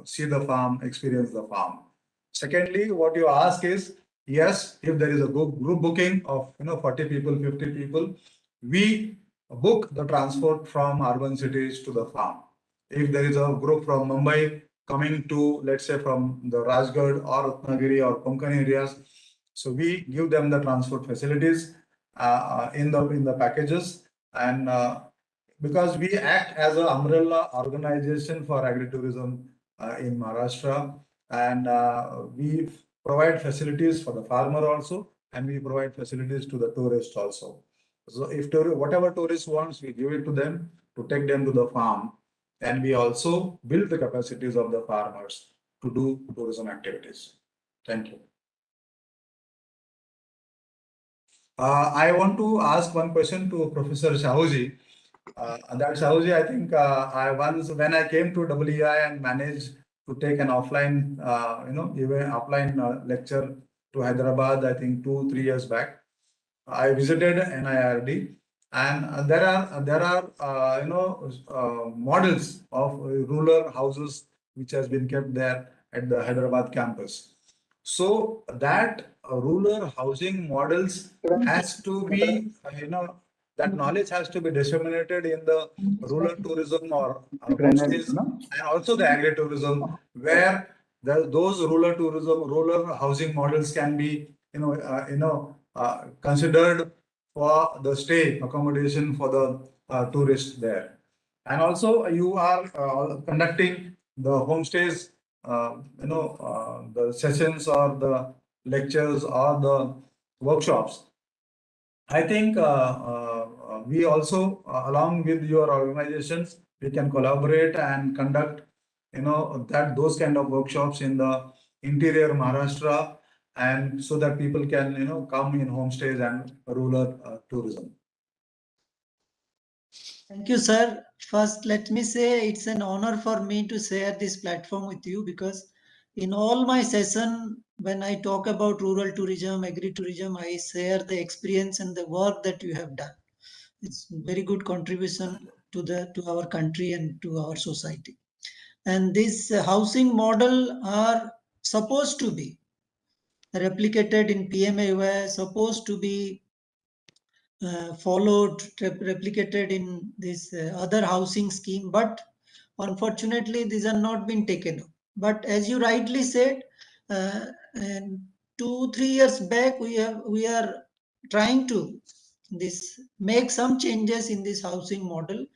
see the farm, experience the farm. Secondly, what you ask is, yes, if there is a group booking of 40 people, 50 people, we book the transport from urban cities to the farm. If there is a group from Mumbai coming to, let's say, from the Rajgarh or Ratnagiri or Konkan areas, so we give them the transport facilities in the packages, and because we act as an umbrella organization for agritourism in Maharashtra, and we provide facilities for the farmer also, and we provide facilities to the tourist also. So if whatever tourist wants, we give it to them to take them to the farm, and we also build the capacities of the farmers to do tourism activities. Thank you. I want to ask one question to Professor Shahuji. That Shahuji, I think I once, when I came to WEI and managed to take an offline, even offline lecture to Hyderabad, I think 2-3 years back, I visited NIRD, and there are models of rural houses which has been kept there at the Hyderabad campus. So that rural housing models has to be, that knowledge has to be disseminated in the rural tourism or homestays, and also the agritourism, where those rural housing models can be, considered for the stay accommodation for the tourists there. And also you are conducting the homestays, the sessions or the lectures or the workshops. I think we also, along with your organizations, we can collaborate and conduct, those kind of workshops in the interior Maharashtra, and so that people can, come in homestays and rural tourism. Thank you, sir. First, let me say it's an honor for me to share this platform with you, because in all my session, when I talk about rural tourism, agri-tourism, I share the experience and the work that you have done. It's very good contribution to our country and to our society. And this housing model are supposed to be replicated in PMAY, supposed to be followed, replicated in this other housing scheme, but unfortunately these are not been taken up. But as you rightly said, and 2-3 years back, we are trying to make some changes in this housing model,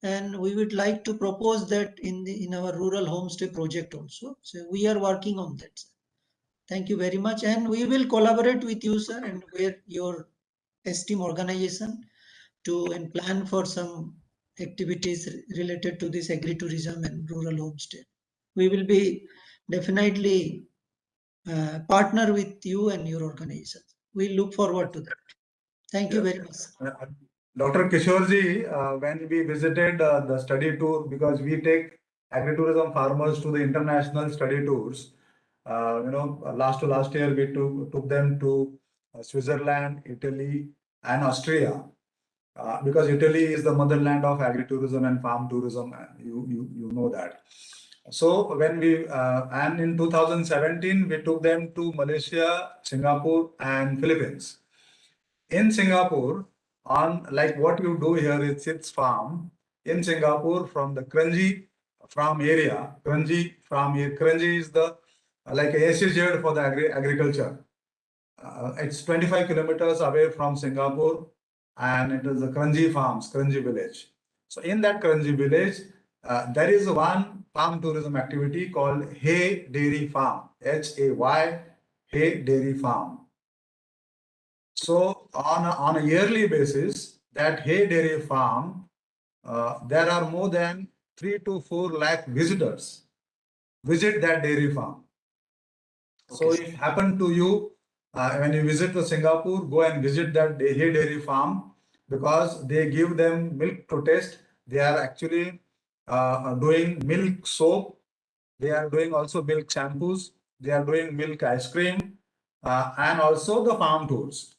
and we would like to propose that in our rural homestay project also. So we are working on that, sir. Thank you very much, and we will collaborate with you, sir, and with your esteemed organization and plan for some activities related to this agritourism and rural homestay. We will be definitely partner with you and your organization. We look forward to that. Thank you very much, sir. Dr. Kishorji, when we visited the study tour, because we take agritourism farmers to the international study tours, last year we took them to Switzerland, Italy, and Austria, because Italy is the motherland of agritourism and farm tourism. You know that. So when and in 2017 we took them to Malaysia, Singapore, and Philippines. In Singapore, on like what you do here, it's farm. In Singapore, from the Kranji farm area, Kranji is the like a SEZ for the agriculture. It's 25 kilometers away from Singapore, and it is the Kranji farms, Kranji village. So in that Kranji village, there is one farm tourism activity called Hay Dairy Farm, HAY, Hay Dairy Farm. So on a yearly basis, that Hay Dairy Farm, there are more than 3 to 4 lakh visitors visit that dairy farm. So if happen to you, when you visit to Singapore, go and visit that Hay Dairy Farm, because they give them milk to taste. They are actually doing milk soap. They are doing also milk shampoos. They are doing milk ice cream, and also the farm tours.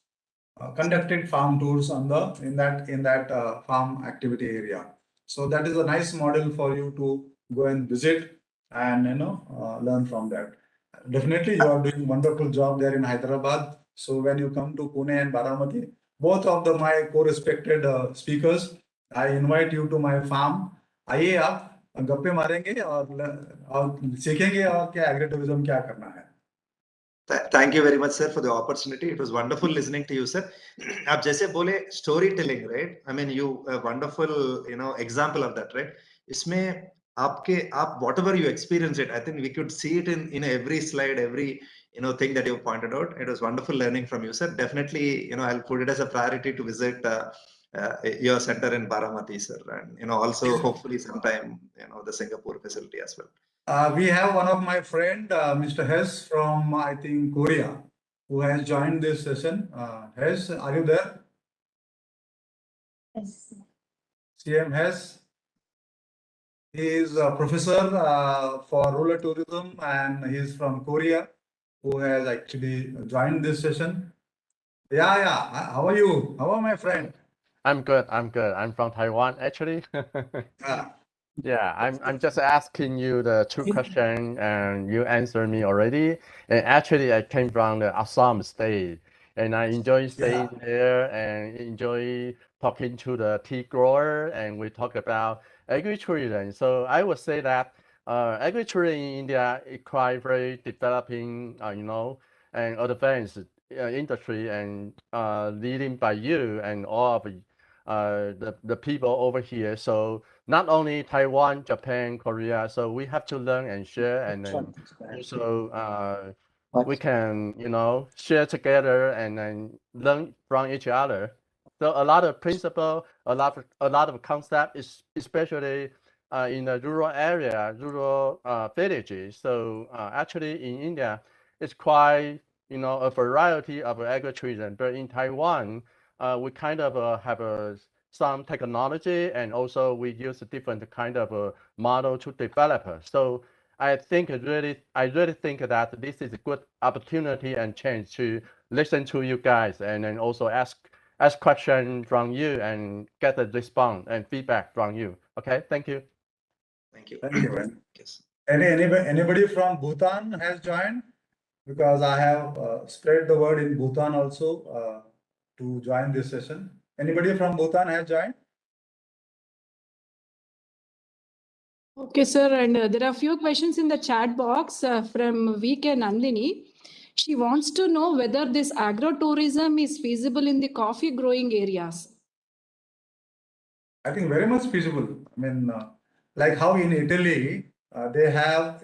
Conducted farm tours on in that farm activity area. So that is a nice model for you to go and visit and learn from that. Definitely, you are doing wonderful job there in Hyderabad. So when you come to Pune and Baramati, both of my co-respected speakers, I invite you to my farm. आइए आप गप्पे मारेंगे और सीखेंगे और क्या एग्रीटूरिज्म क्या करना है. Thank you very much, sir, for the opportunity. It was wonderful listening to you, sir. आप जैसे बोले storytelling, right? I mean, you a wonderful, example of that, right? इसमें आप whatever you experience it, I think we could see it in every slide, every thing that you pointed out. It was wonderful learning from you, sir. Definitely, I'll put it as a priority to visit your center in Baramati, sir, and also hopefully sometime the Singapore facility as well. We have one of my friend, Mr. Hess from, I think, Korea, who has joined this session. Hess, are you there? Yes. CM Hess. He is a professor for rural tourism, and he is from Korea, who has actually joined this session. Yeah. How are you? How are my friend? I'm good. I'm from Taiwan, actually. Yeah, I'm just asking you the two questions, and you answered me already. And actually, I came from the Assam state, and I enjoy staying there and enjoy talking to the tea grower, and we talk about agritourism. So I would say that agritourism in India is quite very developing, and advanced industry, and leading by you and all of the people over here. So not only Taiwan, Japan, Korea. So we have to learn and share, and then also we can, share together and then learn from each other. So a lot of principle, a lot of concept, is especially in the rural area, rural villages. So actually in India, it's quite, a variety of agritourism. But in Taiwan, we kind of have some technology, and also we use a different kind of model to develop. So I really think that this is a good opportunity and chance to listen to you guys, and then also ask questions from you and get a response and feedback from you. Okay, thank you. Thank you. Thank you, man. Yes. Anybody from Bhutan has joined? Because I have spread the word in Bhutan also to join this session. Anybody from Bhutan has joined? Okay, sir. And there are a few questions in the chat box from VK Nandini. She wants to know whether this agro-tourism is feasible in the coffee growing areas. I think very much feasible. I mean, like how in Italy, they have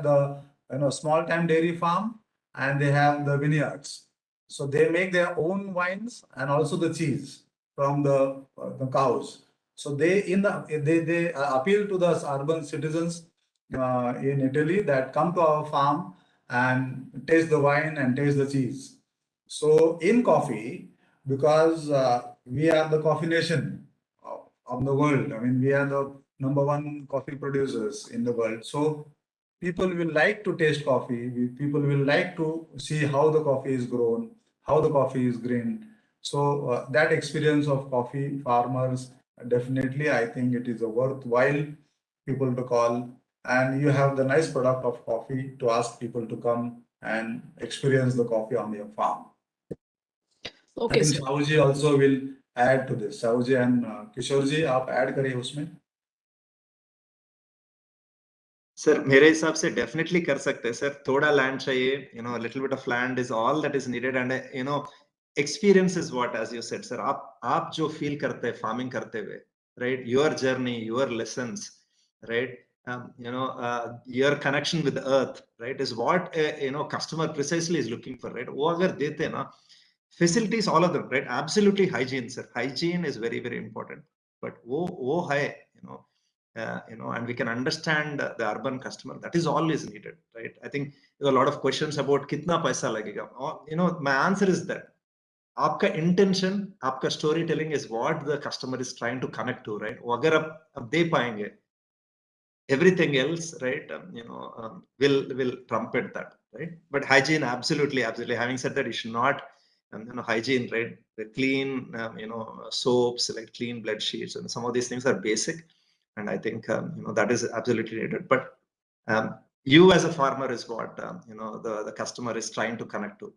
the small time dairy farm and they have the vineyards. So they make their own wines and also the cheese from the cows. So they appeal to the urban citizens in Italy that come to our farm and taste the wine and taste the cheese. So in coffee, because we are the coffee nation of the world. I mean, we are the number one coffee producers in the world. So people will like to taste coffee. People will like to see how the coffee is grown, how the coffee is grown. So that experience of coffee farmers, definitely, I think it is a worthwhile people to call. And you have the nice product of coffee to ask people to come and experience the coffee on your farm. I think Sahuji also will add to this. Sahuji and Kishore ji, आप add करिए उसमें. Sir मेरे हिसाब से definitely कर सकते हैं sir. थोड़ा लैंड चाहिए, little bit of land is all that is needed. And experience is what, as you said sir, आप जो फील करते हैं फार्मिंग करते हुए, right, your journey, your lessons, right, your connection with the earth, right, is what customer precisely is looking for, right? वो अगर देते हैं ना, facilities, all of them, right, absolutely hygiene sir, hygiene is very very important, but वो है, and we can understand the urban customer, that is all is needed, right? I think there are a lot of questions about कितना पैसा लगेगा. My answer is that आपका intention, आपका storytelling is what the customer is trying to connect to, right? वो अगर आप दे पाएंगे, everything else, right, will trumpet that, right? But hygiene, absolutely. Having said that, you should not, hygiene, right, the clean, soaps, like clean bed sheets, and some of these things are basic, and I think that is absolutely needed. But you as a farmer is what the customer is trying to connect to.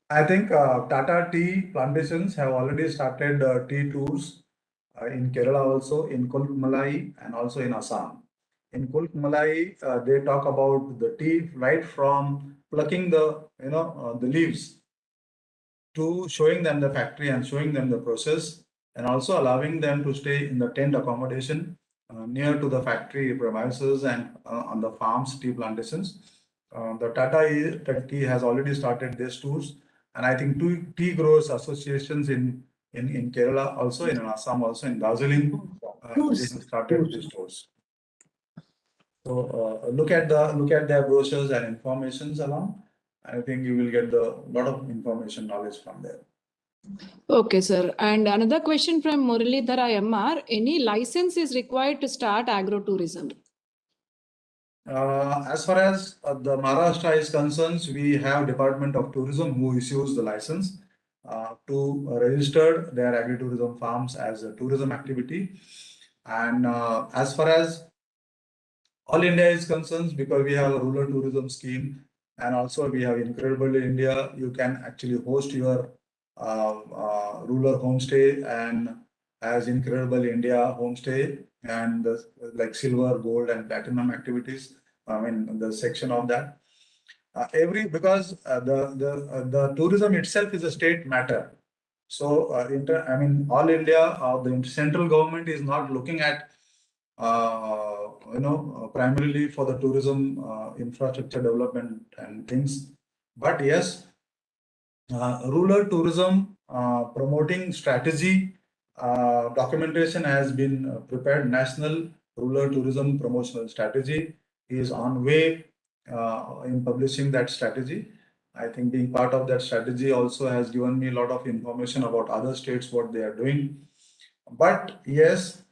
I think Tata Tea Plantations have already started tea tours in Kerala also, in Kulk Malai, and also in Assam. In Kulk Malai, they talk about the tea right from plucking the leaves to showing them the factory and showing them the process, and also allowing them to stay in the tent accommodation near to the factory premises and on the farms, tea plantations. The Tata Tea has already started these tours, and I think two tea growers associations in Kerala, also in Assam, also in Darjeeling, they have started these tours. So look at their brochures and informations along. I think you will get a lot of information, knowledge from there. Okay, sir. And another question from Muralidhara MR. Any license is required to start agrotourism? As far as the Maharashtra is concerned, we have Department of Tourism who issues the license to register their agritourism farms as a tourism activity. And as far as all India is concerned, because we have a rural tourism scheme, and also we have Incredible India, you can actually host your rural homestay and as Incredible India homestay, and like silver, gold, and platinum activities. I mean, the section of that. Because the tourism itself is a state matter. So all India, the central government is not looking at primarily for the tourism infrastructure development and things. But yes, rural tourism promoting strategy documentation has been prepared. National Rural Tourism Promotional Strategy is on way in publishing that strategy. I think being part of that strategy also has given me a lot of information about other states, what they are doing. But yes,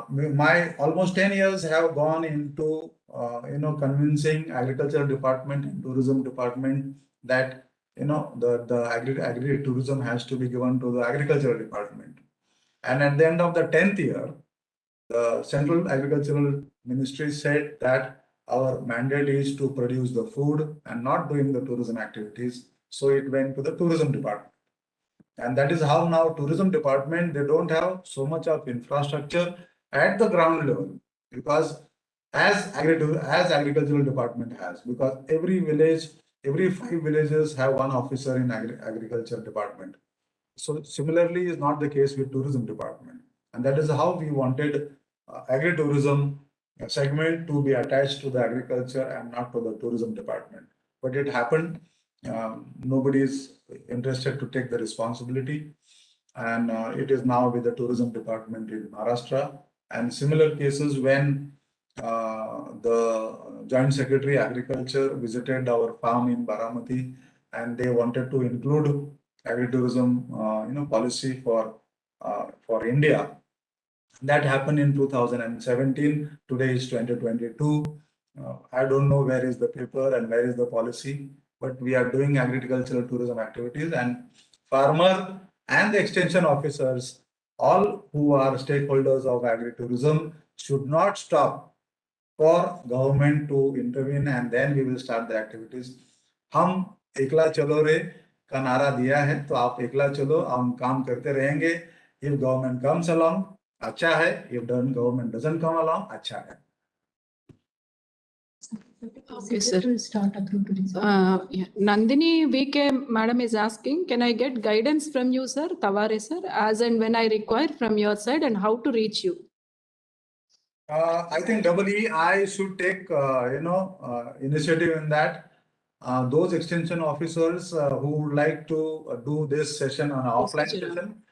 my almost 10 years have gone into convincing agriculture department and tourism department that the agri tourism has to be given to the agricultural department. And at the end of the 10th year, the Central Agricultural Ministry said that our mandate is to produce the food and not doing the tourism activities. So it went to the tourism department. And that is how now tourism department, they don't have so much of infrastructure at the ground level, because as agricultural department has, because every village, every 5 villages have one officer in agriculture department. So similarly is not the case with tourism department. And that is how we wanted agri-tourism segment to be attached to the agriculture and not to the tourism department. But it happened. Nobody is interested to take the responsibility. And it is now with the tourism department in Maharashtra. And similar cases when the Joint Secretary Agriculture visited our farm in Baramati and they wanted to include agri-tourism policy for India. That happened in 2017. Today is 2022. I don't know where is the paper and where is the policy, but we are doing agricultural tourism activities, and farmer and the extension officers, all who are stakeholders of agri-tourism, should not stop for government to intervene, and then we will start the activities. हम एकला चलो रे का नारा दिया है, तो आप एकला चलो, हम काम करते रहेंगे. If government comes along, अच्छा है. If government doesn't come along, अच्छा है. Okay, sir. Yeah. Nandini VK madam is asking, can I get guidance from you, sir, Taware sir, as and when I require from your side, and how to reach you? I think EEI should take initiative in that. Those extension officers who would like to do this session on offline session,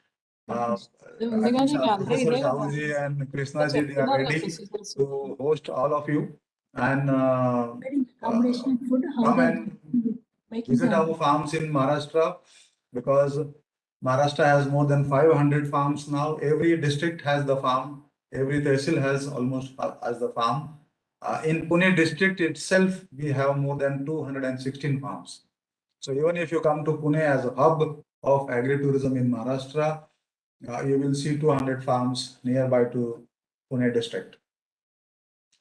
Professor Shahuji and Krishna ji, they are ready to host all of you and come and visit our farms in Maharashtra, because Maharashtra has more than 500 farms now. Every district has the farm. Every tehsil has almost as the farm. In Pune district itself, we have more than 216 farms. So even if you come to Pune as a hub of agri-tourism in Maharashtra, you will see 200 farms nearby to Pune district.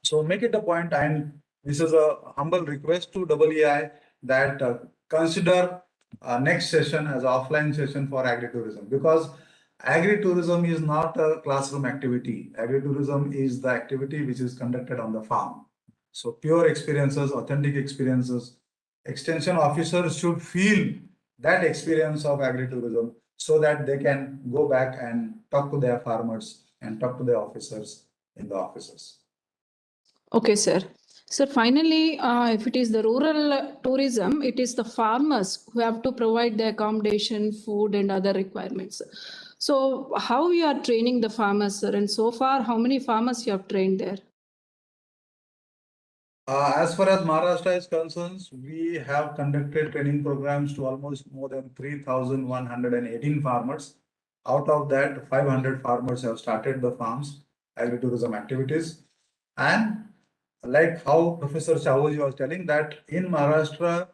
So make it a point, and this is a humble request to EEI that consider next session as offline session for agri-tourism, because agri-tourism is not a classroom activity. Agri-tourism is the activity which is conducted on the farm. So pure experiences, authentic experiences. Extension officers should feel that experience of agri-tourism so that they can go back and talk to their farmers and talk to their officers in the offices. Okay, sir. So finally, if it is the rural tourism, it is the farmers who have to provide the accommodation, food, and other requirements. So how you are training the farmers, sir? And so far, how many farmers you have trained there? As far as Maharashtra is concerned, we have conducted training programs to almost more than 3,118 farmers. Out of that, 500 farmers have started the farms, agri-tourism activities. And like how Professor Shahuji was telling, that in Maharashtra,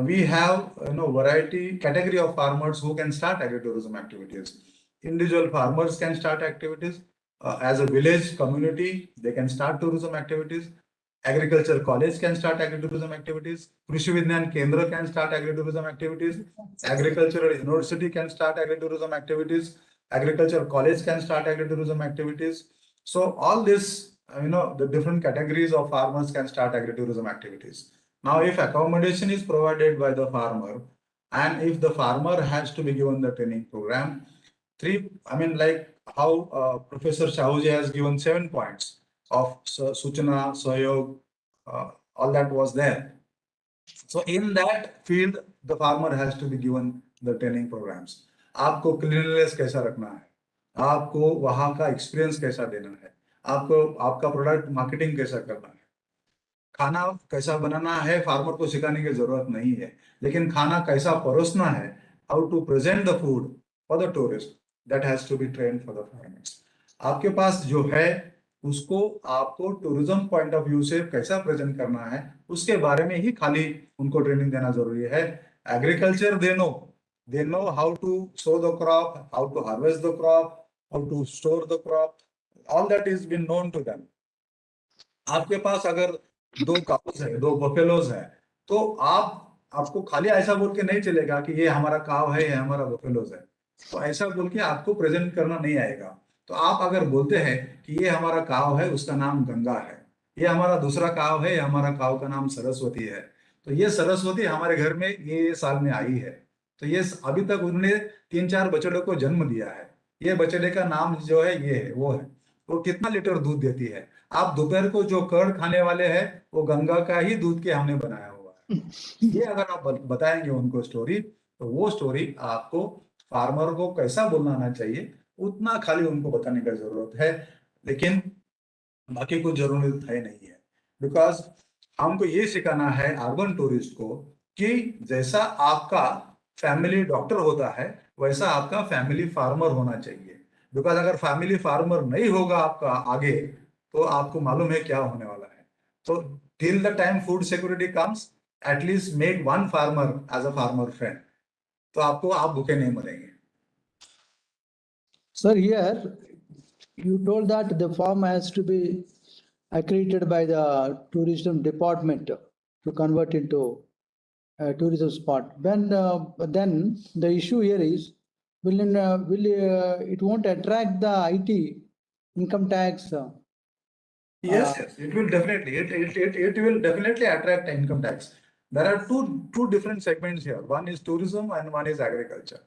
we have variety category of farmers who can start agri-tourism activities. Individual farmers can start activities. As a village community, they can start tourism activities. Agriculture college can start agri-tourism activities. Krishi Vigyan Kendra can start agri-tourism activities. Agricultural university can start agri-tourism activities. Agriculture college can start agri-tourism activities. So all this, the different categories of farmers can start agri-tourism activities. Now, if accommodation is provided by the farmer, and if the farmer has to be given the training program, like how Professor Shahuji has given 7 points of Suchana, Sahayog, all that was there. So in that field, the farmer has to be given the training programs. आपको cleanliness कैसा रखना है, आपको वहाँ का experience कैसा देना है, आपको आपका product marketing कैसा करना है, खाना कैसा बनाना है, फार्मर को सिखाने की जरूरत नहीं है, लेकिन खाना कैसा परोसना है, how to present the food for the tourist, that has to be trained for the farmers. आपके पास जो है उसको आपको टूरिज्म पॉइंट ऑफ व्यू से कैसा प्रेजेंट करना है, उसके बारे में ही खाली उनको ट्रेनिंग देना जरूरी है. Agriculture they know how to sow the crop, how to harvest the crop, how to store the crop, all that is been known to them. आपके पास अगर 2 काउस है, 2 बफेलोज है, तो आपको खाली ऐसा बोल के नहीं चलेगा कि ये हमारा काव है, ये हमारा बफेलोज है. तो ऐसा बोल के आपको प्रेजेंट करना नहीं आएगा. तो आप अगर बोलते हैं कि ये हमारा काव है, उसका नाम गंगा है, ये हमारा दूसरा काव है, ये हमारा काव का नाम सरस्वती है, तो ये सरस्वती हमारे घर में ये साल में आई है, तो ये अभी तक उन्होंने 3-4 बछड़ों को जन्म दिया है, ये बछड़े का नाम जो है ये है वो है, वो कितना लीटर दूध देती है। आप दोपहर को जो कर्ड खाने वाले हैं वो गंगा का ही दूध के हमने बनाया हुआ है। ये अगर आप बताएंगे उनको स्टोरी, तो वो स्टोरी आपको फार्मर को कैसा बोलना आना चाहिए उतना खाली उनको बताने का जरूरत है, लेकिन बाकी कुछ जरूरत है नहीं है। बिकॉज हमको ये सिखाना है अर्बन टूरिस्ट को कि जैसा आपका फैमिली डॉक्टर होता है वैसा आपका फैमिली फार्मर होना चाहिए। बिकॉज अगर फैमिली फार्मर नहीं होगा आपका आगे, तो आपको मालूम है क्या होने वाला है। तो till the time food security comes, at least make one farmer as a farmer friend, तो आपको आप भूखे नहीं मरेंगे। Sir, here you told that the farm has to be accredited by the tourism department to convert into a tourism spot. Then the issue here is, it won't attract the IT income tax? Yes, it will definitely. It will definitely attract income tax. There are two different segments here. One is tourism and one is agriculture.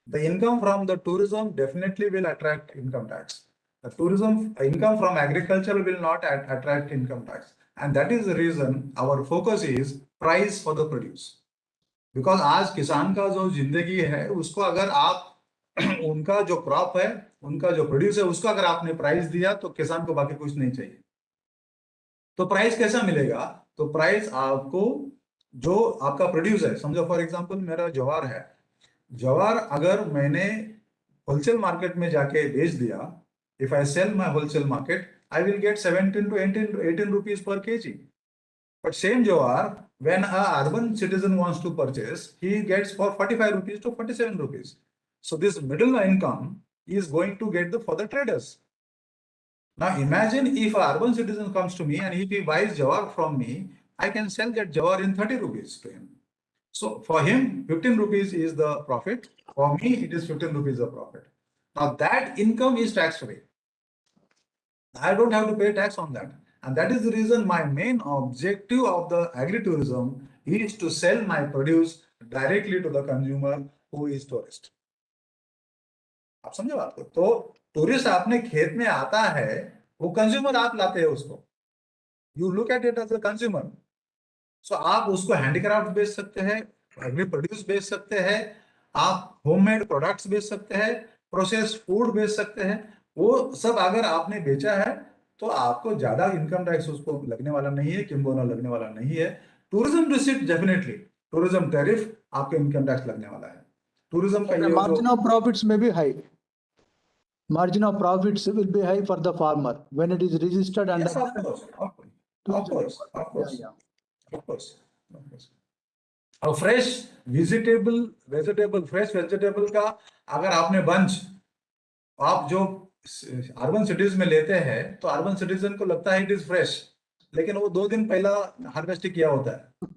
The income from the tourism definitely will attract income tax. The tourism income from agriculture will not attract income tax. And that is the reason our focus is price for the produce. Because आज किसान का जो जिंदगी है उसको अगर आप उनका जो क्रॉप है, उनका जो प्रोड्यूस है, उसको अगर आपने प्राइस दिया तो किसान को बाकी कुछ नहीं चाहिए। तो प्राइस कैसा मिलेगा? तो प्राइस आपको जो आपका प्रोड्यूस है, समझो फॉर एग्जांपल मेरा ज्वार है, ज्वार अगर मैंने होलसेल मार्केट में जाके बेच दिया, if I sell my wholesale market, I will get 17 to 18 rupees per kg. But same jowar, when a urban citizen wants to purchase, he gets for 45 rupees to 47 rupees. So this middle income is going to get for the traders. Now imagine if an urban citizen comes to me and if he buys jowar from me, I can sell that jowar in 30 rupees to him. So for him, 15 rupees is the profit. For me, it is 15 rupees of profit. Now that income is tax free. I don't have to pay tax on that. And that is the reason my main objective of the agritourism is to sell my produce directly to the consumer who is tourist. आप समझे बात को? तो tourist आपने खेत में आता है, वो कंज्यूमर आप लाते हैं उसको. You look at it as a consumer. So आप उसको हैंडीक्राफ्ट बेच सकते हैं, एग्री प्रोड्यूस बेच सकते हैं, आप होममेड प्रोडक्ट्स बेच सकते हैं, प्रोसेस्ड फूड बेच सकते हैं. वो सब अगर आपने बेचा है तो आपको ज्यादा इनकम टैक्स उसको लगने वाला नहीं है, किम्बोना लगने वाला नहीं है. Tourism receipt definitely, tourism tariff आपको इनकम टैक्स लगने वाला है. टूरिज्म का margin of profits may be high. Margin of profits will be high for the farmer when it is registered under. Yes, of course. और fresh vegetable का अगर आपने bunch आप जो अर्बन सिटीज में लेते हैं तो अर्बन सिटीजन को लगता है इट इज फ्रेश, लेकिन वो 2 दिन पहला हार्वेस्ट किया होता है.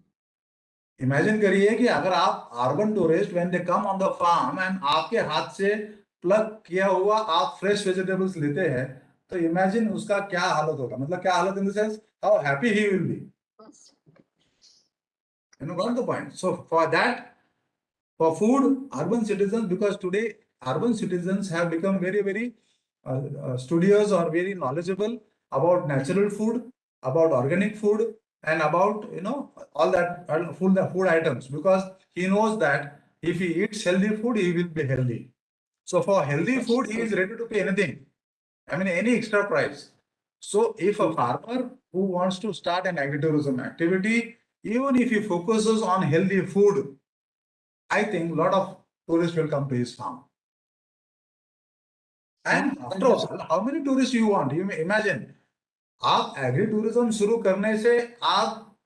इमेजिन करिए कि अगर आप urban tourist when they come on the farm and आपके हाथ से प्लग किया हुआ आप फ्रेश वेजिटेबल्स लेते हैं, तो इमेजिन उसका क्या हालत होगा. मतलब क्या हालत in the sense how happy he will be. You know, got the point. So for that, for food, urban citizens, because today urban citizens have become very studious or very knowledgeable about natural food, about organic food, and about all that food items, because he knows that if he eats healthy food, he will be healthy. So for healthy food, he is ready to pay anything. I mean, any extra price. So if a farmer who wants to start an agritourism activity, even if he focuses on healthy food, I think a lot of tourists will come to his farm. And after all, how many tourists you want? You may imagine, आप agritourism शुरू करने से आप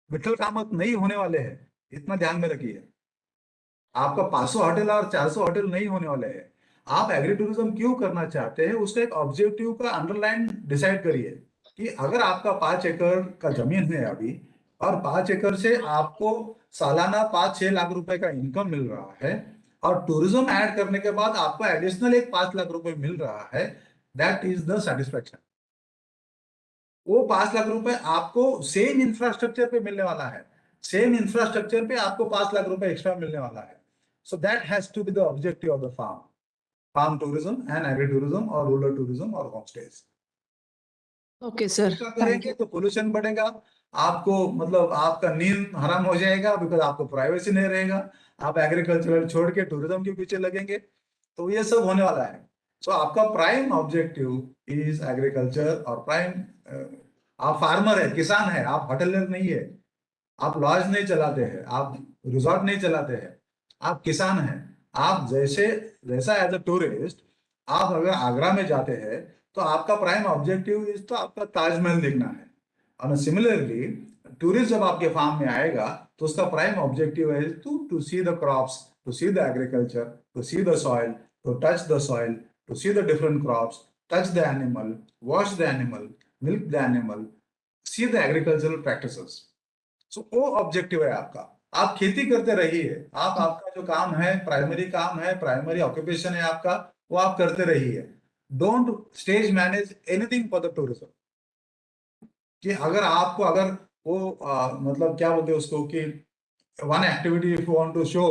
विठल कामत नहीं होने वाले हैं, इतना ध्यान में रखिए. आपका 500 होटल और 400 होटल नहीं होने वाले हैं. आप एग्रीटूरिज्म क्यों करना चाहते हैं, उसका एक ऑब्जेक्टिव का अंडरलाइन डिसाइड करिए कि अगर आपका 5 एकड़ का जमीन है अभी और 5 एकड़ से आपको सालाना 5-6 लाख रुपए का इनकम मिल रहा है और टूरिज्म ऐड करने के बाद आपको एडिशनल एक 5 लाख रुपए मिल रहा है, दैट इज द सेटिस्फैक्शन. वो 5 लाख रुपए आपको सेम इंफ्रास्ट्रक्चर पे मिलने वाला है, सेम इंफ्रास्ट्रक्चर पे आपको 5 लाख रुपए एक्स्ट्रा मिलने वाला है. So that has to be the objective of the farm tourism and agritourism or rural tourism or homestays. Okay, sir. करेंगे तो पोल्यूशन बढ़ेगा, आपको मतलब आपका नींद हराम हो जाएगा, बिकॉज आपको प्राइवेसी नहीं रहेगा, आप एग्रीकल्चरल छोड़ के टूरिज्म के पीछे लगेंगे, तो ये सब होने वाला है. सो आपका प्राइम ऑब्जेक्टिव इज एग्रीकल्चर और प्राइम आप फार्मर है, किसान है, आप होटलर नहीं है, आप लॉज नहीं चलाते हैं, आप रिजॉर्ट नहीं चलाते हैं, आप किसान हैं. आप जैसा एज अ टूरिस्ट आप अगर आगरा में जाते हैं तो आपका प्राइम ऑब्जेक्टिव इज तो आपका ताजमहल देखना है. और सिमिलरली टूरिस्ट जब आपके फार्म में आएगा तो उसका प्राइम ऑब्जेक्टिव है to see the crops, to see the agriculture, to see the soil, to touch the soil, to see the different crops, touch the animal, wash the animal, milk the animal, see the agricultural practices. So वो objective है आपका. आप खेती करते रहिए, आपका जो काम है प्राइमरी काम है, प्राइमरी ऑक्यूपेशन है आपका, वो आप करते रहिए. Don't stage manage anything for the tourism. कि अगर वो मतलब क्या बोलते हैं उसको कि one activity if you want to show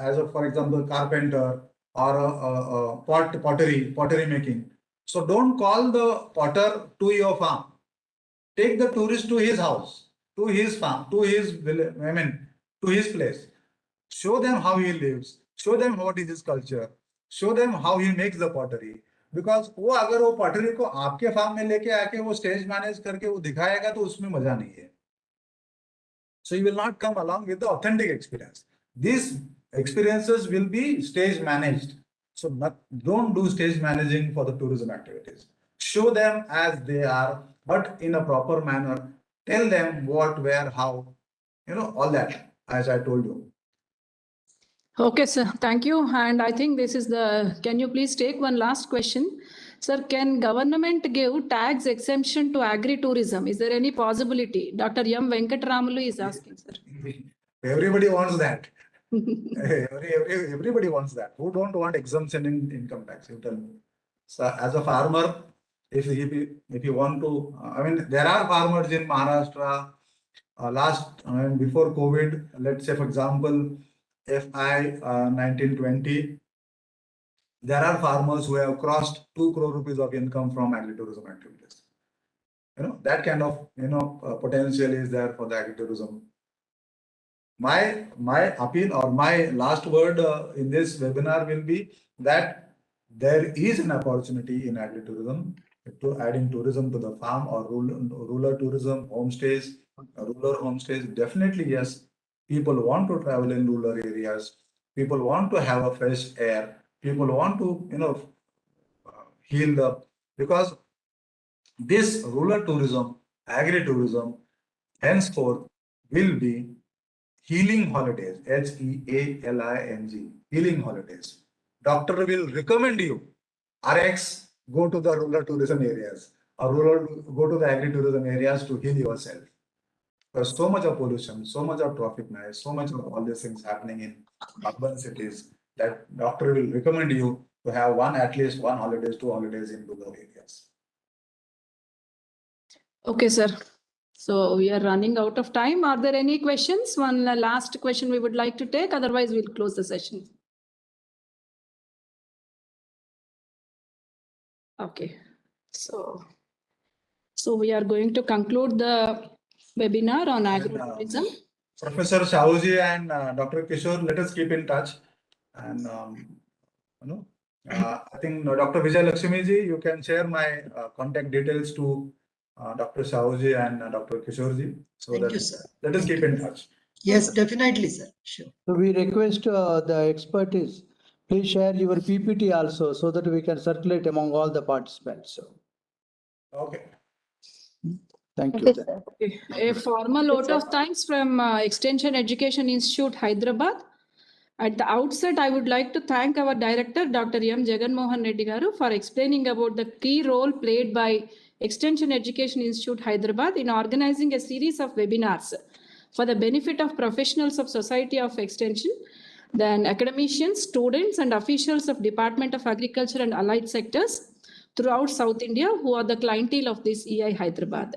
as a for example carpenter और pottery making, so don't call the potter to your farm. Take the tourist to his house, to his farm, to his village, to his place. Show them how he lives, show them what is his culture, show them how he makes the pottery. Because वो अगर वो pottery को आपके farm में लेके आके वो stage manage करके वो दिखाएगा तो उसमें मजा नहीं है. So you will not come along with the authentic experience. These experiences will be stage managed. So don't do stage managing for the tourism activities. Show them as they are, but in a proper manner. Tell them what, where, how, all that, as I told you. Okay, sir. Thank you. And I think this is can you please take one last question? Sir, can government give tax exemption to agri-tourism? Is there any possibility? Dr. M. Venkatramulu is asking, sir. Everybody wants that. Everybody wants that. Who don't want exemption in income tax? You tell me. So as a farmer, if you want to, there are farmers in Maharashtra, before COVID, let's say for example, FY 1920, there are farmers who have crossed 2 crore rupees of income from agritourism activities. That kind of potential is there for the agritourism. My appeal or my last word in this webinar will be that there is an opportunity in agritourism to adding tourism to the farm or rural tourism, homestays, rural homestays. Definitely, yes. People want to travel in rural areas. People want to have a fresh air. People want to, heal because this rural tourism, agri-tourism, henceforth will be healing holidays, HEALING, healing holidays. Doctor will recommend you, RX, go to the rural tourism areas or go to the agri-tourism areas to heal yourself. There's so much of pollution, so much of traffic noise, so much of all these things happening in urban cities that doctor will recommend you to have at least one holidays, 2 holidays in rural areas. Okay, sir. So we are running out of time. Are there any questions? One last question we would like to take. Otherwise, we'll close the session. Okay. So we are going to conclude the webinar on agritourism. Professor Shahuji and Dr. Kishore, let us keep in touch. And I think Dr. Vijay Lakshmi ji, you can share my contact details to Dr. Shahuji and Dr. Kishore ji. So Thank you, sir. Let us keep in touch. Yes, definitely, sir. Sure. So we request the expertise, please share your PPT also so that we can circulate among all the participants. So. Okay. Thank you. Okay. A formal vote of thanks from Extension Education Institute, Hyderabad. At the outset, I would like to thank our director, Dr. M. Jagan Mohan Reddy Garu, for explaining about the key role played by Extension Education Institute, Hyderabad in organizing a series of webinars for the benefit of professionals of Society of Extension, then academicians, students, and officials of Department of Agriculture and allied sectors throughout South India who are the clientele of this EI Hyderabad.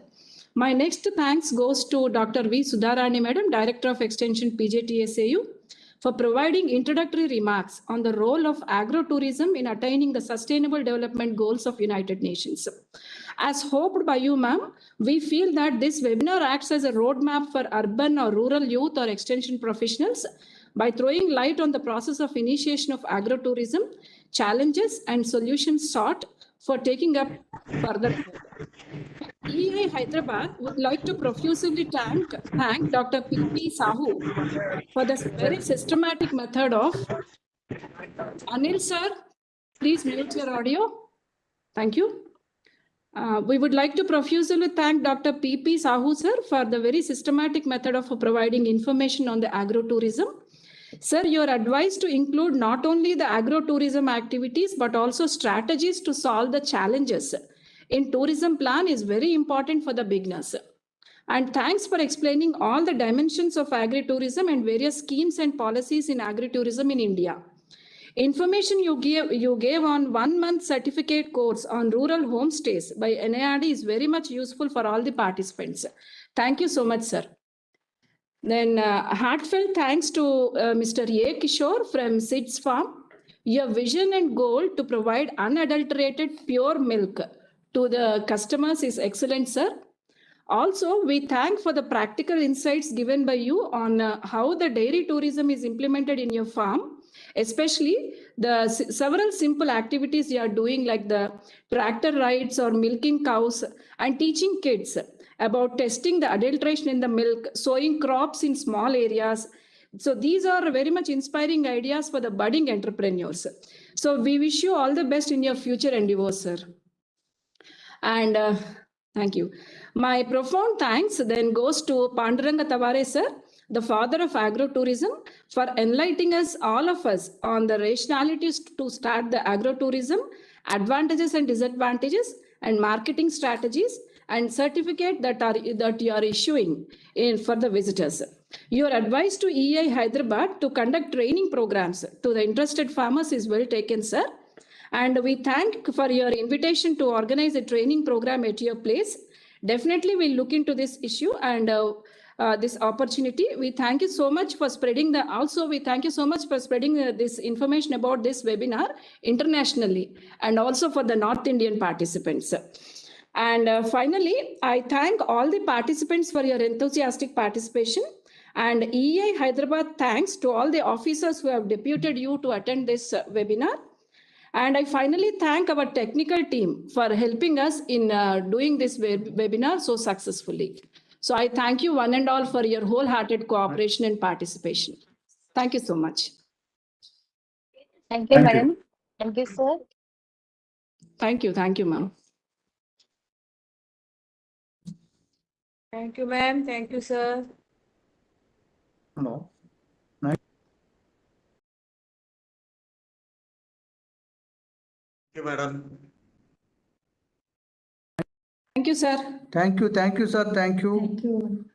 My next thanks goes to Dr. V. Sudharani Madam, Director of Extension, PJTSAU, for providing introductory remarks on the role of agro-tourism in attaining the Sustainable Development Goals of United Nations. As hoped by you, ma'am, we feel that this webinar acts as a roadmap for urban or rural youth or extension professionals by throwing light on the process of initiation of agro-tourism, challenges and solutions sought for taking up further. EEI Hyderabad would like to profusely thank Dr. P.P. Sahu for the very systematic method of... Anil sir, please mute your audio. Thank you. We would like to profusely thank Dr. P.P. Sahu sir for the very systematic method of providing information on the agro-tourism. Sir, you are advised to include not only the agro-tourism activities, but also strategies to solve the challenges in tourism plan is very important for the beginners. And thanks for explaining all the dimensions of agri-tourism and various schemes and policies in agri-tourism in India. Information you gave on 1 month certificate course on rural homestays by NIRD is very much useful for all the participants. Thank you so much, sir. Then heartfelt thanks to Mr. A. Kishore from SIDS Farm. Your vision and goal to provide unadulterated pure milk to the customers is excellent, sir. Also, we thank for the practical insights given by you on how the dairy tourism is implemented in your farm, especially the several simple activities you are doing like the tractor rides or milking cows and teaching kids about testing the adulteration in the milk, sowing crops in small areas. So these are very much inspiring ideas for the budding entrepreneurs. So we wish you all the best in your future endeavors, sir. And thank you. My profound thanks then goes to Panduranga Taware, sir, the father of agro-tourism, for enlightening us, all of us, on the rationalities to start the agro-tourism, advantages and disadvantages, and marketing strategies, and certificate that you are issuing for the visitors. Your advice to EEI Hyderabad to conduct training programs to the interested farmers is well taken, sir. And we thank for your invitation to organize a training program at your place. Definitely we'll look into this issue and this opportunity. We thank you so much for spreading we thank you so much for spreading this information about this webinar internationally and also for the North Indian participants. And finally, I thank all the participants for your enthusiastic participation. And EEI Hyderabad thanks to all the officers who have deputed you to attend this webinar. And I finally thank our technical team for helping us in doing this webinar so successfully. So I thank you one and all for your wholehearted cooperation and participation. Thank you so much. Thank you, madam. Thank you, sir. Thank you, ma'am. Thank you, ma'am. Thank you, sir. Hello. Thank you, madam. Thank you, sir. Thank you, sir. Thank you. Thank you.